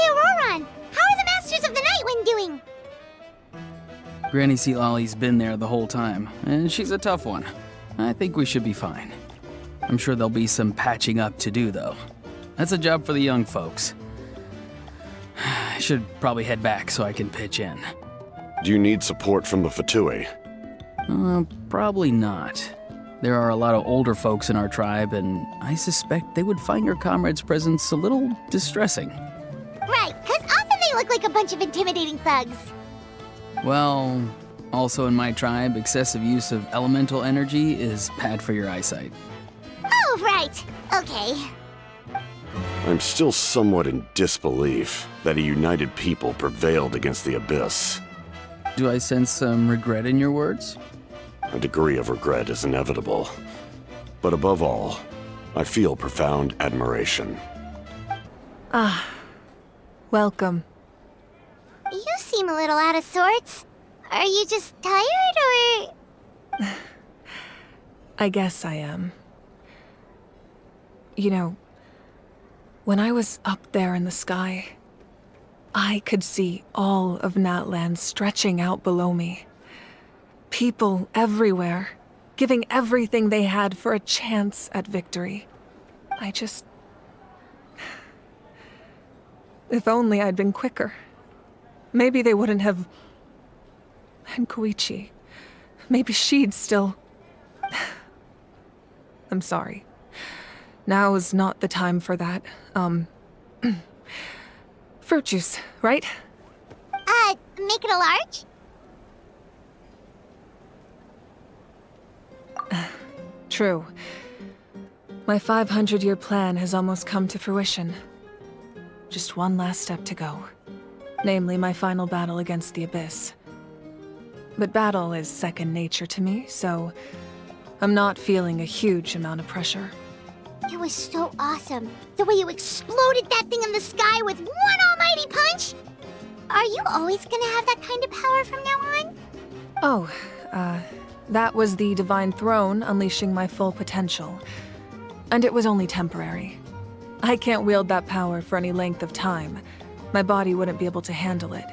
Ororon! How are the Masters of the Nightwind doing? Granny Citlali's been there the whole time, and she's a tough one. I think we should be fine. I'm sure there'll be some patching up to do, though. That's a job for the young folks. I should probably head back so I can pitch in. Do you need support from the Fatui? Probably not. There are a lot of older folks in our tribe, and I suspect they would find your comrade's presence a little distressing. Right, because often they look like a bunch of intimidating thugs. Well, also in my tribe, excessive use of elemental energy is bad for your eyesight. Oh, Oh, right. Okay. I'm still somewhat in disbelief that a united people prevailed against the Abyss. Do I sense some regret in your words? A degree of regret is inevitable. But above all, I feel profound admiration. Ah, welcome. You seem a little out of sorts. Are you just tired, or...? I guess I am. You know, when I was up there in the sky, I could see all of Natlan stretching out below me. People everywhere, giving everything they had for a chance at victory. If only I'd been quicker. Maybe they wouldn't have... And Koichi. Maybe she'd still... I'm sorry. Now is not the time for that. Fruit juice, right? Make it a large? True. My 500-year plan has almost come to fruition. Just one last step to go. Namely, my final battle against the Abyss. But battle is second nature to me, so I'm not feeling a huge amount of pressure. It was so awesome. The way you exploded that thing in the sky with one almighty punch! Are you always gonna have that kind of power from now on? Oh, that was the Divine Throne unleashing my full potential. And it was only temporary. I can't wield that power for any length of time. My body wouldn't be able to handle it.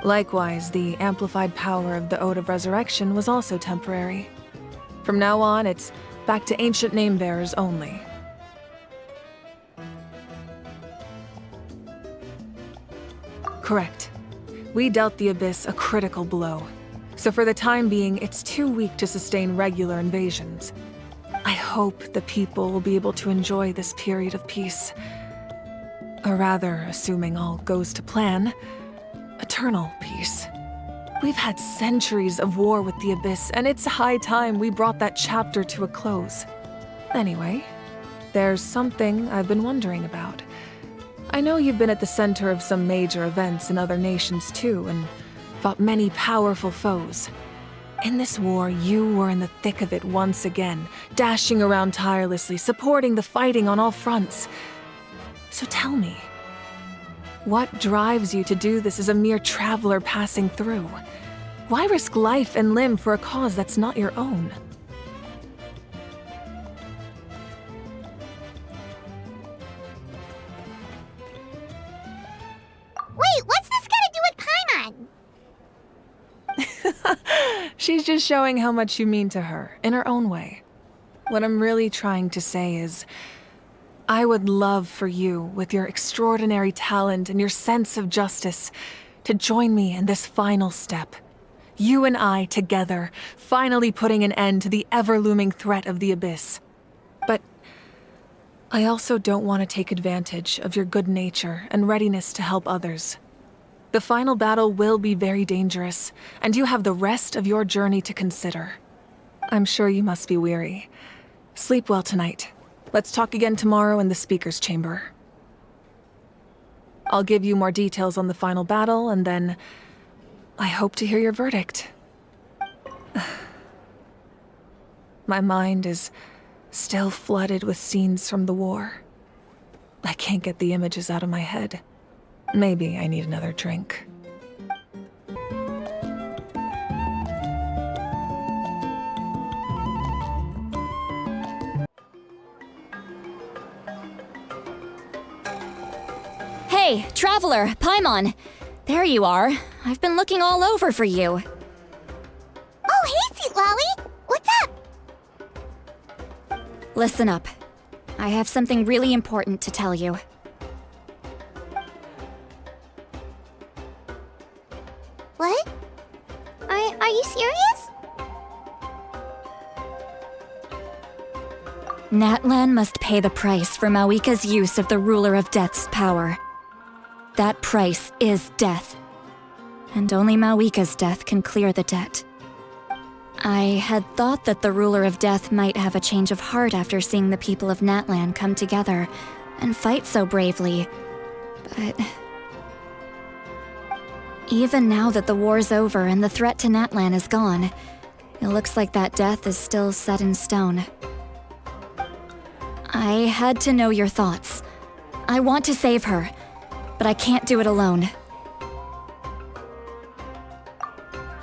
Likewise, the amplified power of the Ode of Resurrection was also temporary. From now on, it's back to ancient name-bearers only. Correct. We dealt the Abyss a critical blow. So for the time being, it's too weak to sustain regular invasions. I hope the people will be able to enjoy this period of peace. Or rather, assuming all goes to plan, eternal peace. We've had centuries of war with the Abyss, and it's high time we brought that chapter to a close. Anyway, there's something I've been wondering about. I know you've been at the center of some major events in other nations too, and fought many powerful foes. In this war, you were in the thick of it once again, dashing around tirelessly, supporting the fighting on all fronts. So tell me, what drives you to do this as a mere traveler passing through? Why risk life and limb for a cause that's not your own? Wait, what's this got to do with Paimon? She's just showing how much you mean to her, in her own way. What I'm really trying to say is, I would love for you, with your extraordinary talent and your sense of justice, to join me in this final step. You and I together, finally putting an end to the ever-looming threat of the Abyss. But I also don't want to take advantage of your good nature and readiness to help others. The final battle will be very dangerous, and you have the rest of your journey to consider. I'm sure you must be weary. Sleep well tonight. Let's talk again tomorrow in the speaker's chamber. I'll give you more details on the final battle, and then I hope to hear your verdict. My mind is still flooded with scenes from the war. I can't get the images out of my head. Maybe I need another drink. Hey, traveler, Paimon. There you are. I've been looking all over for you. Oh, hey, Citlali! What's up? Listen up. I have something really important to tell you. What? Are you serious? Natlan must pay the price for Mavuika's use of the Ruler of Death's power. That price is death. And only Mavuika's death can clear the debt. I had thought that the Ruler of Death might have a change of heart after seeing the people of Natlan come together and fight so bravely, but... Even now that the war's over and the threat to Natlan is gone, it looks like that death is still set in stone. I had to know your thoughts. I want to save her, but I can't do it alone.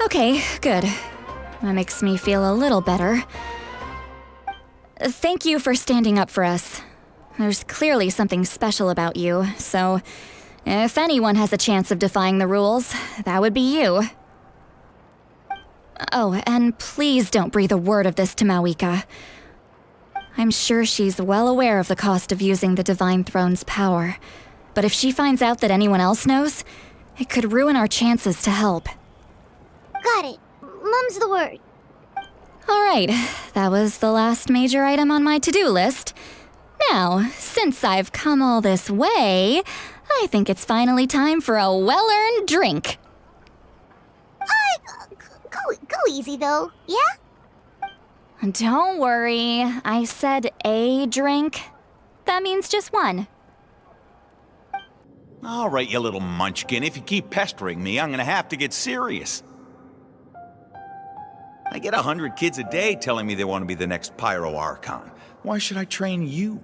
Okay, good. That makes me feel a little better. Thank you for standing up for us. There's clearly something special about you, so if anyone has a chance of defying the rules, that would be you. Oh, and please don't breathe a word of this to Mavuika. I'm sure she's well aware of the cost of using the Divine Throne's power, but if she finds out that anyone else knows, it could ruin our chances to help. Got it. Mum's the word. Alright, that was the last major item on my to-do list. Now, since I've come all this way, I think it's finally time for a well-earned drink. Go easy, though, yeah? Don't worry, I said a drink. That means just one. All right, you little munchkin. If you keep pestering me, I'm gonna have to get serious. I get 100 kids a day telling me they want to be the next Pyro Archon. Why should I train you?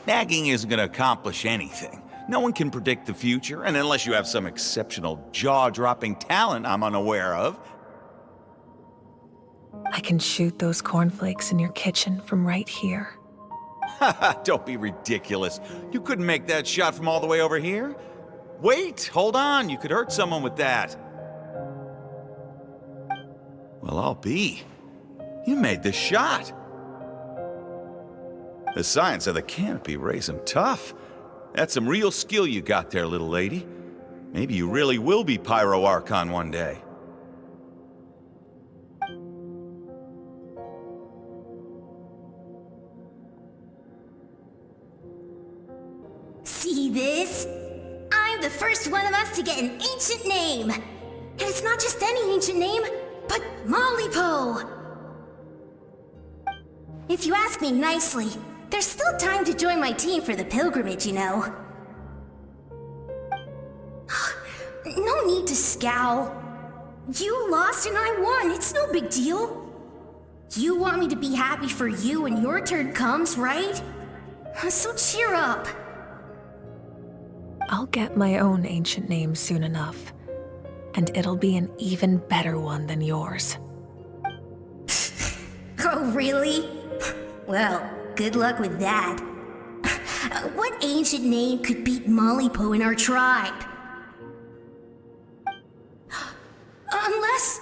Nagging isn't gonna accomplish anything. No one can predict the future, and unless you have some exceptional jaw-dropping talent I'm unaware of. I can shoot those cornflakes in your kitchen from right here. Don't be ridiculous. You couldn't make that shot from all the way over here? Wait, hold on. You could hurt someone with that. Well, I'll be. You made the shot. The science of the Canopy raised him tough. That's some real skill you got there, little lady. Maybe you really will be Pyro Archon one day. See this? I'm the first one of us to get an ancient name. And it's not just any ancient name, but Malipo. If you ask me nicely, there's still time to join my team for the pilgrimage, you know. No need to scowl. You lost and I won, it's no big deal. You want me to be happy for you when your turn comes, right? So cheer up. I'll get my own ancient name soon enough, and it'll be an even better one than yours. Oh, really? Well, good luck with that. What ancient name could beat Malipo in our tribe? Unless...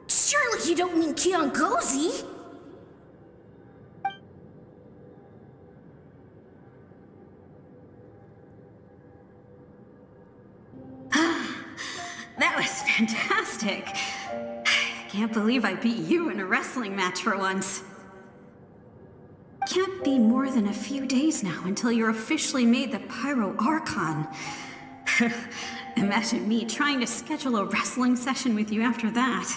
surely you don't mean Kiangozi? That was fantastic. I can't believe I beat you in a wrestling match for once. Can't be more than a few days now until you're officially made the Pyro Archon. Imagine me trying to schedule a wrestling session with you after that.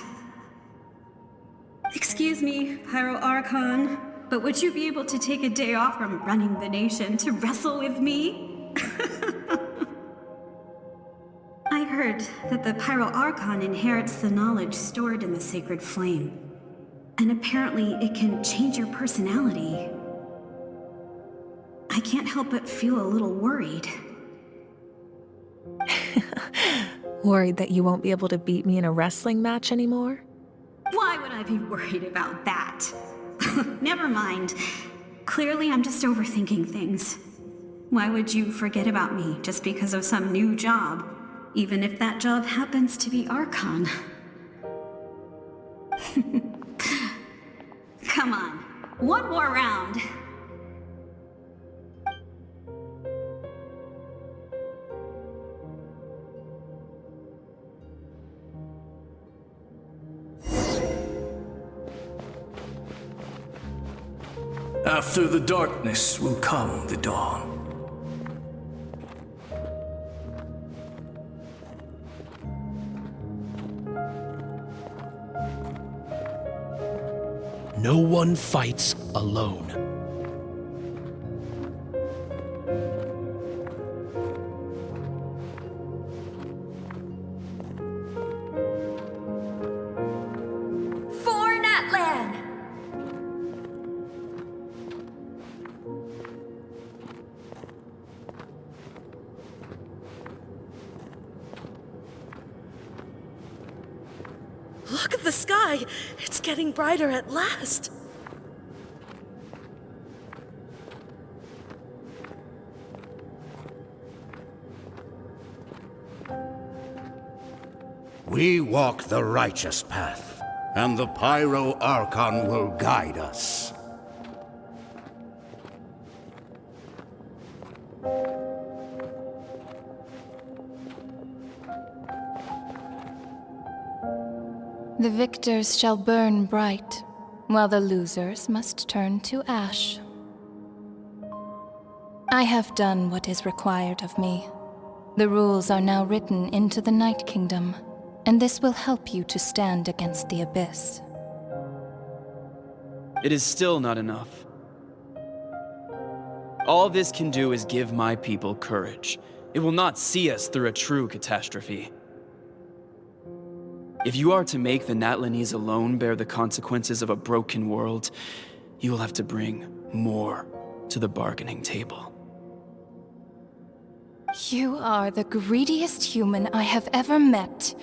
Excuse me, Pyro Archon, but would you be able to take a day off from running the nation to wrestle with me? I heard that the Pyro Archon inherits the knowledge stored in the sacred flame. And apparently it can change your personality. I can't help but feel a little worried. Worried that you won't be able to beat me in a wrestling match anymore? Why would I be worried about that? Never mind. Clearly I'm just overthinking things. Why would you forget about me just because of some new job? Even if that job happens to be Archon. Come on, one more round. After the darkness will come the dawn. no one fights alone. For Natlan! Look at the sky! It's getting brighter at last! We walk the righteous path, and the Pyro Archon will guide us. The victors shall burn bright, while the losers must turn to ash. I have done what is required of me. The rules are now written into the Night Kingdom, and this will help you to stand against the Abyss. It is still not enough. All this can do is give my people courage. It will not see us through a true catastrophe. If you are to make the Natlanese alone bear the consequences of a broken world, you will have to bring more to the bargaining table. You are the greediest human I have ever met,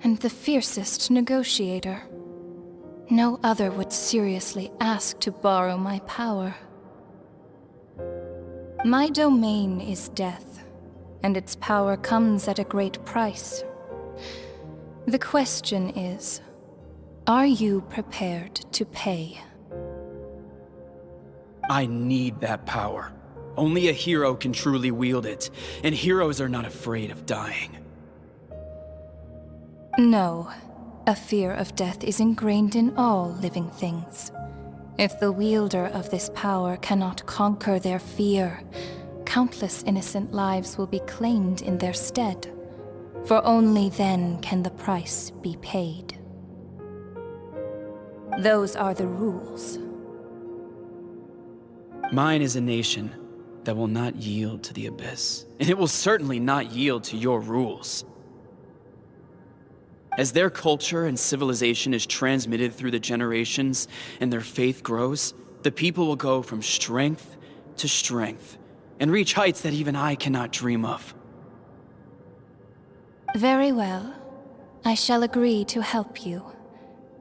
and the fiercest negotiator. No other would seriously ask to borrow my power. My domain is death, and its power comes at a great price. The question is, are you prepared to pay? I need that power. Only a hero can truly wield it, and heroes are not afraid of dying. No, a fear of death is ingrained in all living things. If the wielder of this power cannot conquer their fear, countless innocent lives will be claimed in their stead. For only then can the price be paid. Those are the rules. Mine is a nation that will not yield to the Abyss, and it will certainly not yield to your rules. As their culture and civilization is transmitted through the generations and their faith grows, the people will go from strength to strength and reach heights that even I cannot dream of. Very well. I shall agree to help you.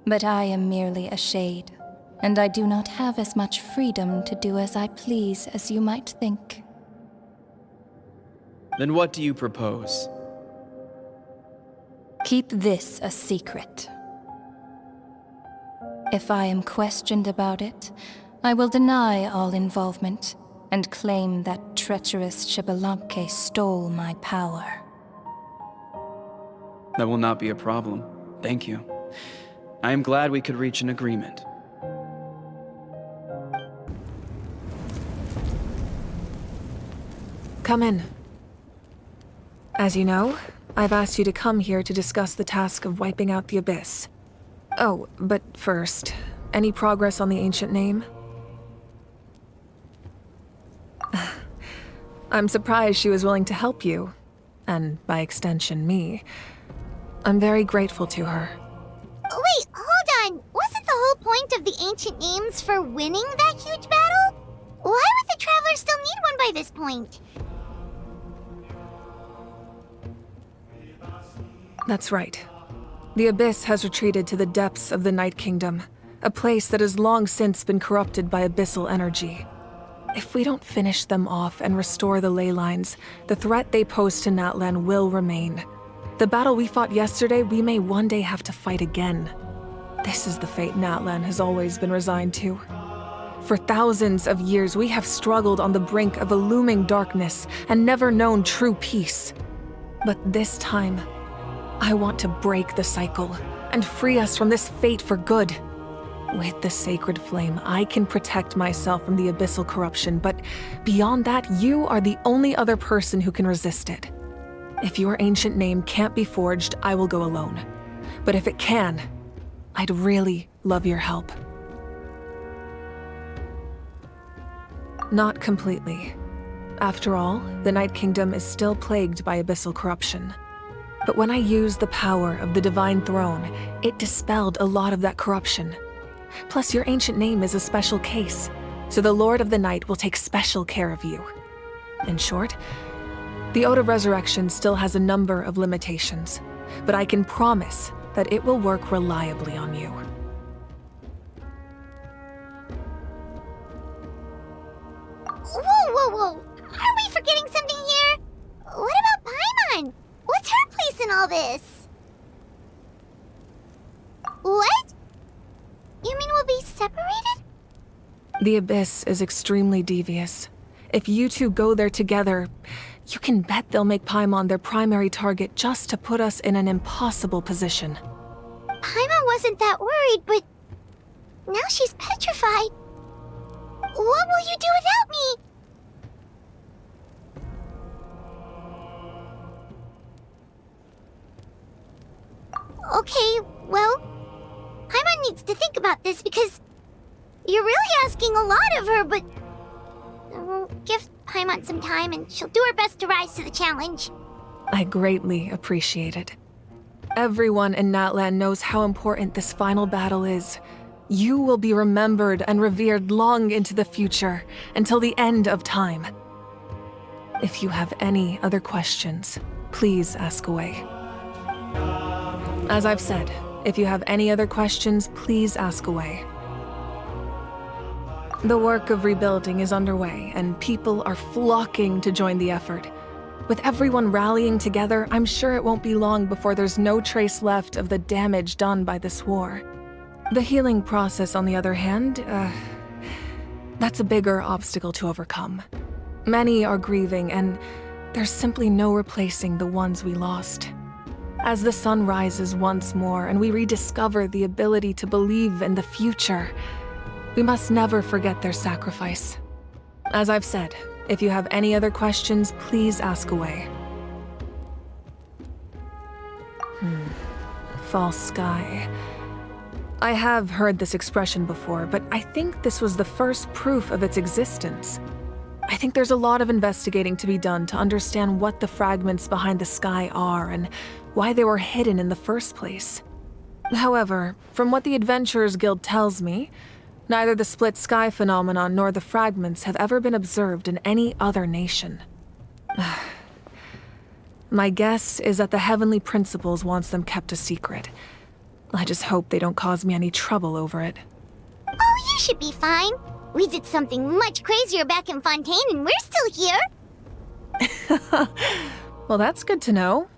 But I am merely a shade, and I do not have as much freedom to do as I please as you might think. Then what do you propose? Keep this a secret. If I am questioned about it, I will deny all involvement and claim that treacherous Xbalanque stole my power. That will not be a problem. Thank you. I am glad we could reach an agreement. Come in. As you know, I've asked you to come here to discuss the task of wiping out the Abyss. Oh, but first, any progress on the ancient name? I'm surprised she was willing to help you, and by extension, me. I'm very grateful to her. Wait, hold on. Wasn't the whole point of the ancient names for winning that huge battle? Why would the Travelers still need one by this point? That's right. The Abyss has retreated to the depths of the Night Kingdom, a place that has long since been corrupted by abyssal energy. If we don't finish them off and restore the ley lines, the threat they pose to Natlan will remain. The battle we fought yesterday, we may one day have to fight again. This is the fate Natlan has always been resigned to. For thousands of years, we have struggled on the brink of a looming darkness and never known true peace. But this time, I want to break the cycle and free us from this fate for good. With the sacred flame, I can protect myself from the abyssal corruption, but beyond that, you are the only other person who can resist it. If your ancient name can't be forged, I will go alone. But if it can, I'd really love your help. Not completely. After all, the Night Kingdom is still plagued by abyssal corruption. But when I used the power of the Divine Throne, it dispelled a lot of that corruption. Plus, your ancient name is a special case, so the Lord of the Night will take special care of you. In short, the Ode of Resurrection still has a number of limitations, but I can promise that it will work reliably on you. Whoa. Are we forgetting something here? What about Paimon? What's her place in all this? What? You mean we'll be separated? The Abyss is extremely devious. If you two go there together, you can bet they'll make Paimon their primary target just to put us in an impossible position. Paimon wasn't that worried, but now she's petrified. What will you do without me? Okay, well, Paimon needs to think about this because you're really asking a lot of her, but we'll give Paimon some time and she'll do her best to rise to the challenge. I greatly appreciate it. Everyone in Natlan knows how important this final battle is. You will be remembered and revered long into the future, until the end of time. If you have any other questions, please ask away. As I've said, if you have any other questions, please ask away. The work of rebuilding is underway, and people are flocking to join the effort. With everyone rallying together, I'm sure it won't be long before there's no trace left of the damage done by this war. The healing process, on the other hand, that's a bigger obstacle to overcome. Many are grieving, and there's simply no replacing the ones we lost. As the sun rises once more and we rediscover the ability to believe in the future, we must never forget their sacrifice. As I've said, if you have any other questions, please ask away. False sky. I have heard this expression before, but I think this was the first proof of its existence. I think there's a lot of investigating to be done to understand what the fragments behind the sky are and why they were hidden in the first place. However, from what the Adventurers Guild tells me, neither the split sky phenomenon nor the fragments have ever been observed in any other nation. My guess is that the Heavenly Principles wants them kept a secret. I just hope they don't cause me any trouble over it. Oh, you should be fine. We did something much crazier back in Fontaine and we're still here. Well, that's good to know.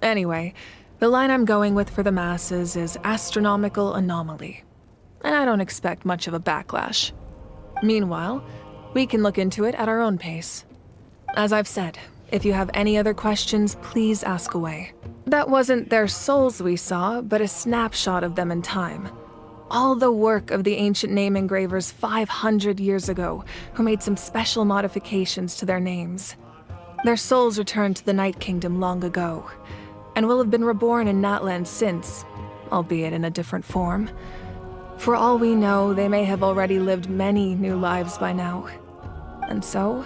Anyway, the line I'm going with for the masses is astronomical anomaly. And I don't expect much of a backlash. Meanwhile, we can look into it at our own pace. As I've said, if you have any other questions, please ask away. That wasn't their souls we saw, but a snapshot of them in time. All the work of the ancient name engravers 500 years ago, who made some special modifications to their names. Their souls returned to the Night Kingdom long ago, and will have been reborn in Natlan since, albeit in a different form. For all we know, they may have already lived many new lives by now. And so,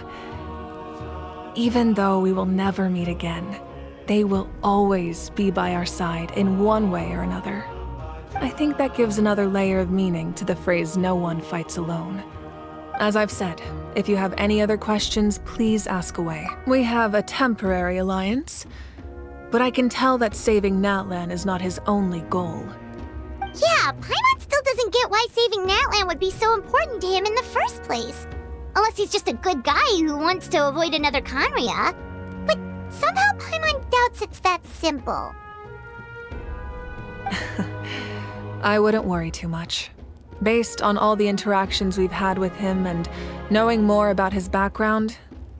even though we will never meet again, they will always be by our side in one way or another. I think that gives another layer of meaning to the phrase, "No one fights alone." As I've said, if you have any other questions, please ask away. We have a temporary alliance, but I can tell that saving Natlan is not his only goal. Yeah, Paimon still doesn't get why saving Natlan would be so important to him in the first place. Unless he's just a good guy who wants to avoid another Khaenri'ah. But somehow Paimon doubts it's that simple. I wouldn't worry too much. Based on all the interactions we've had with him and knowing more about his background,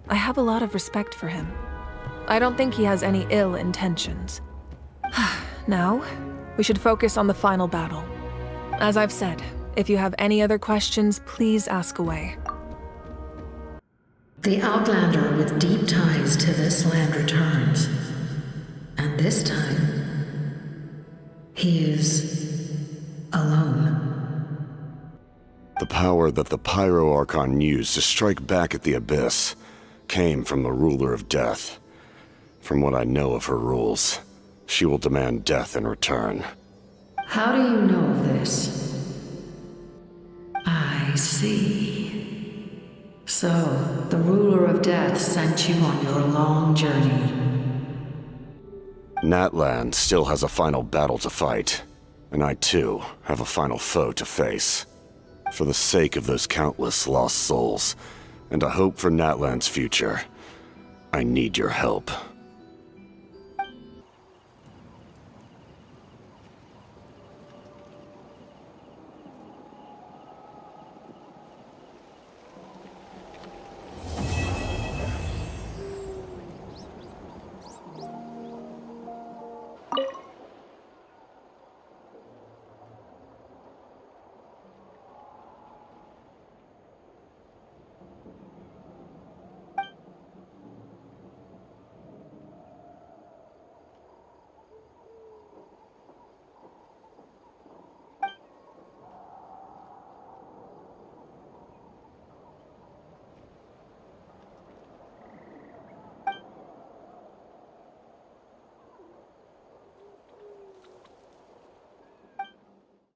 I have a lot of respect for him. I don't think he has any ill intentions. Now, we should focus on the final battle. As I've said, if you have any other questions, please ask away. The Outlander with deep ties to this land returns. And this time, he is alone. The power that the Pyro Archon used to strike back at the Abyss came from the Ruler of Death. From what I know of her rules, she will demand death in return. How do you know of this? I see. So, the Ruler of Death sent you on your long journey. Natlan still has a final battle to fight, and I too have a final foe to face. For the sake of those countless lost souls, and a hope for Natlan's future, I need your help.